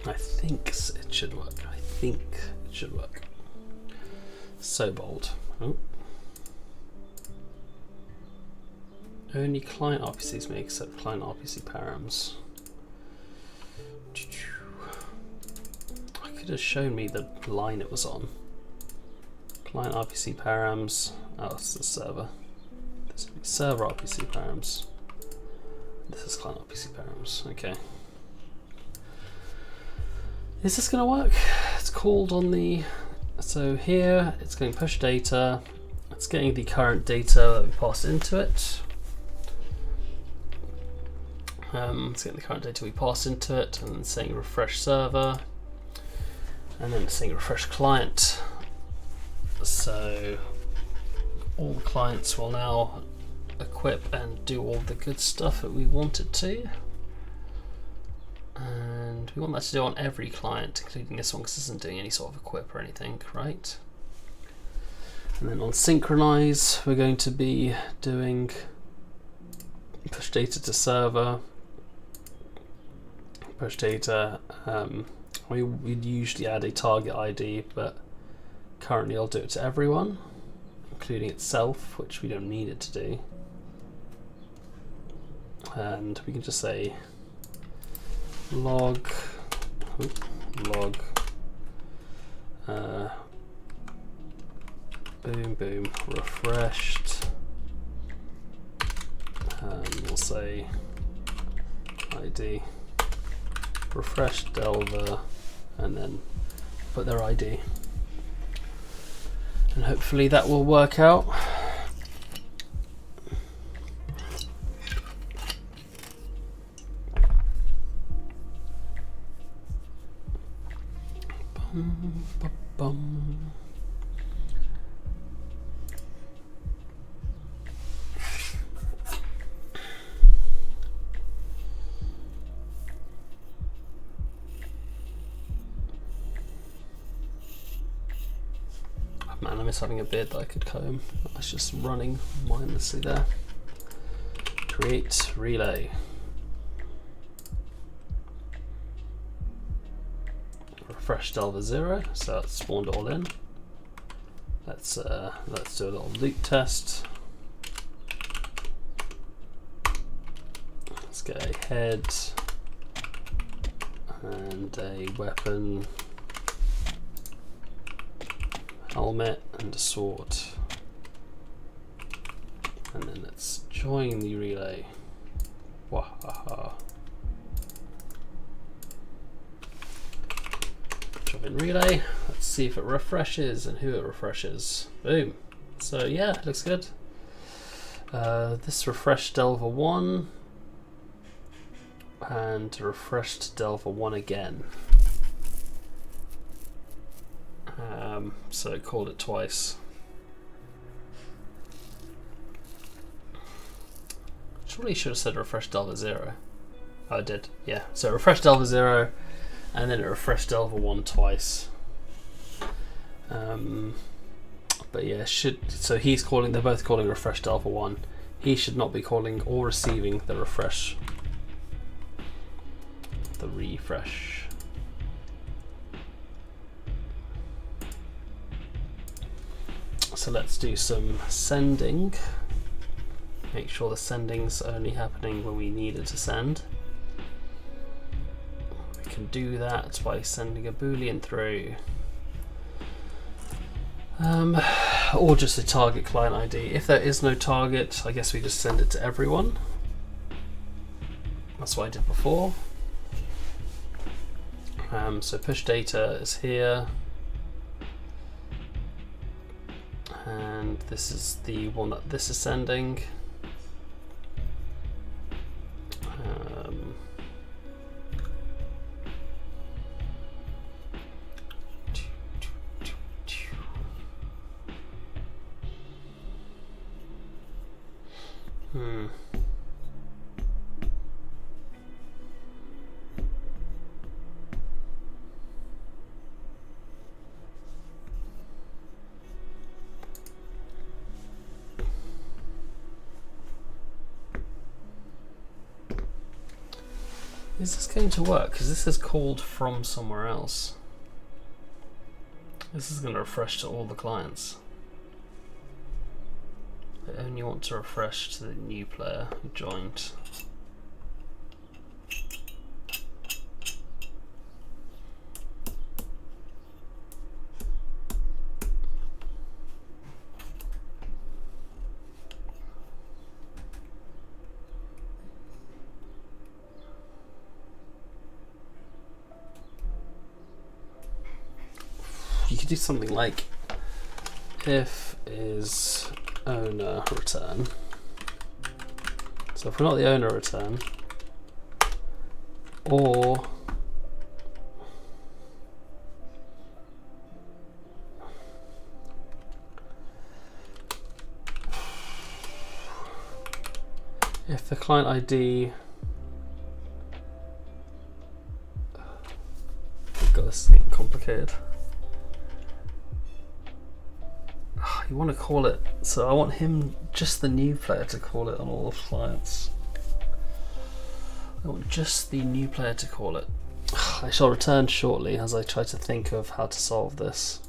I think it should work. I think it should work. So bold. Oh. Only client RPCs may accept client RPC params. I could have shown me the line it was on. Client RPC params. Oh, it's the server. This is server RPC params. This is client RPC params. Okay. Is this going to work? It's called on the, so here it's going push data, it's getting the current data that we passed into it. It's getting the current data we passed into it, and then saying refresh server, and then it's saying refresh client. So all the clients will now equip and do all the good stuff that we wanted to. And we want that to do on every client, including this one, because it isn't doing any sort of equip or anything, right? And then on synchronize, we're going to be doing push data to server, push data. We'd usually add a target ID, but currently I'll do it to everyone, including itself, which we don't need it to do. And we can just say log boom boom refreshed, and we'll say ID refreshed delver, and then put their ID, and hopefully that will work out. Bum. Man, I miss having a beard that I could comb. That's just running mindlessly there. Create relay. Refresh delver 0, so it's spawned all in. Let's do a little loop test. Let's get a head and a weapon, helmet and a sword, and then let's join the relay. Wahaha. Join relay. Let's see if it refreshes and who it refreshes. Boom. So yeah, it looks good. This refreshed delver 1 and refreshed delver 1 again. So it called it twice. Surely should have said refresh delver 0. Oh, I did. Yeah. So refresh delver 0, and then it refreshed delver 1 twice. But yeah, so he's calling. They're both calling refresh delver 1. He should not be calling or receiving the refresh. The refresh. So let's do some sending. Make sure the sending's only happening when we need it to send. We can do that by sending a boolean through. Or just a target client ID. If there is no target, I guess we just send it to everyone. That's what I did before. So push data is here. And this is the one that this is sending. Is this going to work? Because this is called from somewhere else. This is going to refresh to all the clients. I only want to refresh to the new player who joined. You could do something like if is owner return. So if we're not the owner return, or if the client ID this is getting complicated. You want to call it, so I want him, just the new player, to call it on all of clients. I want just the new player to call it. I shall return shortly as I try to think of how to solve this.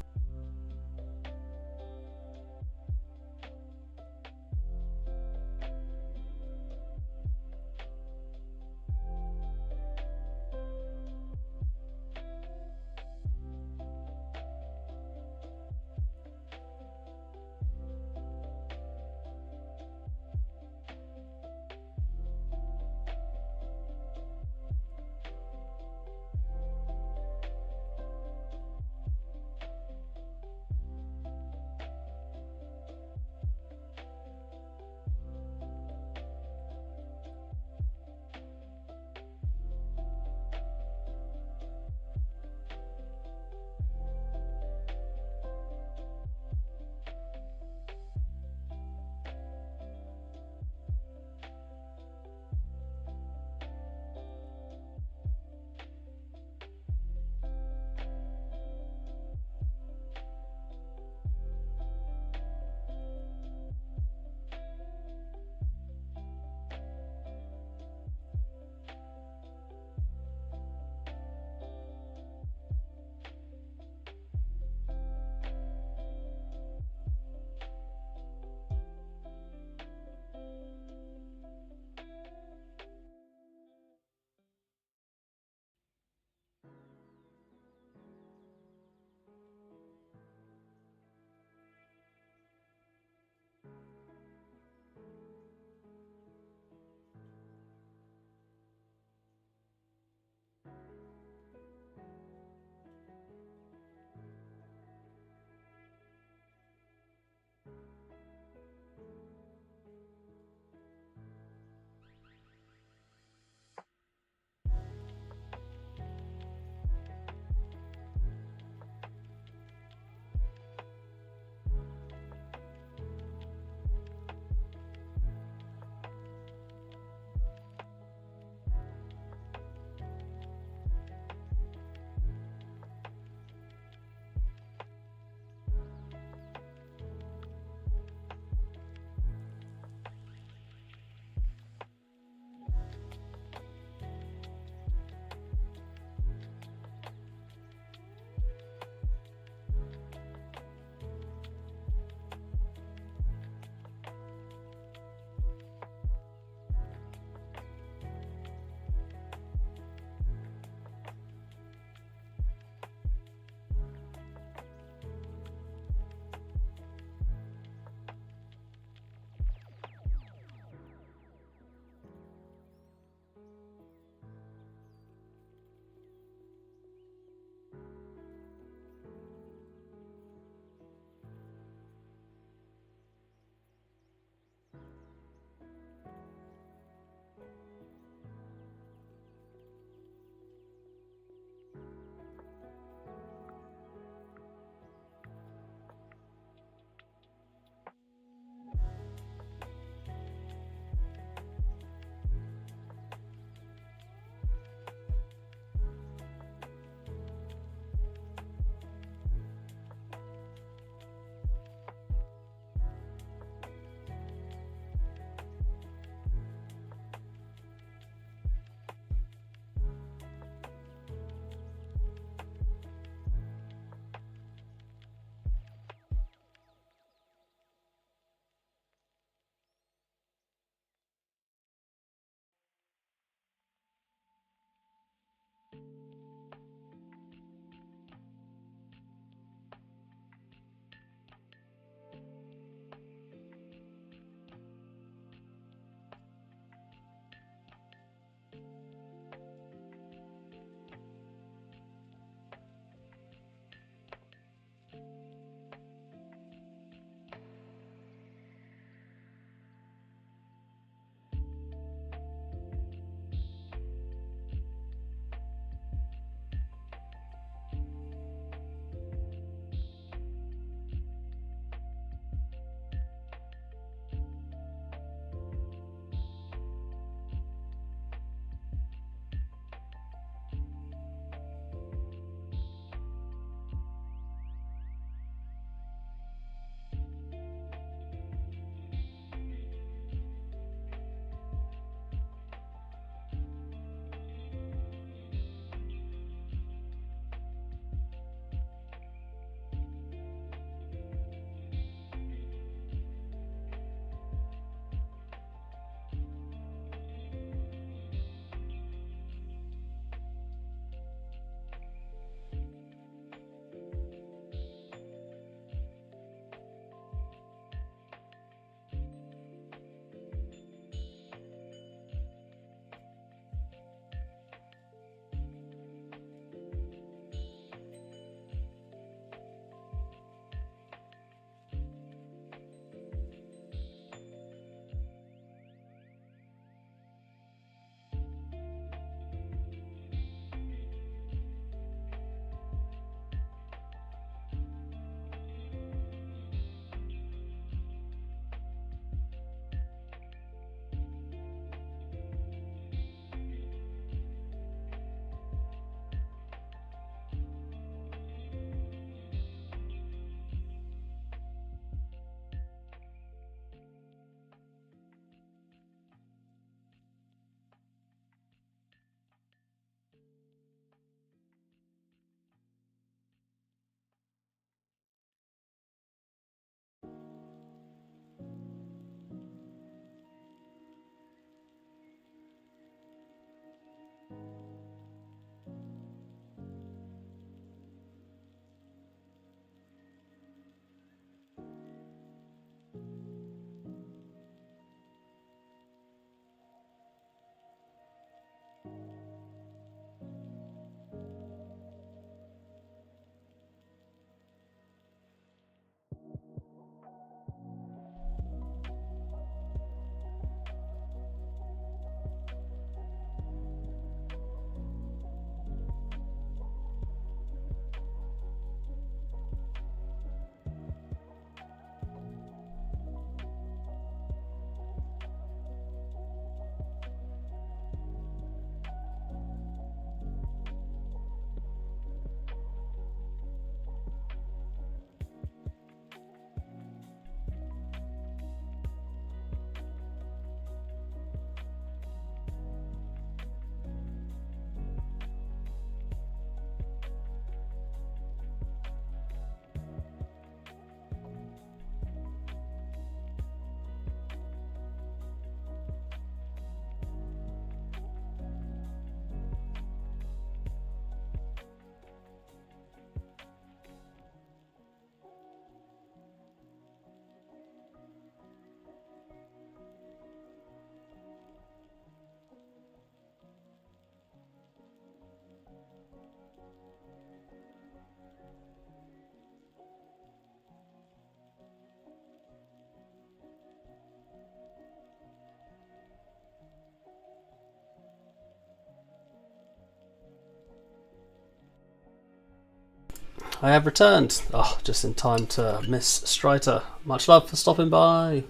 I have returned. Oh, just in time to miss Streiter. Much love for stopping by.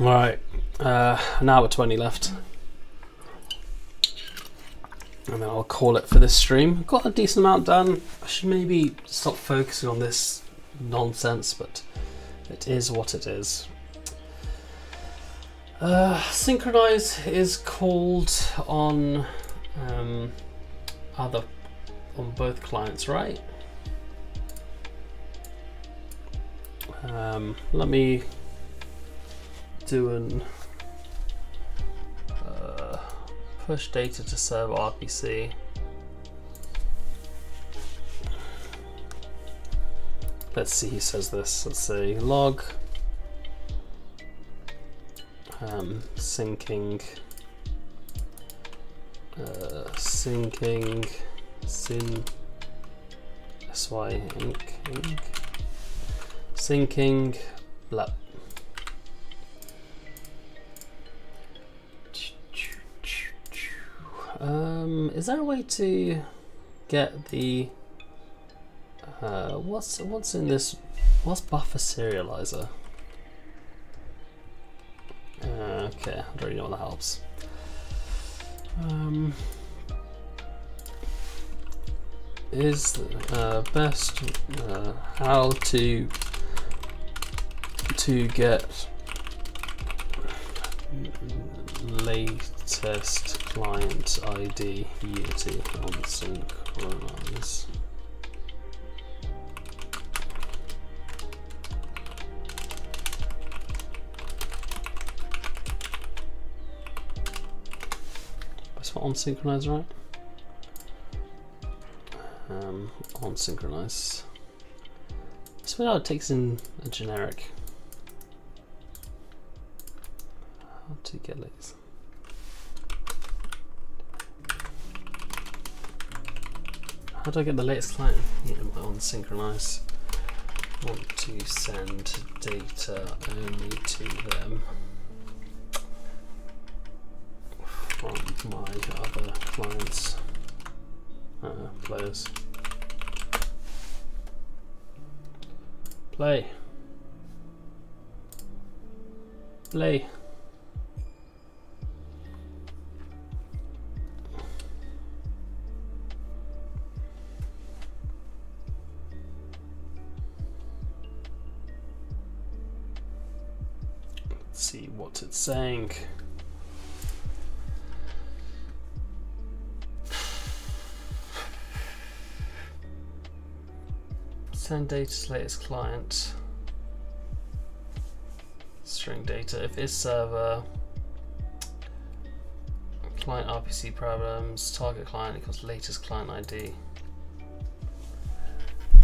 Alright, an hour 20 left. And then I'll call it for this stream. Got a decent amount done. I should maybe stop focusing on this nonsense, but it is what it is. Synchronize is called on on both clients, right? Let me do an push data to server RPC. Let's see who says this. Let's say log syncing syncing syn sy inc syncing blah. Is there a way to get the what's in this? What's buffer serializer? Okay, I don't really know what that helps. Is best how to get latest client ID Unity on synchronize. That's what on synchronize, right? On synchronize. So now it takes in a generic. How to get latest. How do I get the latest client on synchronize? I want to send data only to them from my other clients, players. Play. Play. Let's see what it's saying. Send data to latest client. String data. If is server, client RPC problems, target client equals latest client ID.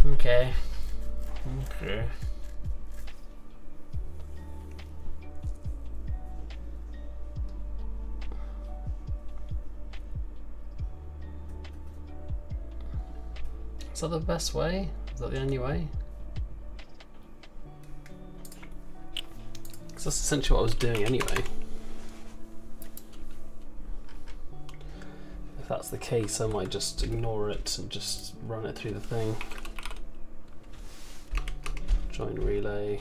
Okay. Okay. Is that the best way? Is that the only way? Because that's essentially what I was doing anyway. If that's the case, I might just ignore it and just run it through the thing. Join relay.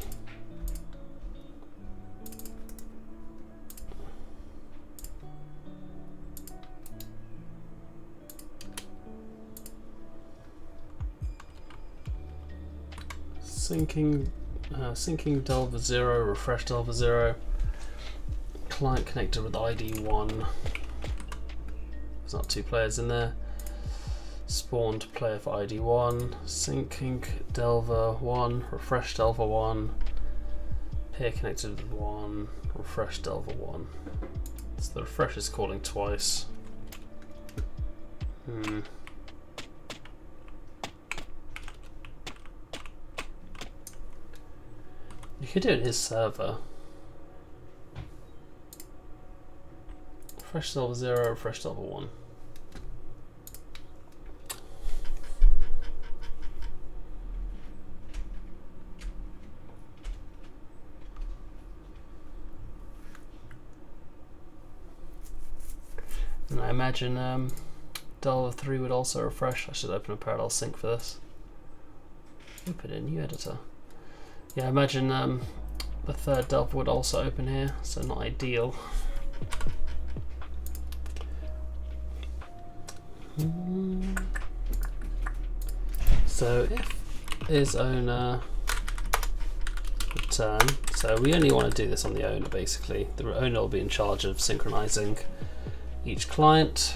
Syncing Delver 0, refresh Delver 0. Client connected with ID 1. There's not two players in there. Spawned player for ID 1. Syncing Delver 1, refresh Delver 1. Peer connected with 1, refresh Delver 1. So the refresh is calling twice. You could do it in his server. Refresh Delver 0, refresh Delver 1. And I imagine Delver 3 would also refresh. I should open a parallel sync for this. Open a new editor. Yeah, imagine the third Delver would also open here, so not ideal. So if is owner return, so we only want to do this on the owner basically. The owner will be in charge of synchronizing each client.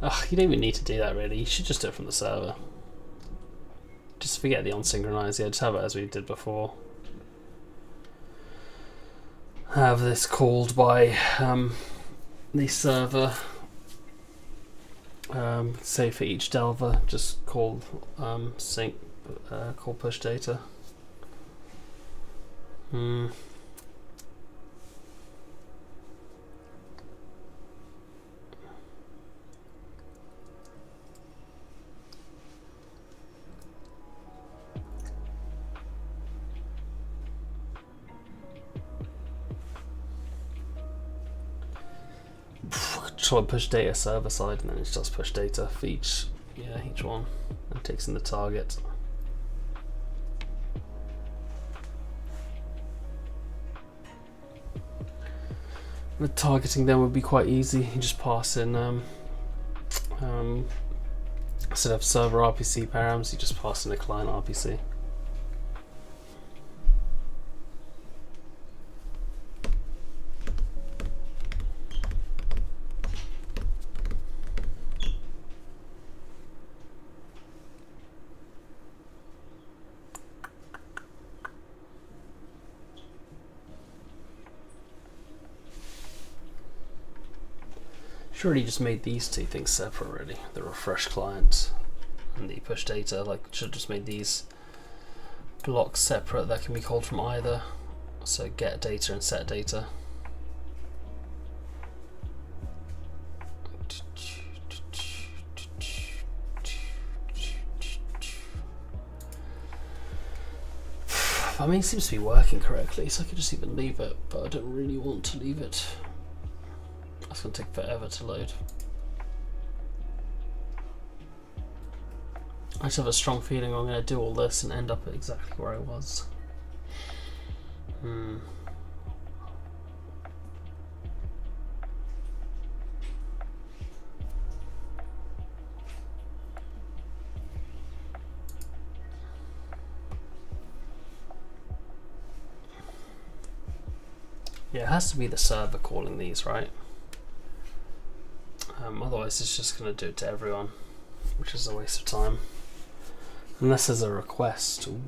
Ugh, you don't even need to do that really, you should just do it from the server. Just forget the unsynchronize, yeah, just have it as we did before. Have this called by the server. Say for each Delver, just call sync, call push data. Try and push data server side, and then it's just push data for each one, and takes in the target. The targeting then would be quite easy. You just pass in instead of server RPC params, you just pass in a client RPC. Surely just made these two things separate really, the refresh client and the push data, like should have just made these blocks separate that can be called from either. So get data and set data. I mean, it seems to be working correctly, so I could just even leave it, but I don't really want to leave it. It's going to take forever to load. I just have a strong feeling I'm going to do all this and end up at exactly where I was. Yeah, it has to be the server calling these, right? Otherwise it's just going to do it to everyone, which is a waste of time. Unless there's a request. Ooh.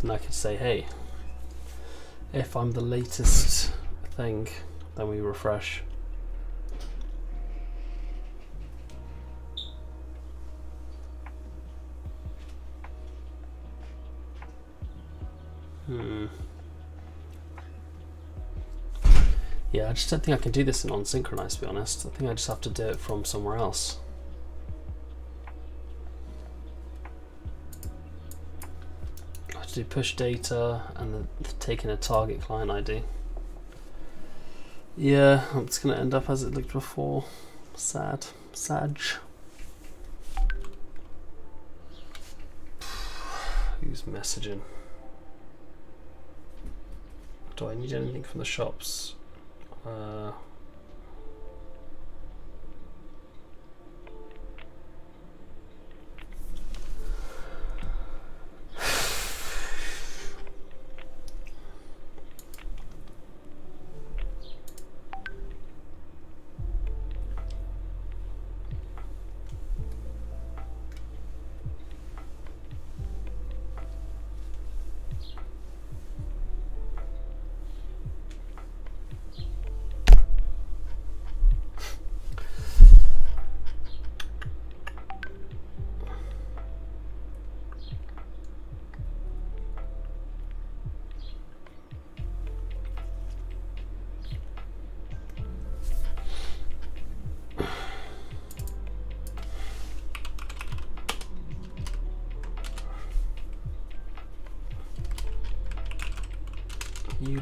Then I could say, hey, if I'm the latest thing, then we refresh. Yeah, I just don't think I can do this in unsynchronized, to be honest. I think I just have to do it from somewhere else. I have to do push data and then take in a target client ID. Yeah, it's going to end up as it looked before. Sad. Sag. Who's messaging? Do I need anything from the shops?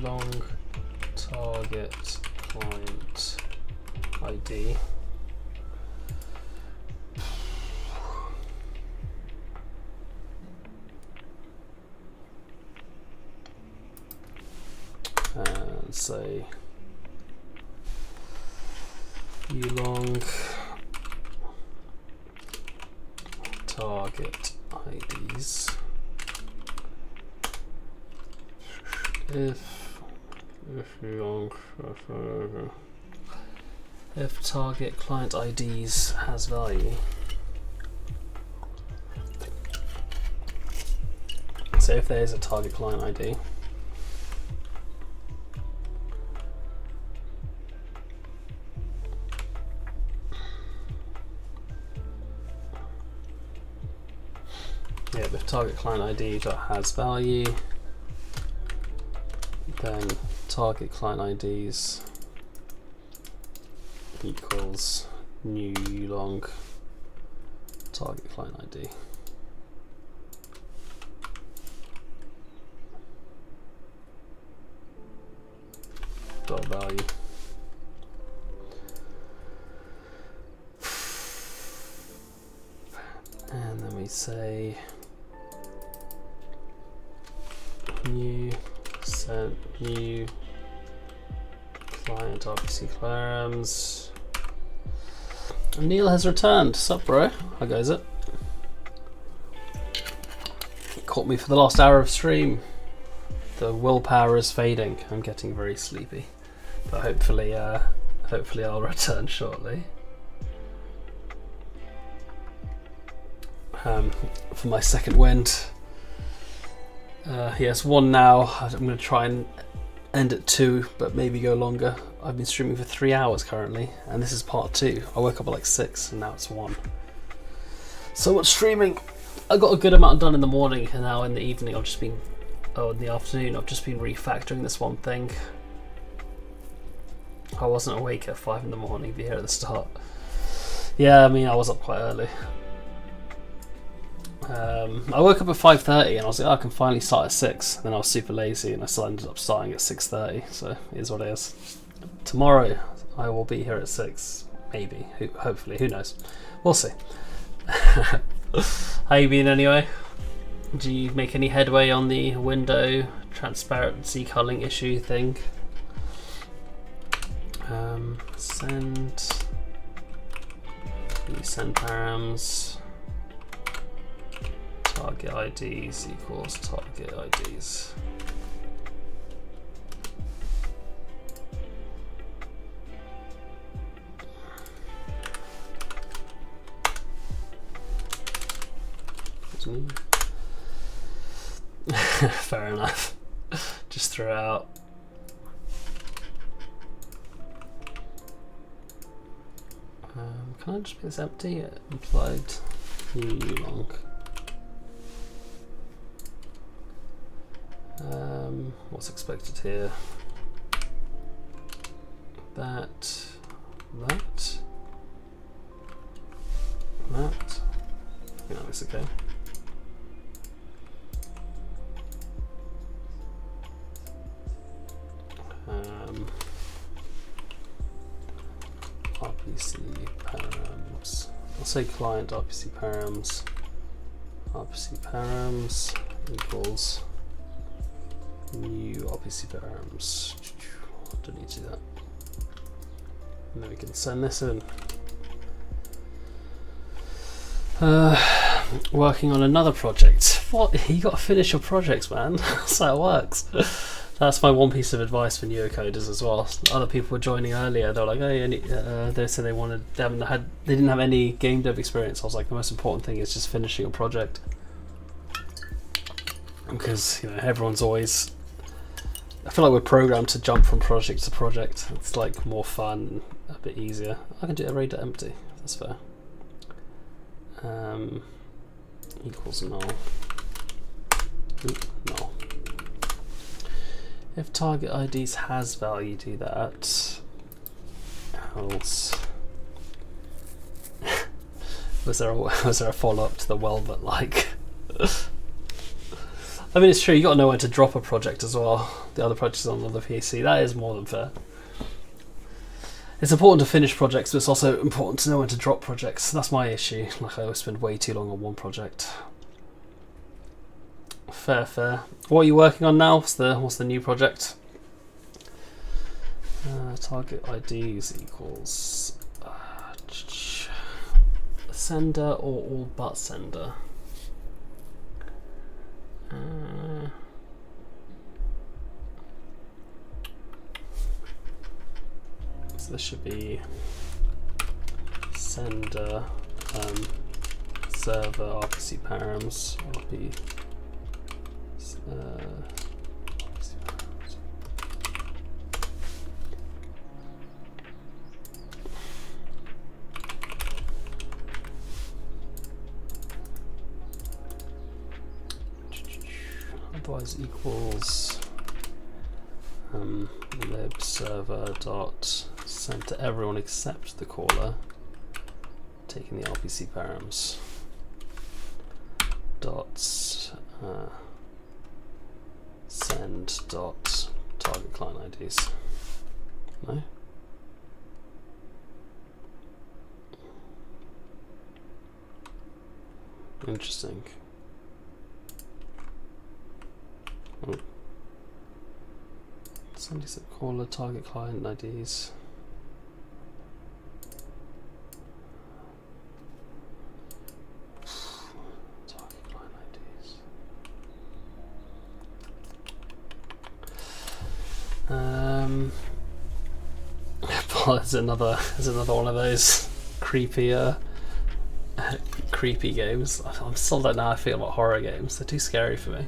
long target client ID. And say long target IDs if target client IDs has value. So if there is a target client ID, if target client ID has value, then target client IDs equals new long target client ID. Dot value. And then we say new client RPC clarams. Neil has returned. Sup, bro? How goes it? He caught me for the last hour of stream. The willpower is fading. I'm getting very sleepy, but hopefully I'll return shortly. For my second wind. Yes, 1 now. I'm going to try and end at 2, but maybe go longer. I've been streaming for 3 hours currently, and this is part 2. I woke up at like 6, and now it's 1. So much streaming. I got a good amount done in the morning, and now in the evening I've just been, in the afternoon I've just been refactoring this one thing. I wasn't awake at 5 in the morning, be here at the start. Yeah, I mean I was up quite early. I woke up at 5:30 and I was like, oh, I can finally start at 6. And then I was super lazy and I still ended up starting at 6:30. So it is what it is. Tomorrow I will be here at 6, maybe. Hopefully, who knows? We'll see. How you been anyway? Do you make any headway on the window transparency culling issue thing? Send params. Target IDs equals target IDs. Fair enough. Just throw it out. Can I just make this empty? Implied new long. What's expected here? That. Yeah, that's okay. RPC params. I'll say client RPC params. RPC params equals new RPC params. I don't need to do that. And then we can send this in. Working on another project. What? You gotta finish your projects, man. That's how it works. That's my one piece of advice for newer coders as well. Other people were joining earlier. They were like, "Oh, they said they didn't have any game dev experience." I was like, the most important thing is just finishing a project, because everyone's always. I feel like we're programmed to jump from project to project. It's like more fun, a bit easier. I can do array to empty. That's fair. Equals null. Null. If target IDs has value, do that. Else. was there a follow up to the well but like? I mean, it's true, you got to know when to drop a project as well. The other project is on another PC. That is more than fair. It's important to finish projects, but it's also important to know when to drop projects. That's my issue. Like, I always spend way too long on one project. Fair, fair. What are you working on now? What's the new project? Target IDs equals sender or all but sender. So this should be sender server RPC params RP otherwise equals lib server dot send to everyone except the caller, taking the RPC params dot send dot target client IDs. No? Interesting. Oh. Send except caller target client IDs. Target client IDs. Well, there's another one of those creepy creepy games. I'm still don't know how I feel about horror games. They're too scary for me.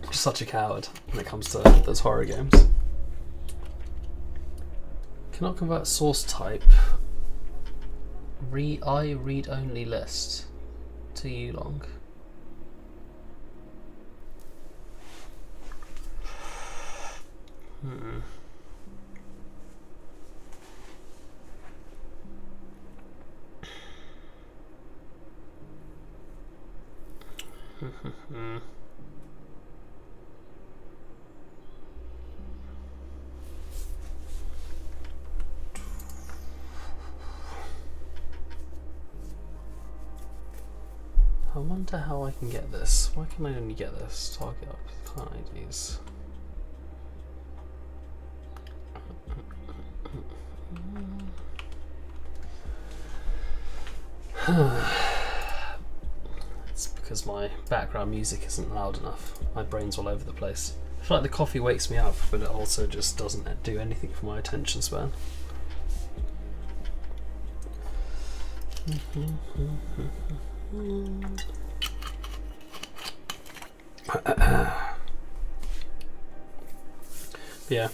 I'm such a coward when it comes to those horror games. Cannot convert source type read only list to ulong. I wonder how I can get this. Why can I only get this? Target up client IDs. It's because my background music isn't loud enough. My brain's all over the place. I feel like the coffee wakes me up, but it also just doesn't do anything for my attention span. Yeah.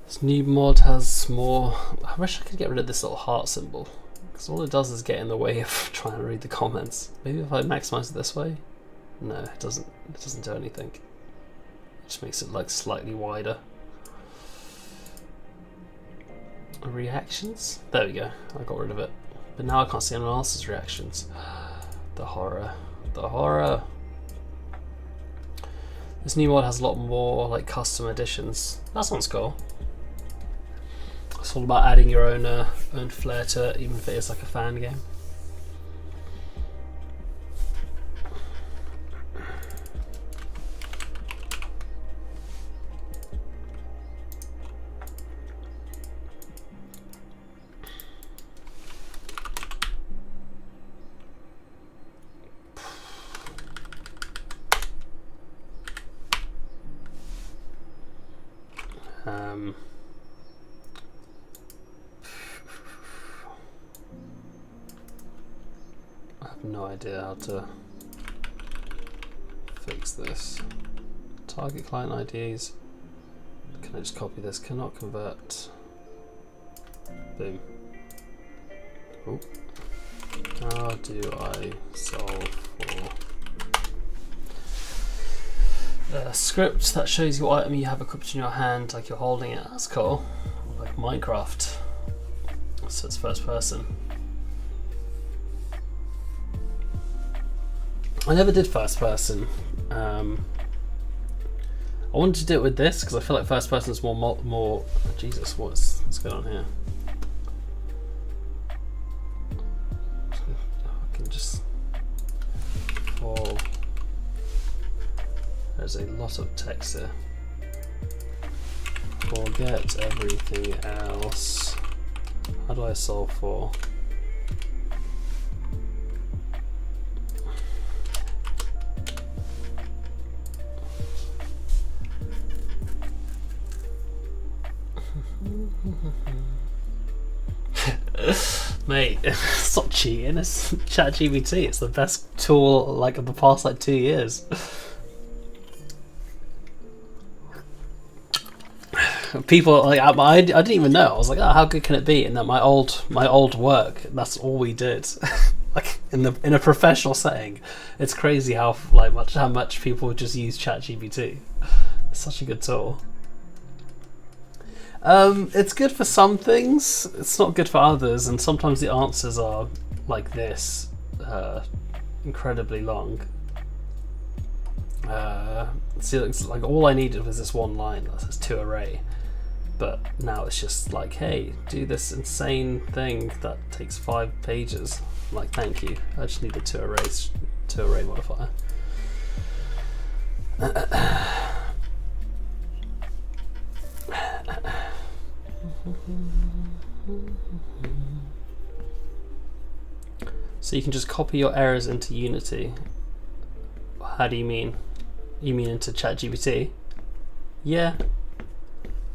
This new mod has more. I wish I could get rid of this little heart symbol, because all it does is get in the way of trying to read the comments. Maybe if I maximize it this way? No, it doesn't. It doesn't do anything. It just makes it like slightly wider. Reactions? There we go. I got rid of it. But now I can't see anyone else's reactions. The horror. The horror. This new mod has a lot more like custom additions. That sounds cool. It's all about adding your own flair to it, even if it is like a fan game. I have no idea how to fix this. Target client IDs. Can I just copy this? Cannot convert. Boom. Oh. How do I solve for a script that shows you what item you have equipped in your hand, like you're holding it? That's cool. Like Minecraft. So it's first person. I never did first person. I wanted to do it with this because I feel like first person is more. Jesus, what's going on here? I can just. Oh, there's a lot of text here. Forget everything else. How do I solve for? Mate, stop cheating. It's ChatGPT. It's the best tool like of the past like 2 years. People like I didn't even know. I was like, oh, how good can it be? And that my old work, that's all we did. Like in a professional setting, it's crazy how much people just use ChatGPT. It's such a good tool. It's good for some things. It's not good for others, and sometimes the answers are like this, incredibly long. See, it's like all I needed was this one line that says to array, but now it's just like, hey, do this insane thing that takes 5 pages. I'm like, thank you. I just need the to array modifier. So you can just copy your errors into Unity. How do you mean? You mean into ChatGPT? Yeah.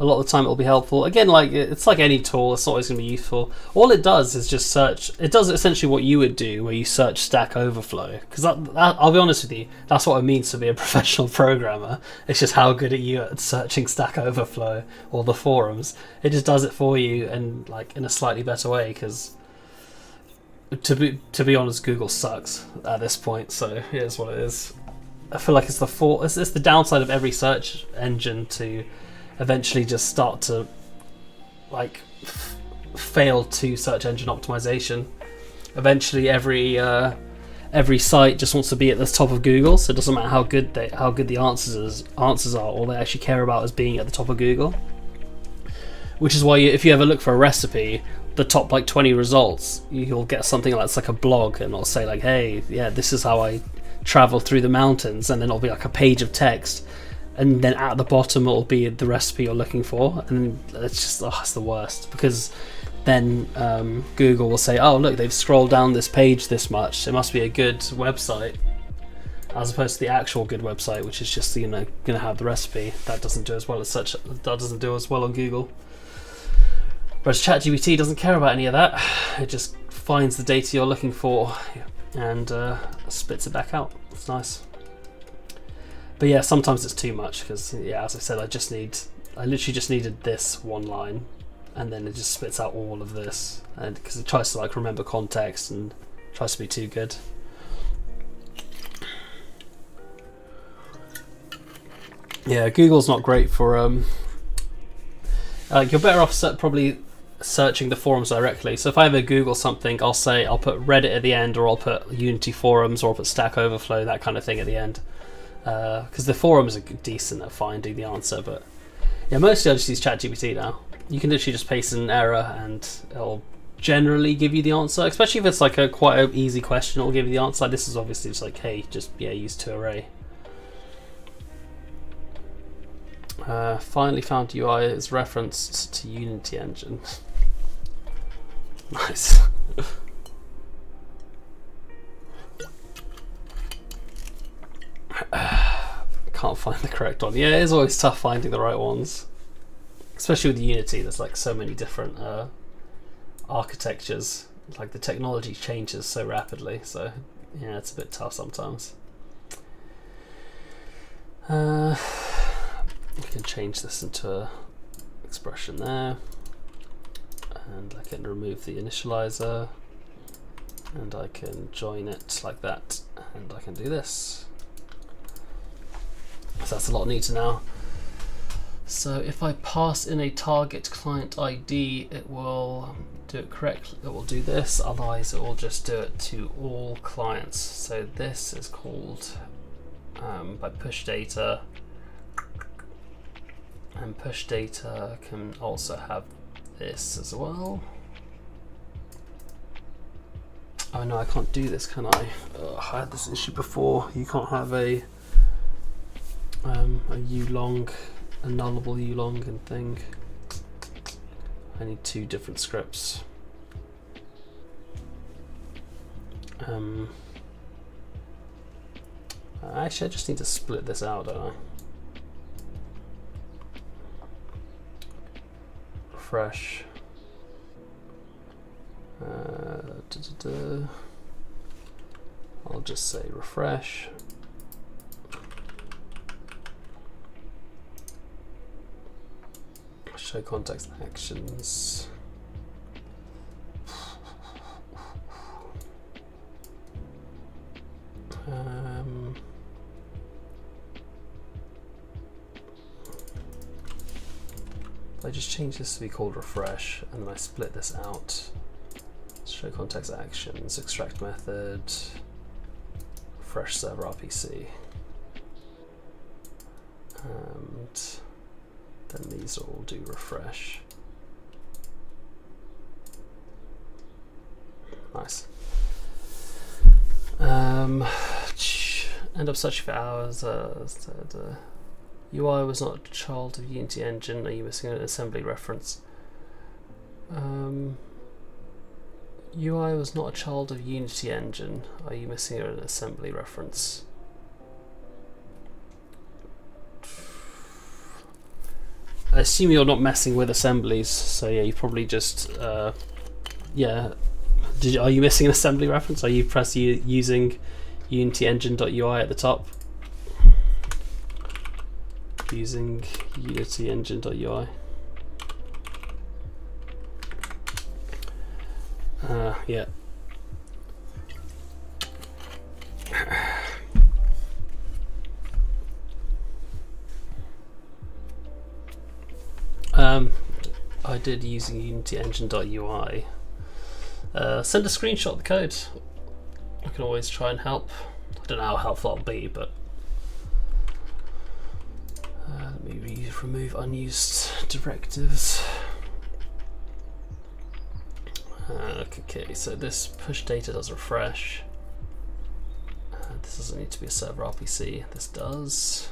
A lot of the time it'll be helpful. Again, like it's like any tool, it's not always going to be useful. All it does is just search. It does essentially what you would do, where you search Stack Overflow. Because I'll be honest with you, that's what it means to be a professional programmer. It's just how good are you at searching Stack Overflow or the forums. It just does it for you, and like in a slightly better way. Because to be honest, Google sucks at this point. So here's what it is. I feel like it's the downside of every search engine to eventually just start to like fail to search engine optimization. Eventually every site just wants to be at the top of Google, so it doesn't matter how good the answers are. All they actually care about is being at the top of Google. Which is why if you ever look for a recipe, the top like 20 results, you'll get something that's like a blog, and it'll say like, hey, yeah, this is how I travel through the mountains, and then it'll be like a page of text, and then at the bottom it'll be the recipe you're looking for, and it's just it's the worst, because then Google will say, oh look, they've scrolled down this page this much, it must be a good website, as opposed to the actual good website, which is just gonna have the recipe. That doesn't do as well on Google. Whereas ChatGPT doesn't care about any of that. It just finds the data you're looking for and spits it back out. It's nice. But yeah, sometimes it's too much, because yeah, as I said, I literally just needed this one line, and then it just spits out all of this, and because it tries to like remember context and tries to be too good. Yeah, Google's not great for you're better off probably searching the forums directly. So if I ever Google something, I'll put Reddit at the end, or I'll put Unity forums, or I'll put Stack Overflow, that kind of thing at the end. Because the forums are decent at finding the answer, but yeah, mostly I just use ChatGPT now. You can literally just paste in an error and it'll generally give you the answer, especially if it's like quite an easy question. It'll give you the answer. Like this is obviously just like, hey, just use toArray. Finally found UI is referenced to Unity engine. Nice. Can't find the correct one. Yeah, it is always tough finding the right ones, especially with Unity. There's like so many different architectures. Like the technology changes so rapidly, so yeah, it's a bit tough sometimes. I can change this into an expression there, and I can remove the initializer, and I can join it like that, and I can do this. So that's a lot neater now. So if I pass in a target client ID, it will do it correctly. It will do this, otherwise it will just do it to all clients. So this is called by push data, and push data can also have this as well. Oh no, I can't do this, can I? I had this issue before. You can't have a ulong, a nullable ulong and thing. I need two different scripts. Actually, I just need to split this out, don't I? Refresh. I'll just say refresh. Show context actions. I just change this to be called refresh, and then I split this out. Show context actions, extract method, refresh server RPC, and then these all do refresh. Nice. End up searching for hours. UI was not a child of Unity engine. Are you missing an assembly reference? UI was not a child of Unity engine. Are you missing an assembly reference? I assume you're not messing with assemblies, so yeah, you probably just yeah. Are you missing an assembly reference? Are you using Unity engine.ui at the top? Using Unity engine.ui. Yeah. I did using Unity engine.ui. Send a screenshot of the code. I can always try and help. I don't know how helpful it'll be, but let me remove unused directives. Okay, so this push data does refresh. This doesn't need to be a server RPC. This does.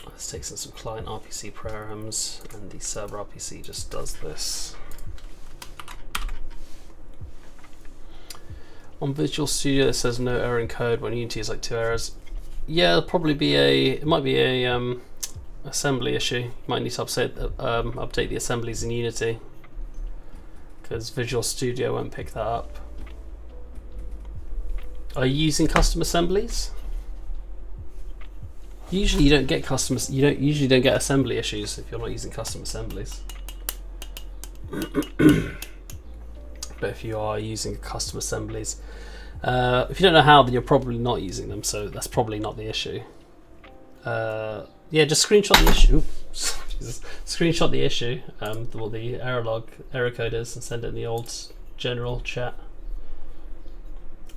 Let's take some client RPC params, and the server RPC just does this. On Visual Studio, it says no error in code. When Unity is like 2 errors. Yeah, it'll probably be it might be a assembly issue. You might need to update the assemblies in Unity, because Visual Studio won't pick that up. Are you using custom assemblies? Usually you don't get usually don't get assembly issues if you're not using custom assemblies. But if you are using custom assemblies, if you don't know how, then you're probably not using them, so that's probably not the issue. Yeah, just screenshot the issue. Oops, Jesus. Screenshot the issue, what the error code is, and send it in the old general chat.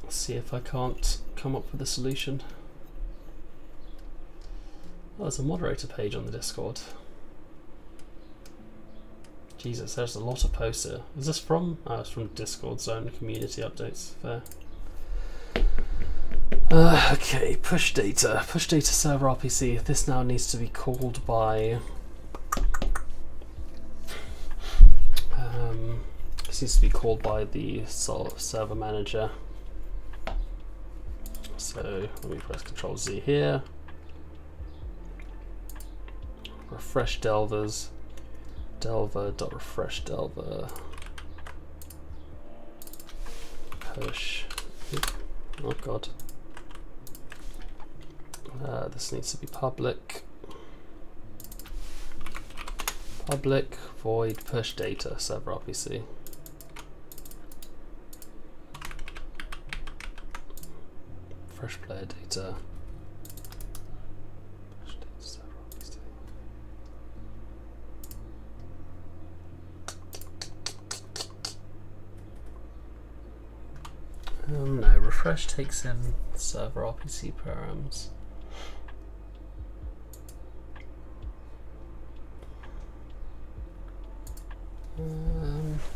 Let's see if I can't come up with a solution. Oh, there's a moderator page on the Discord. Jesus, there's a lot of posts here. Is this from? Oh, it's from Discord Zone Community Updates. Fair. Okay, push data server RPC. This now needs to be called by. This needs to be called by the server manager. So let me press Control Z here. Refresh delvers. Delver.refresh delver. Push. Oh god. This needs to be public. Public void push data server RPC. Fresh player data. refresh takes in server RPC params.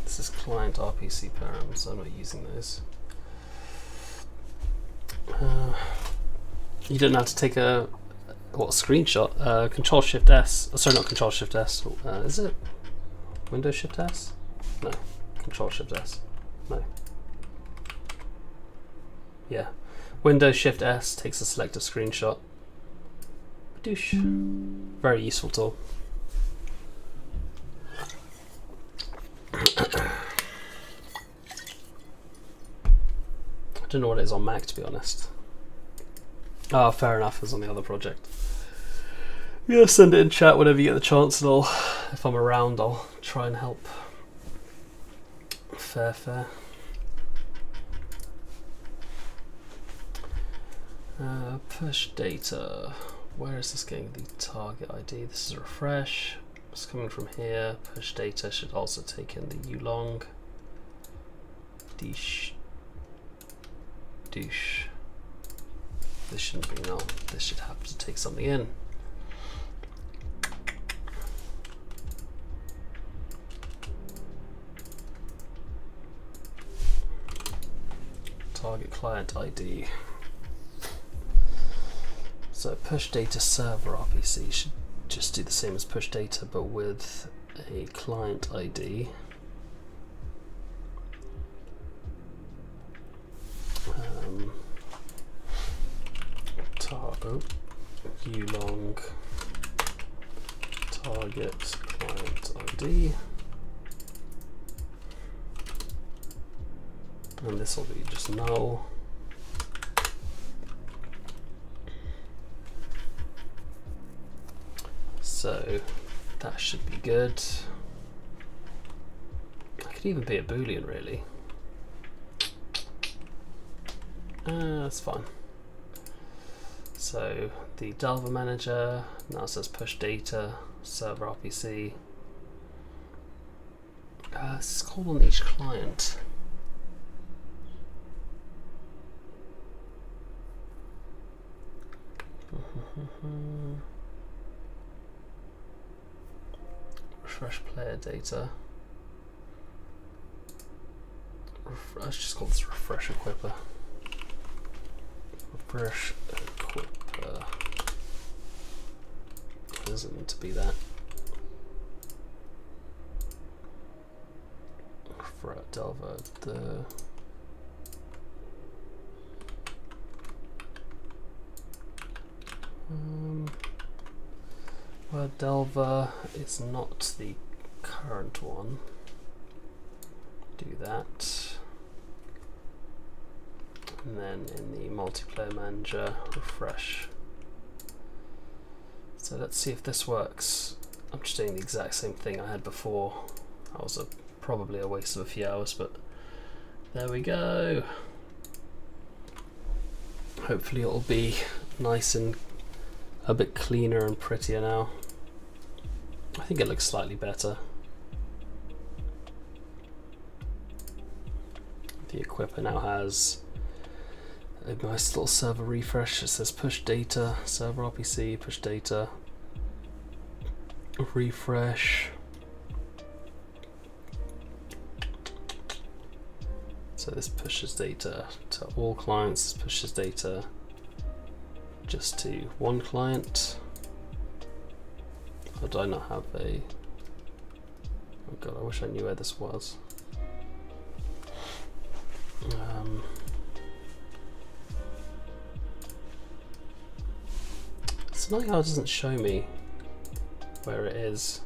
This is client RPC params, so I'm not using those. You don't have to take a screenshot. Control Shift S. Sorry, not Control Shift S. Is it Windows Shift S? No. Control Shift S. No. Yeah. Windows Shift S takes a selective screenshot. Badoosh. Very useful tool. I don't know what it is on Mac, to be honest. Ah, fair enough, it's on the other project. Yeah, send it in chat whenever you get the chance, and if I'm around, I'll try and help. Fair. Push data. Where is this getting the target ID? This is a refresh. It's coming from here. Push data should also take in the ulong. Douche. This shouldn't be null. This should have to take something in. Target client ID. So push data server RPC should just do the same as push data, but with a client ID. Ulong target client ID, and this will be just null. So that should be good. I could even be a boolean, really. That's fine. So the Delver manager now says push data server RPC. This is called on each client. Refresh player data. Let's just call this refresh equipper. Refresh equipper. Doesn't need to be that. For Delver, well, Delver is not the current one. Do that. And then in the multiplayer manager, refresh. So let's see if this works. I'm just doing the exact same thing I had before. That was probably a waste of a few hours, but there we go. Hopefully it'll be nice and a bit cleaner and prettier now. I think it looks slightly better. The equipper now has a nice little server refresh. It says push data, server RPC, push data, refresh. So this pushes data to all clients, this pushes data just to one client. Or do I not have a... Oh god, I wish I knew where this was. It's annoying how it doesn't show me where it is.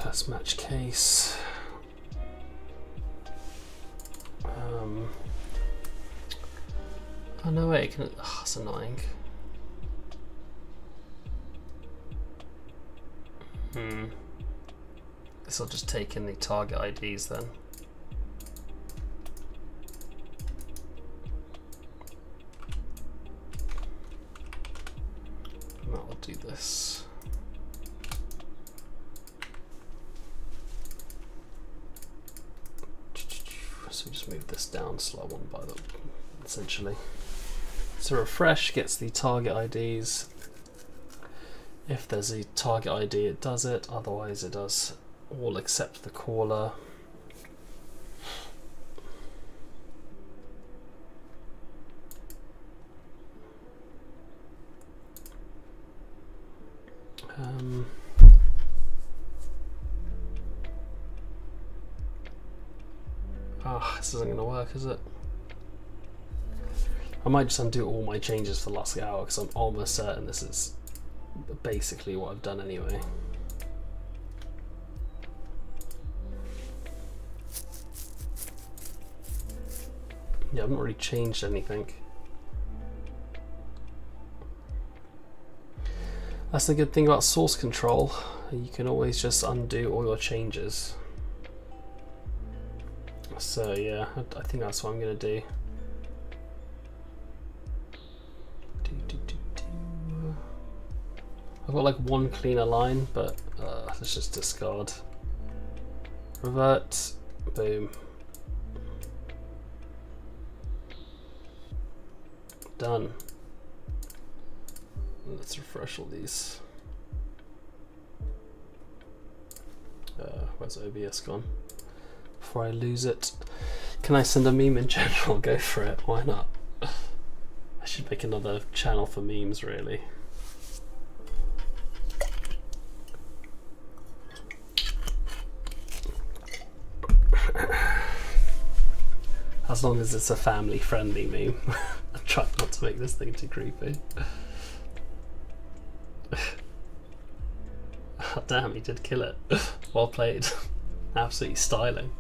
Let's match case. Oh no way, it can, oh, that's annoying. This will just take in the target IDs then. this. So just move this down slow one by the essentially. So refresh gets the target IDs. If there's a target ID, it does it. Otherwise, it does all except the caller. This isn't going to work, is it? I might just undo all my changes for the last hour because I'm almost certain this is basically what I've done anyway. Yeah, I haven't really changed anything. That's the good thing about source control. You can always just undo all your changes. So yeah, I think that's what I'm gonna do. I've got like one cleaner line, but let's just discard. Revert, boom. Done. Let's refresh all these. Where's OBS gone? Before I lose it. Can I send a meme in general? Go for it, why not? I should make another channel for memes, really. As long as it's a family-friendly meme. I try not to make this thing too creepy. Oh, damn, he did kill it. Well played. Absolutely styling.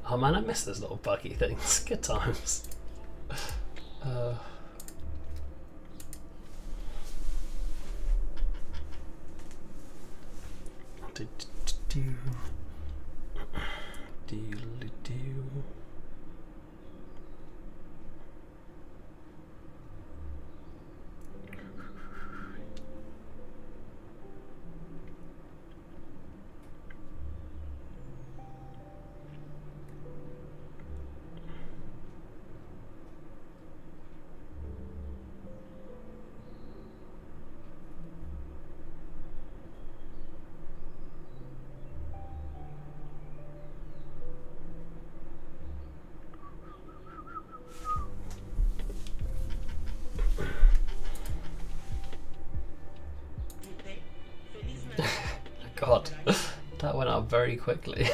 Oh man, I miss those little buggy things. Good times. God, that went up very quickly.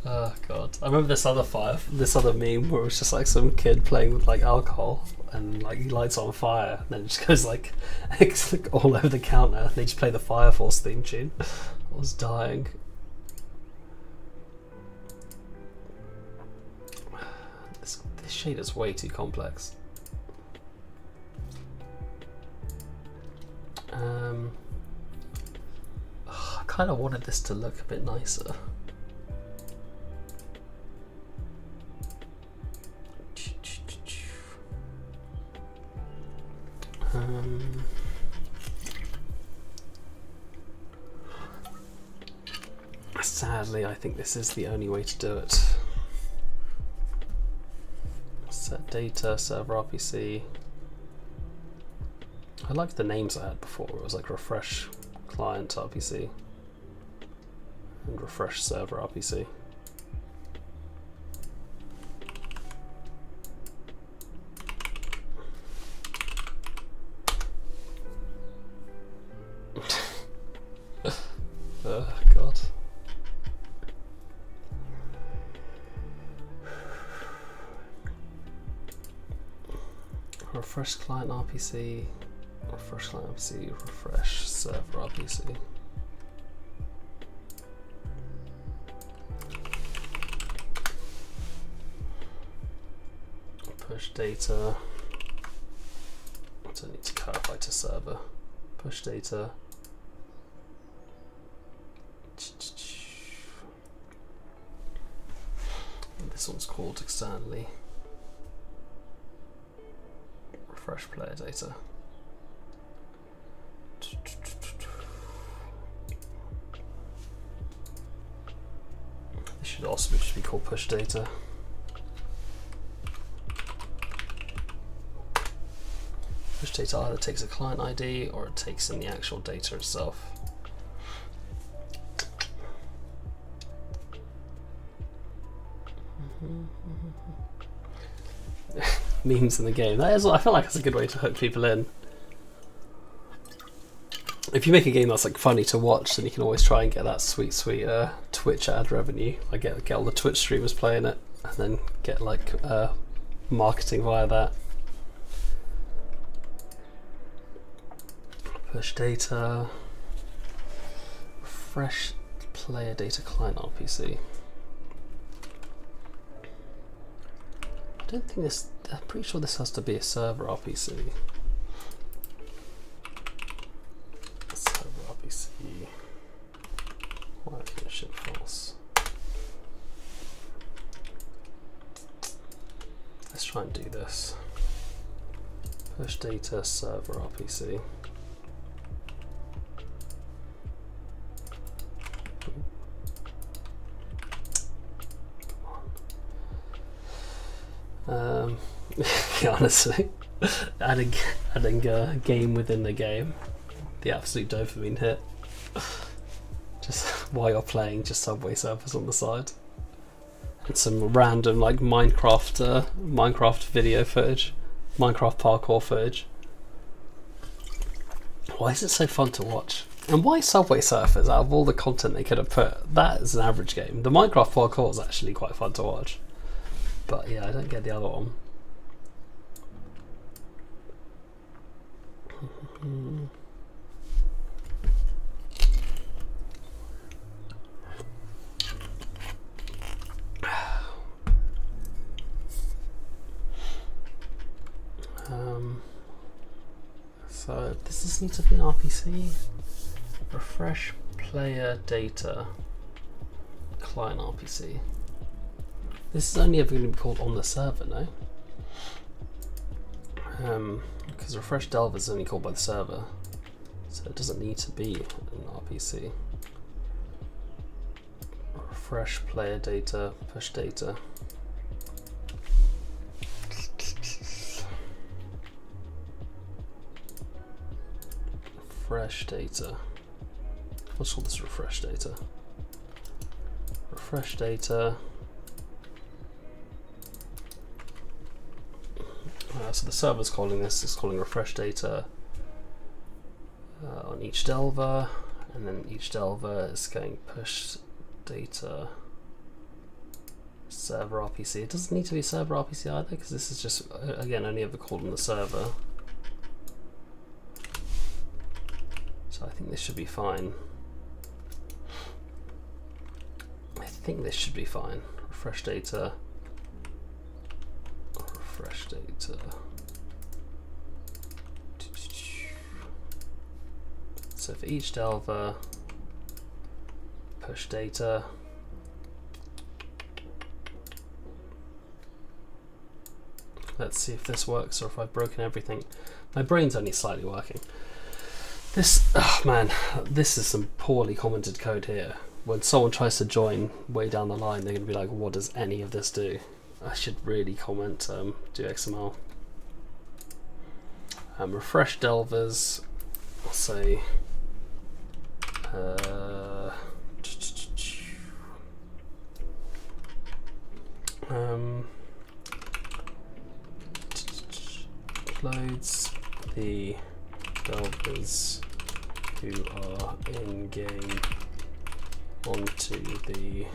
Oh god, I remember this other meme where it was just like some kid playing with like alcohol and like he lights on fire and then it just goes like all over the counter and they just play the Fire Force theme tune. I was dying. This shade is way too complex. I kind of wanted this to look a bit nicer. Sadly, I think this is the only way to do it. Set data, server RPC. I liked the names I had before. It was like refresh client RPC and refresh server RPC. Oh god. Refresh client RPC, refresh client RPC, refresh server RPC. Push data. I don't need to clarify to server. Push data. This this one's called externally. Refresh player data. This should also just be called push data. Push data either takes a client ID or it takes in the actual data itself. Memes in the game. That is, I feel like that's a good way to hook people in. If you make a game that's like funny to watch, then you can always try and get that sweet Twitch ad revenue. I get all the Twitch streamers playing it, and then get like marketing via that. Push data. Refresh player data client RPC. I don't think this. I'm pretty sure this has to be a server RPC. Server RPC. Why can't ship false? Let's try and do this. Push data server RPC. Honestly, adding a game within the game, the absolute dopamine hit. Just while you're playing, just Subway Surfers on the side, and some random like Minecraft video footage, Minecraft parkour footage. Why is it so fun to watch? And why Subway Surfers? Out of all the content they could have put, that is an average game. The Minecraft parkour is actually quite fun to watch. But yeah, I don't get the other one. So does this need to be an RPC? Refresh player data client RPC. This is only ever going to be called on the server, no? Because refresh delver is only called by the server, so it doesn't need to be an RPC. Refresh player data, push data. Refresh data. Let's call this refresh data. Refresh data. So the server's calling this, it's calling refresh data on each delver, and then each delver is going push data server RPC. It doesn't need to be server RPC either, because this is just, again, only ever called on the server. So I think this should be fine. I think this should be fine. Refresh data. Refresh data. So for each delver, push data. Let's see if this works or if I've broken everything. My brain's only slightly working. This, oh man, this is some poorly commented code here. When someone tries to join way down the line, they're going to be like, what does any of this do? I should really comment, do XML. Refresh delvers, I'll say, loads the delvers who are in game onto the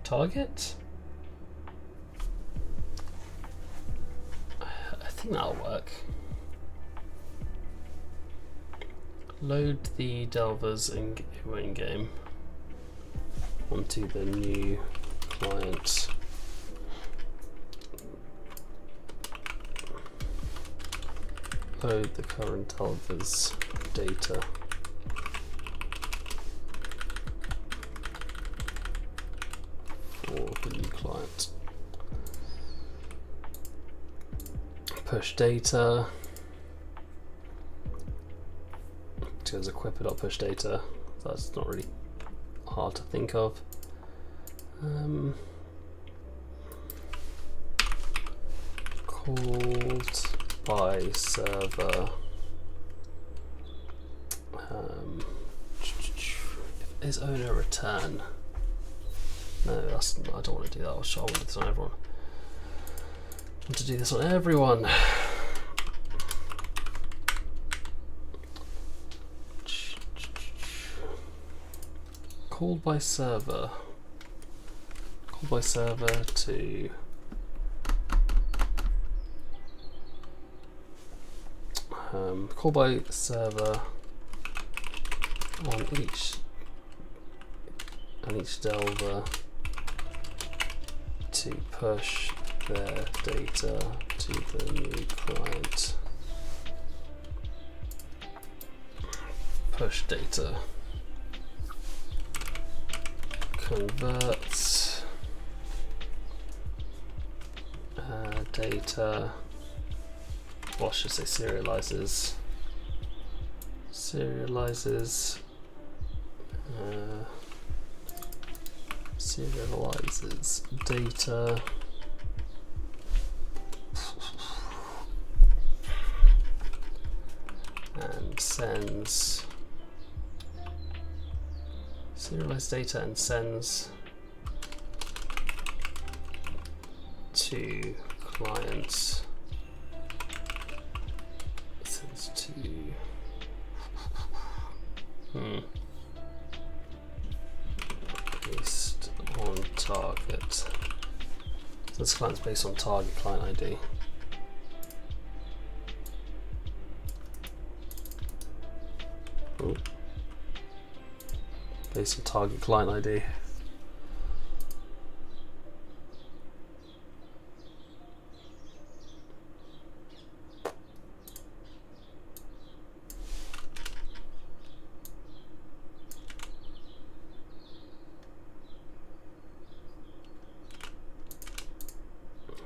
target. I think that'll work. Load the delvers who are in game onto the new client. Load the current delvers data. push data. There's equipper.push data. That's not really hard to think of. Called by server. Is owner return? No, that's, I don't want to do that. I want this on everyone. I want to do this on everyone. Called by server. Called by server to call by server on each delver to push their data to the new client. Push data. Converts data. Well, I should say serializes. Serializes data and sends to clients. Sends to based on target. So this client's based on target client ID. Ooh. Based on target client ID.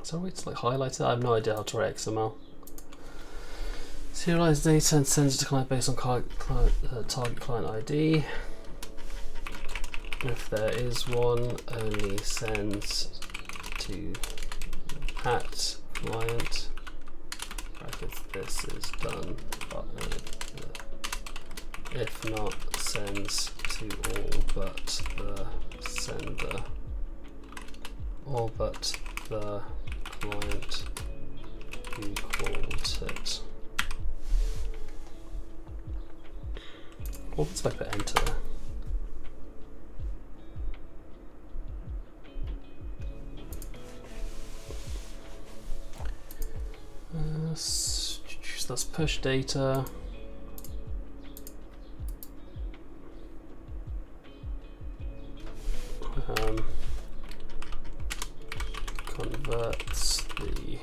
Is there a way to like highlight it? I have no idea how to write XML. Serialize data and sends it to client based on target client ID. If there is one, only sends to at client. Brackets, this is done. But, if not, sends to all but the sender. All but the client who called it. What if I put enter there? So that's push data. Converts the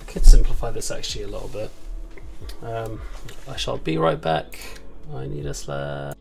I could simplify this actually a little bit. I shall be right back. I need a slash.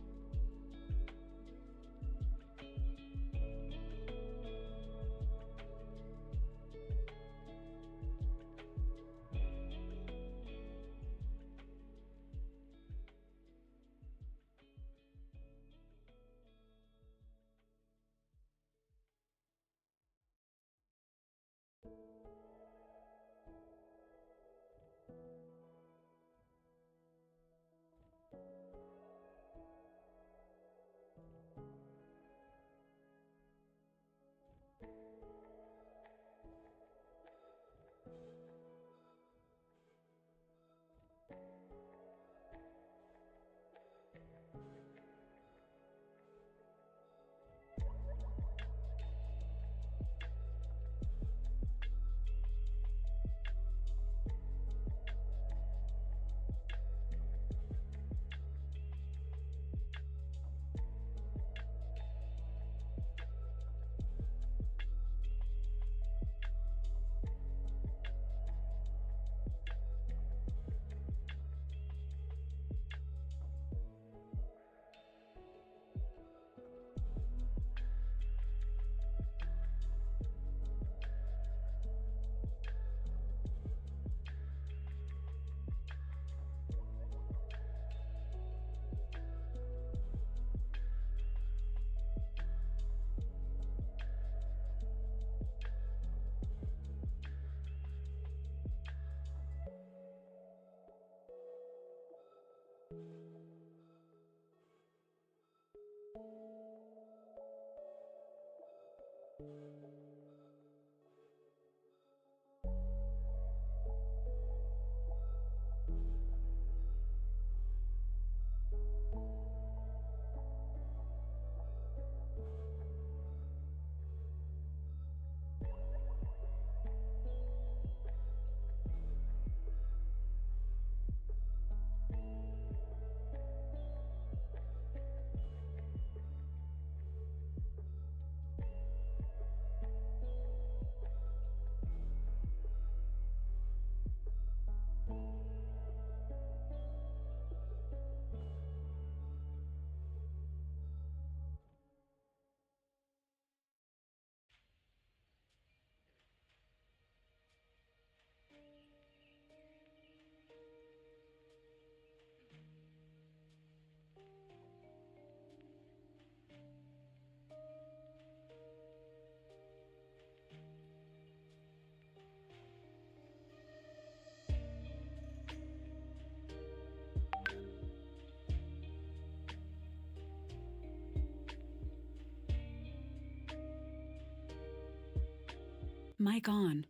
Mic on.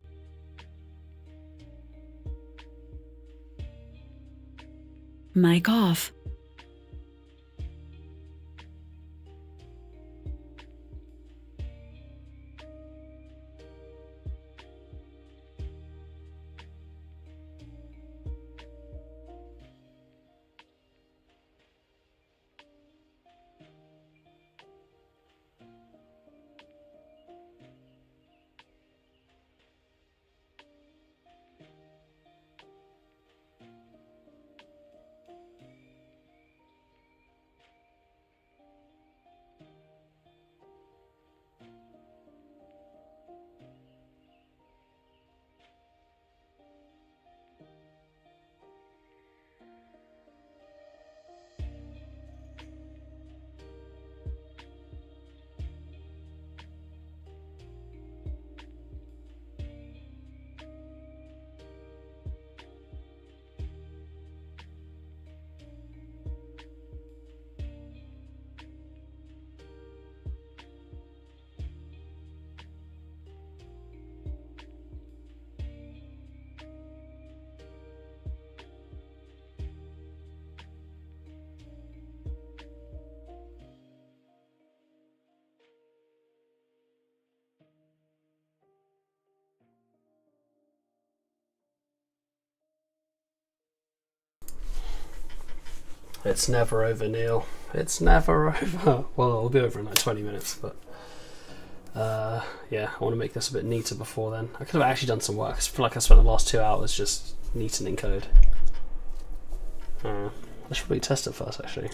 Mic off. It's never over, Neil. It's never over. Well, it'll be over in like 20 minutes, but yeah, I want to make this a bit neater before then. I could have actually done some work. I feel like I spent the last 2 hours just neatening code. I should probably test it first, actually.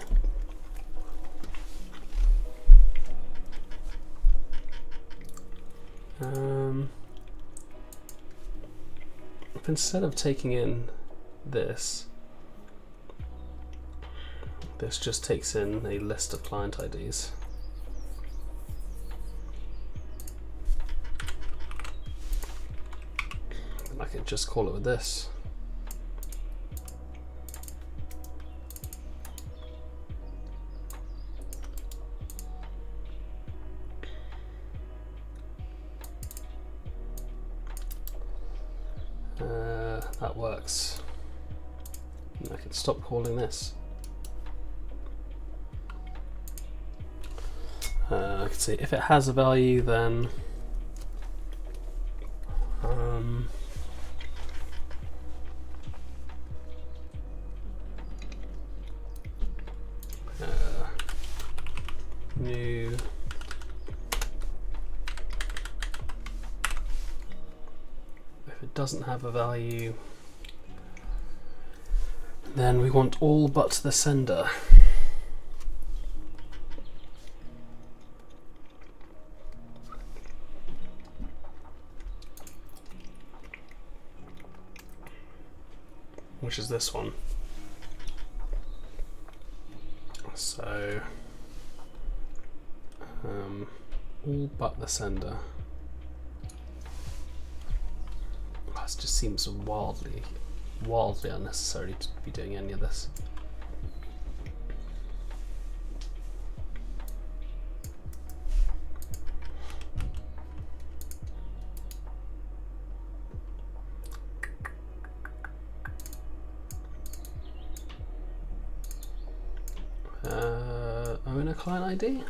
If instead of taking in this just takes in a list of client IDs. And I can just call it with this. That works. And I can stop calling this. I can see if it has a value, then new if it doesn't have a value, then we want all but the sender. Which is this one. So all but the sender. This just seems wildly unnecessary to be doing any of this. in a client ID?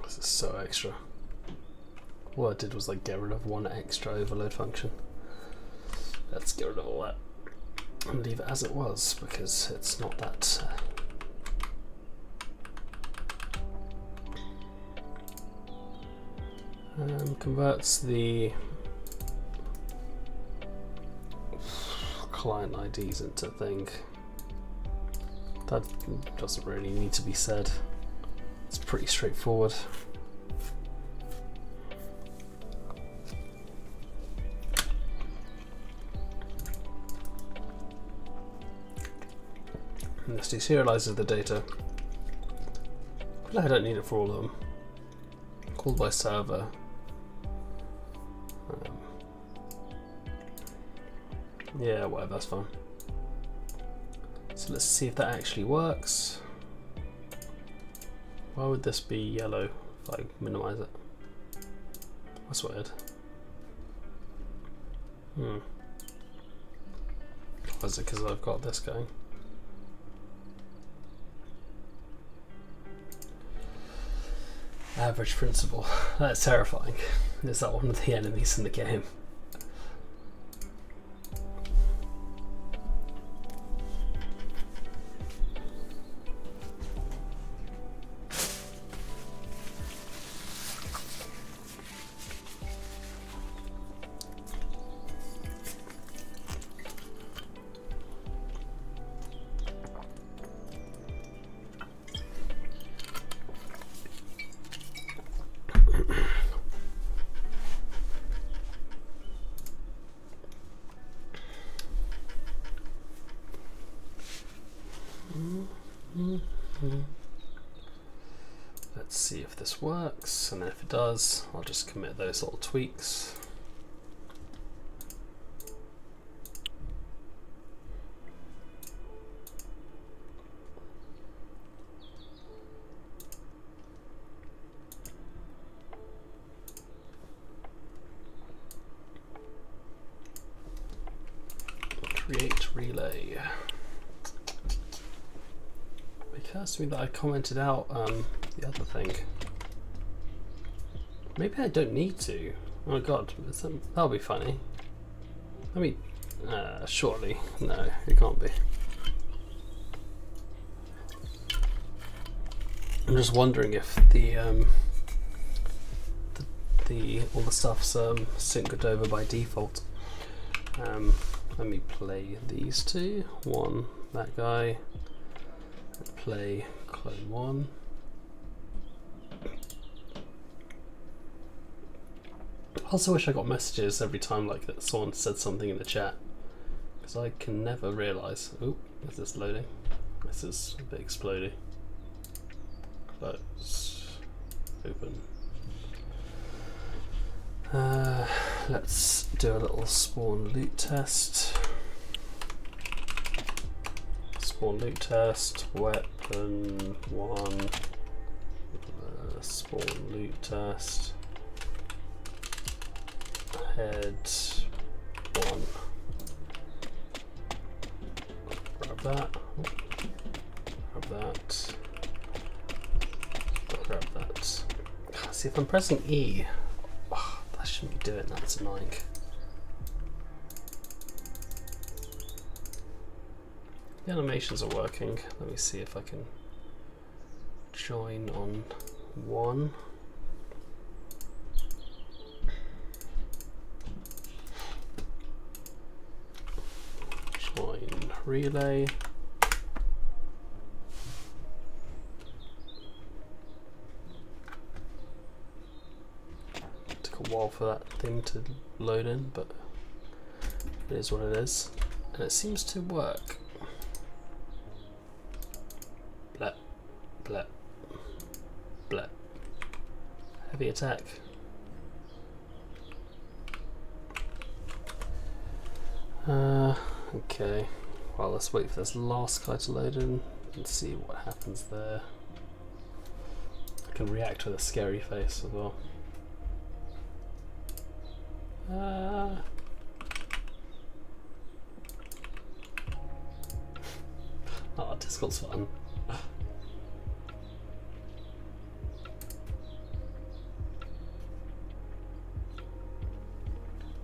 This is so extra. All I did was like get rid of one extra overload function. Let's get rid of all that and leave it as it was because it's not that converts the client IDs into thing. That doesn't really need to be said. It's pretty straightforward. And this deserializes the data. But I don't need it for all of them. Called by server. Yeah, whatever, that's fine. So let's see if that actually works. Why would this be yellow if I minimize it? That's weird. Or is it because I've got this going? Average principle. That's terrifying. Is that one of the enemies in the game? Let's see if this works, and if it does, I'll just commit those little tweaks. Create relay. Occurs to me that I commented out the other thing. Maybe I don't need to. Oh god, that'll be funny. Let me. Surely. No, it can't be. I'm just wondering if the all the stuff's synced over by default. Let me play these two. One, that guy. Play clone one. I also wish I got messages every time like that someone said something in the chat, because I can never realise. Oh, is this loading? This is a bit exploding. Close. Open. Let's do a little spawn loot test. Spawn loot test. Weapon 1. Spawn loot test. Head 1. Grab that. Grab that. Grab that. See, if I'm pressing E, oh, that shouldn't be doing that. It's annoying. The animations are working. Let me see if I can join on 1. Join relay. Took a while for that thing to load in, but it is what it is, and it seems to work. Blep, blep, blep. Heavy attack. Okay, well, let's wait for this last guy to load in and see what happens there. I can react with a scary face as well. Oh, Discord's fun.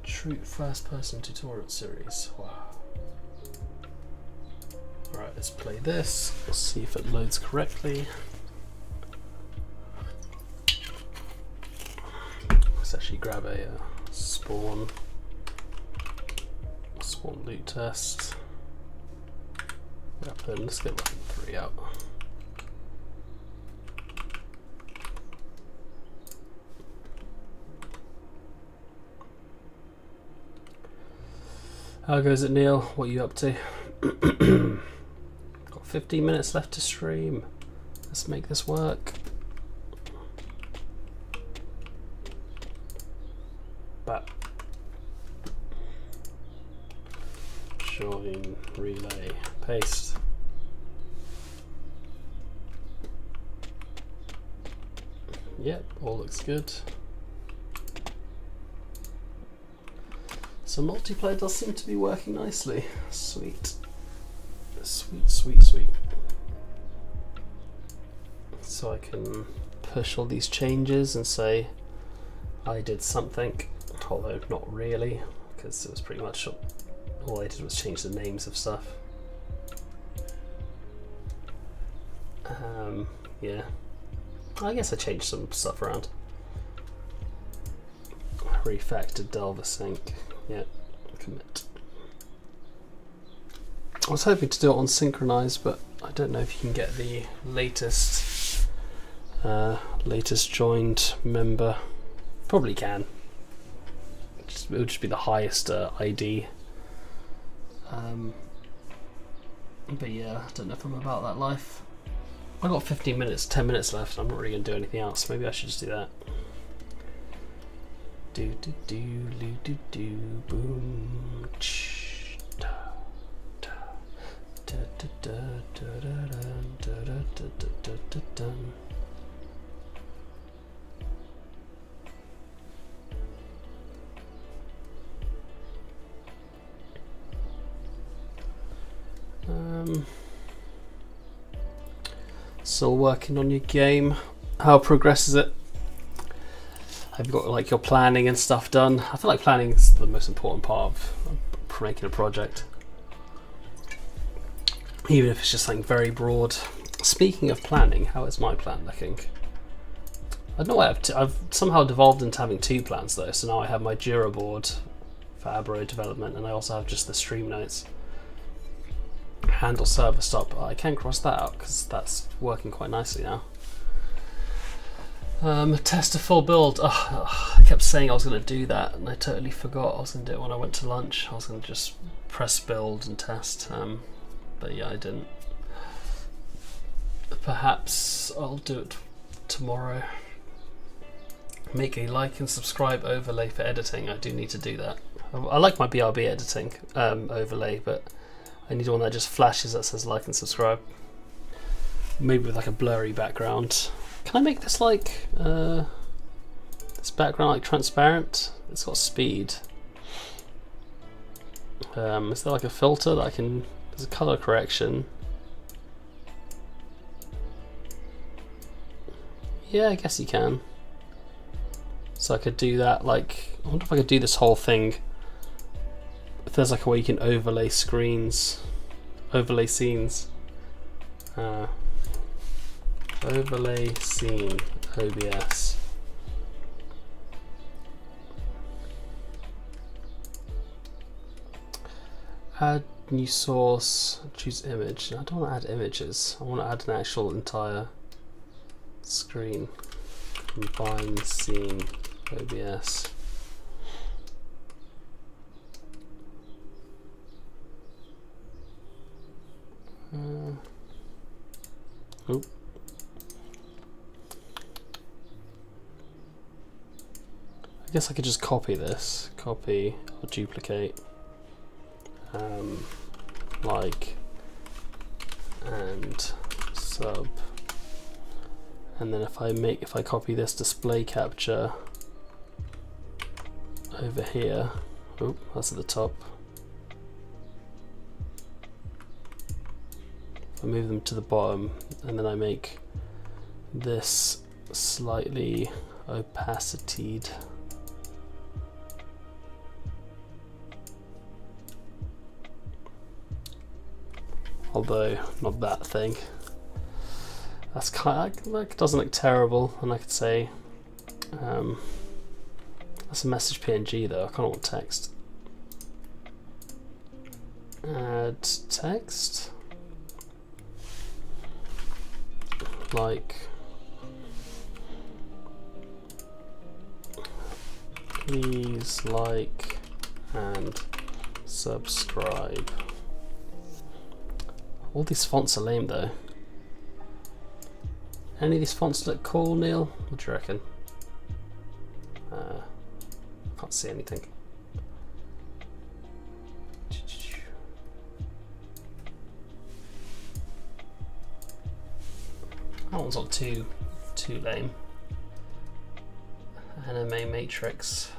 True first-person tutorial series. Wow. Right, let's play this. We'll see if it loads correctly. Let's actually grab a spawn loot test. Weapon. Let's get weapon 3 out. How goes it, Neil? What are you up to? Got 15 minutes left to stream. Let's make this work. But join, relay, paste. Yep, all looks good. So multiplayer does seem to be working nicely. Sweet. Sweet, sweet, sweet. So I can push all these changes and say I did something, although not really, because it was pretty much all I did was change the names of stuff. Yeah. I guess I changed some stuff around. Refactored Delver sync. Yeah, commit. I was hoping to do it on synchronized, but I don't know if you can get the latest joined member. Probably can. It would just be the highest ID. But yeah, I don't know if I'm about that life. I've got 15 minutes, 10 minutes left. I'm not really going to do anything else. Maybe I should just do that. Do do do do do do boom. Da da da da da da da da da da da. Still working on your game. How progresses it? Have you got like your planning and stuff done? I feel like planning is the most important part of making a project, even if it's just something very broad. Speaking of planning, how is my plan looking? I don't know why I've somehow devolved into having 2 plans though. So now I have my Jira board for Abaro development, and I also have just the stream notes. Handle server stop. I can cross that out because that's working quite nicely now. Test a full build. I kept saying I was going to do that and I totally forgot. I was going to do it when I went to lunch. I was going to just press build and test, but yeah, I didn't. Perhaps I'll do it tomorrow. Make a like and subscribe overlay for editing. I do need to do that. I like my BRB editing overlay, but I need one that just flashes that says like and subscribe. Maybe with like a blurry background. Can I make this like this background like transparent? It's got speed. Is there like a filter that I can? There's a color correction. Yeah, I guess you can. So I could do that. Like, I wonder if I could do this whole thing. If there's like a way you can overlay screens, overlay scenes. Overlay scene, OBS. Add new source, choose image. I don't want to add images. I want to add an actual entire screen. Combine scene, OBS. Oop. I guess I could just copy this, copy or duplicate, like, and sub, and then if I copy this display capture over here. Oh, that's at the top. I move them to the bottom, and then I make this slightly opacityed. Although not that thing. That's kind of, that doesn't look terrible, and I could say that's a message PNG though. I kind of want text. Add text. Like, please like and subscribe. All these fonts are lame though. Any of these fonts look cool, Neil? What do you reckon? Can't see anything. That one's not too lame. Anime matrix.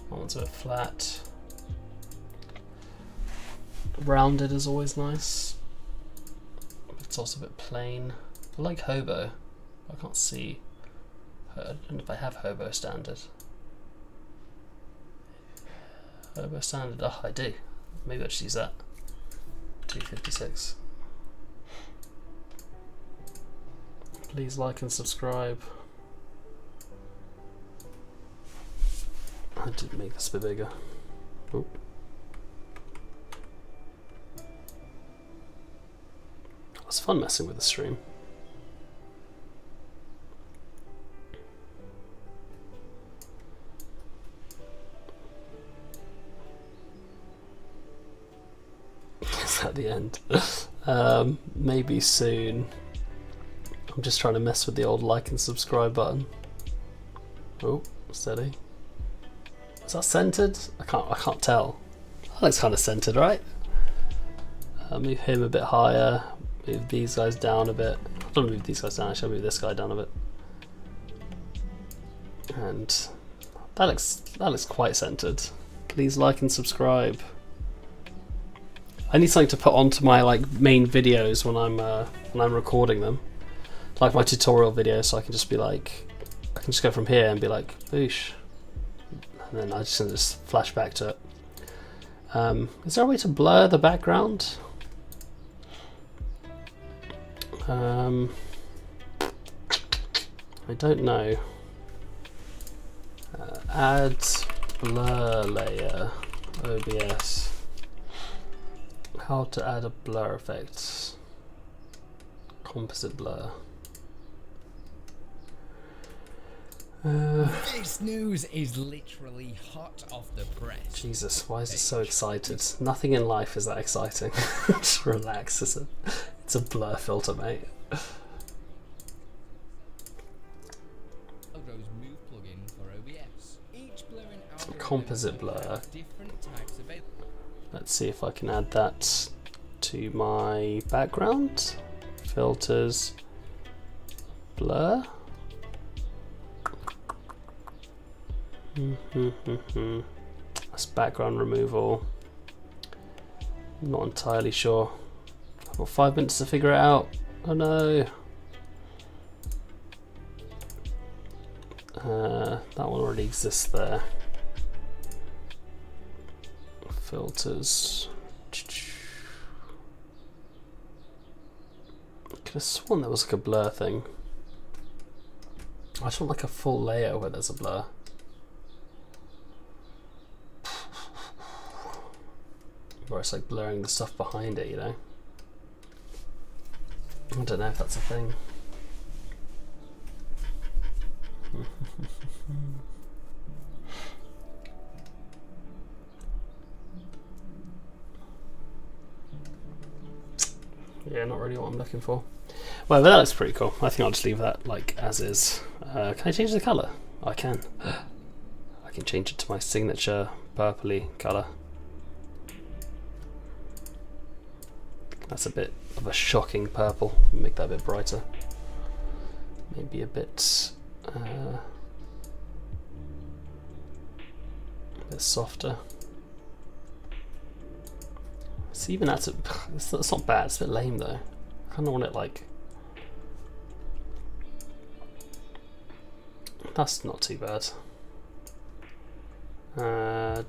That one's a bit flat. Rounded is always nice. But it's also a bit plain. I like hobo. I can't see. I don't know if I have hobo standard. Hobo standard. Oh, I do. Maybe I should use that. 256. Please like and subscribe. I did make this a bit bigger. Oh. It's fun messing with the stream. Is that the end? Maybe soon. I'm just trying to mess with the old like and subscribe button. Oh, steady. Is that centered? I can't tell. That looks kind of centered, right? Move him a bit higher. Move these guys down a bit. I don't move these guys down. Actually, I'll move this guy down a bit. And that looks quite centered. Please like and subscribe. I need something to put onto my main videos when I'm recording them, like my tutorial videos, so I can just be like, I can just go from here and be like, boosh, and then I just flash back to it. Is there a way to blur the background? I don't know. Add blur layer, OBS. How to add a blur effect. Composite blur. This news is literally hot off the press. Jesus, why is it so excited? Nothing in life is that exciting. Just relax. It's a blur filter, mate. Abaro's Move plugin for OBS. Each blurring algorithm Composite blur. has different types available. Let's see if I can add that to my background. Filters, blur. That's background removal. Not entirely sure. I've got 5 minutes to figure it out. Oh no. That one already exists there. Filters. Could have sworn there was like a blur thing. I just want like a full layer where there's a blur. Where it's like blurring the stuff behind it, you know? I don't know if that's a thing. Yeah, not really what I'm looking for. Well, that looks pretty cool. I think I'll just leave that like as is. Can I change the colour? I can. I can change it to my signature purpley colour. That's a bit of a shocking purple. Make that a bit brighter. Maybe a bit. bit softer. See, even that's it's not bad. It's a bit lame though. I kind of want it like. That's not too bad. Can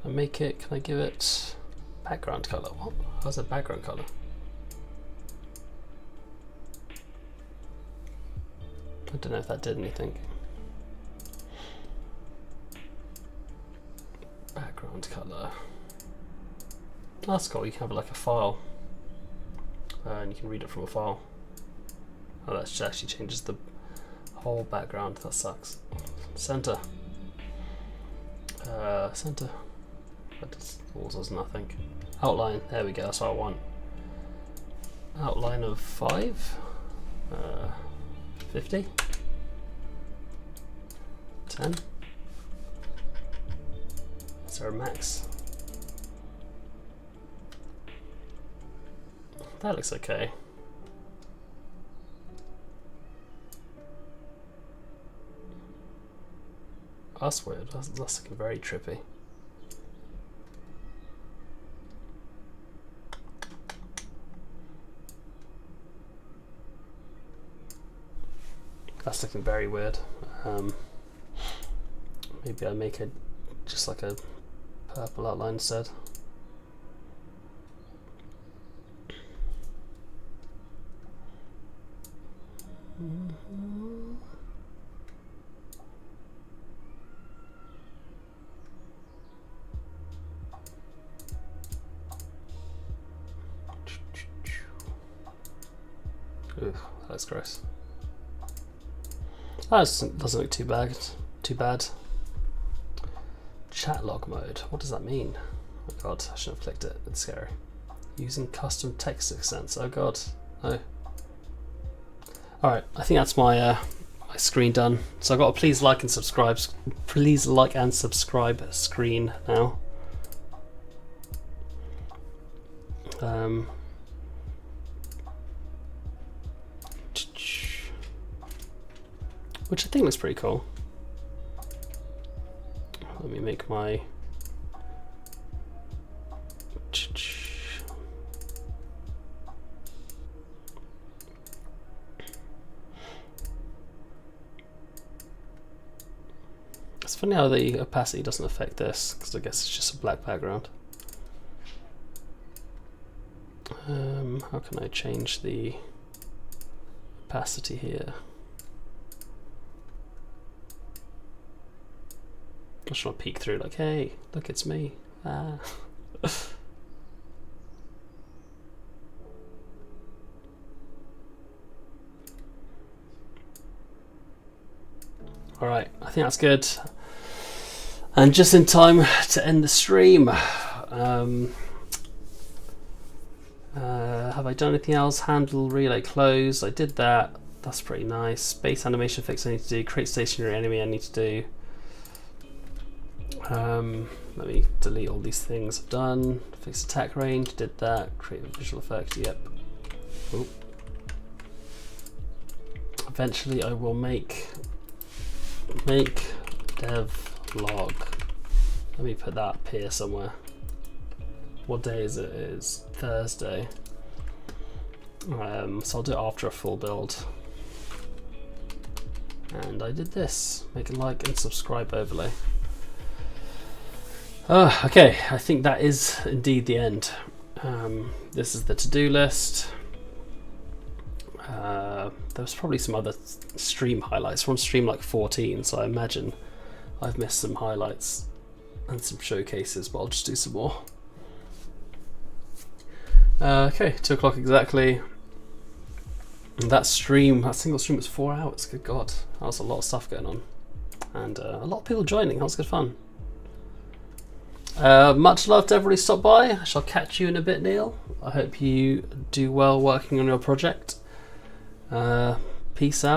I make it? Can I give it background color? What? How's the background color? I don't know if that did anything. Background color. That's cool. You can have like a file, and you can read it from a file. Oh, that actually changes the whole background. That sucks. Center. Center. That all does nothing. Outline. There we go. That's what I want. Outline of 5. 50. 10. Is there a max? That looks okay. That's weird. That's looking very trippy. That's looking very weird. Maybe I make it just like a purple outline instead. Ugh, that's gross. That doesn't look too bad. Too bad. Chat log mode. What does that mean? Oh god, I shouldn't have clicked it. It's scary. Using custom text accents. Oh god. No. Alright, I think that's my my screen done. So I've got a please like and subscribe. Please like and subscribe screen now. Which I think looks pretty cool. Let me make my It's funny how the opacity doesn't affect this, because I guess it's just a black background. How can I change the opacity here? I just want to peek through like, hey, look, it's me. Ah. Alright, I think that's good. And just in time to end the stream. Have I done anything else? Handle, relay, close. I did that. That's pretty nice. Base animation fix I need to do. Create stationary enemy I need to do. Let me delete all these things I've done. Fix attack range, did that. Create a visual effect, yep. Ooh. Eventually I will make dev log. Let me put that up here somewhere. What day is it? It is Thursday. So I'll do it after a full build. And I did this. Make a like and subscribe overlay. Okay, I think that is indeed the end. This is the to-do list. There's probably some other stream highlights. We're on stream like 14, so I imagine I've missed some highlights and some showcases, but I'll just do some more. Okay, 2 o'clock exactly. And that single stream was 4 hours. Good God, that was a lot of stuff going on, and a lot of people joining. That was good fun. Much love to everybody stop by. I shall catch you in a bit, Neil. I hope you do well working on your project. Peace out.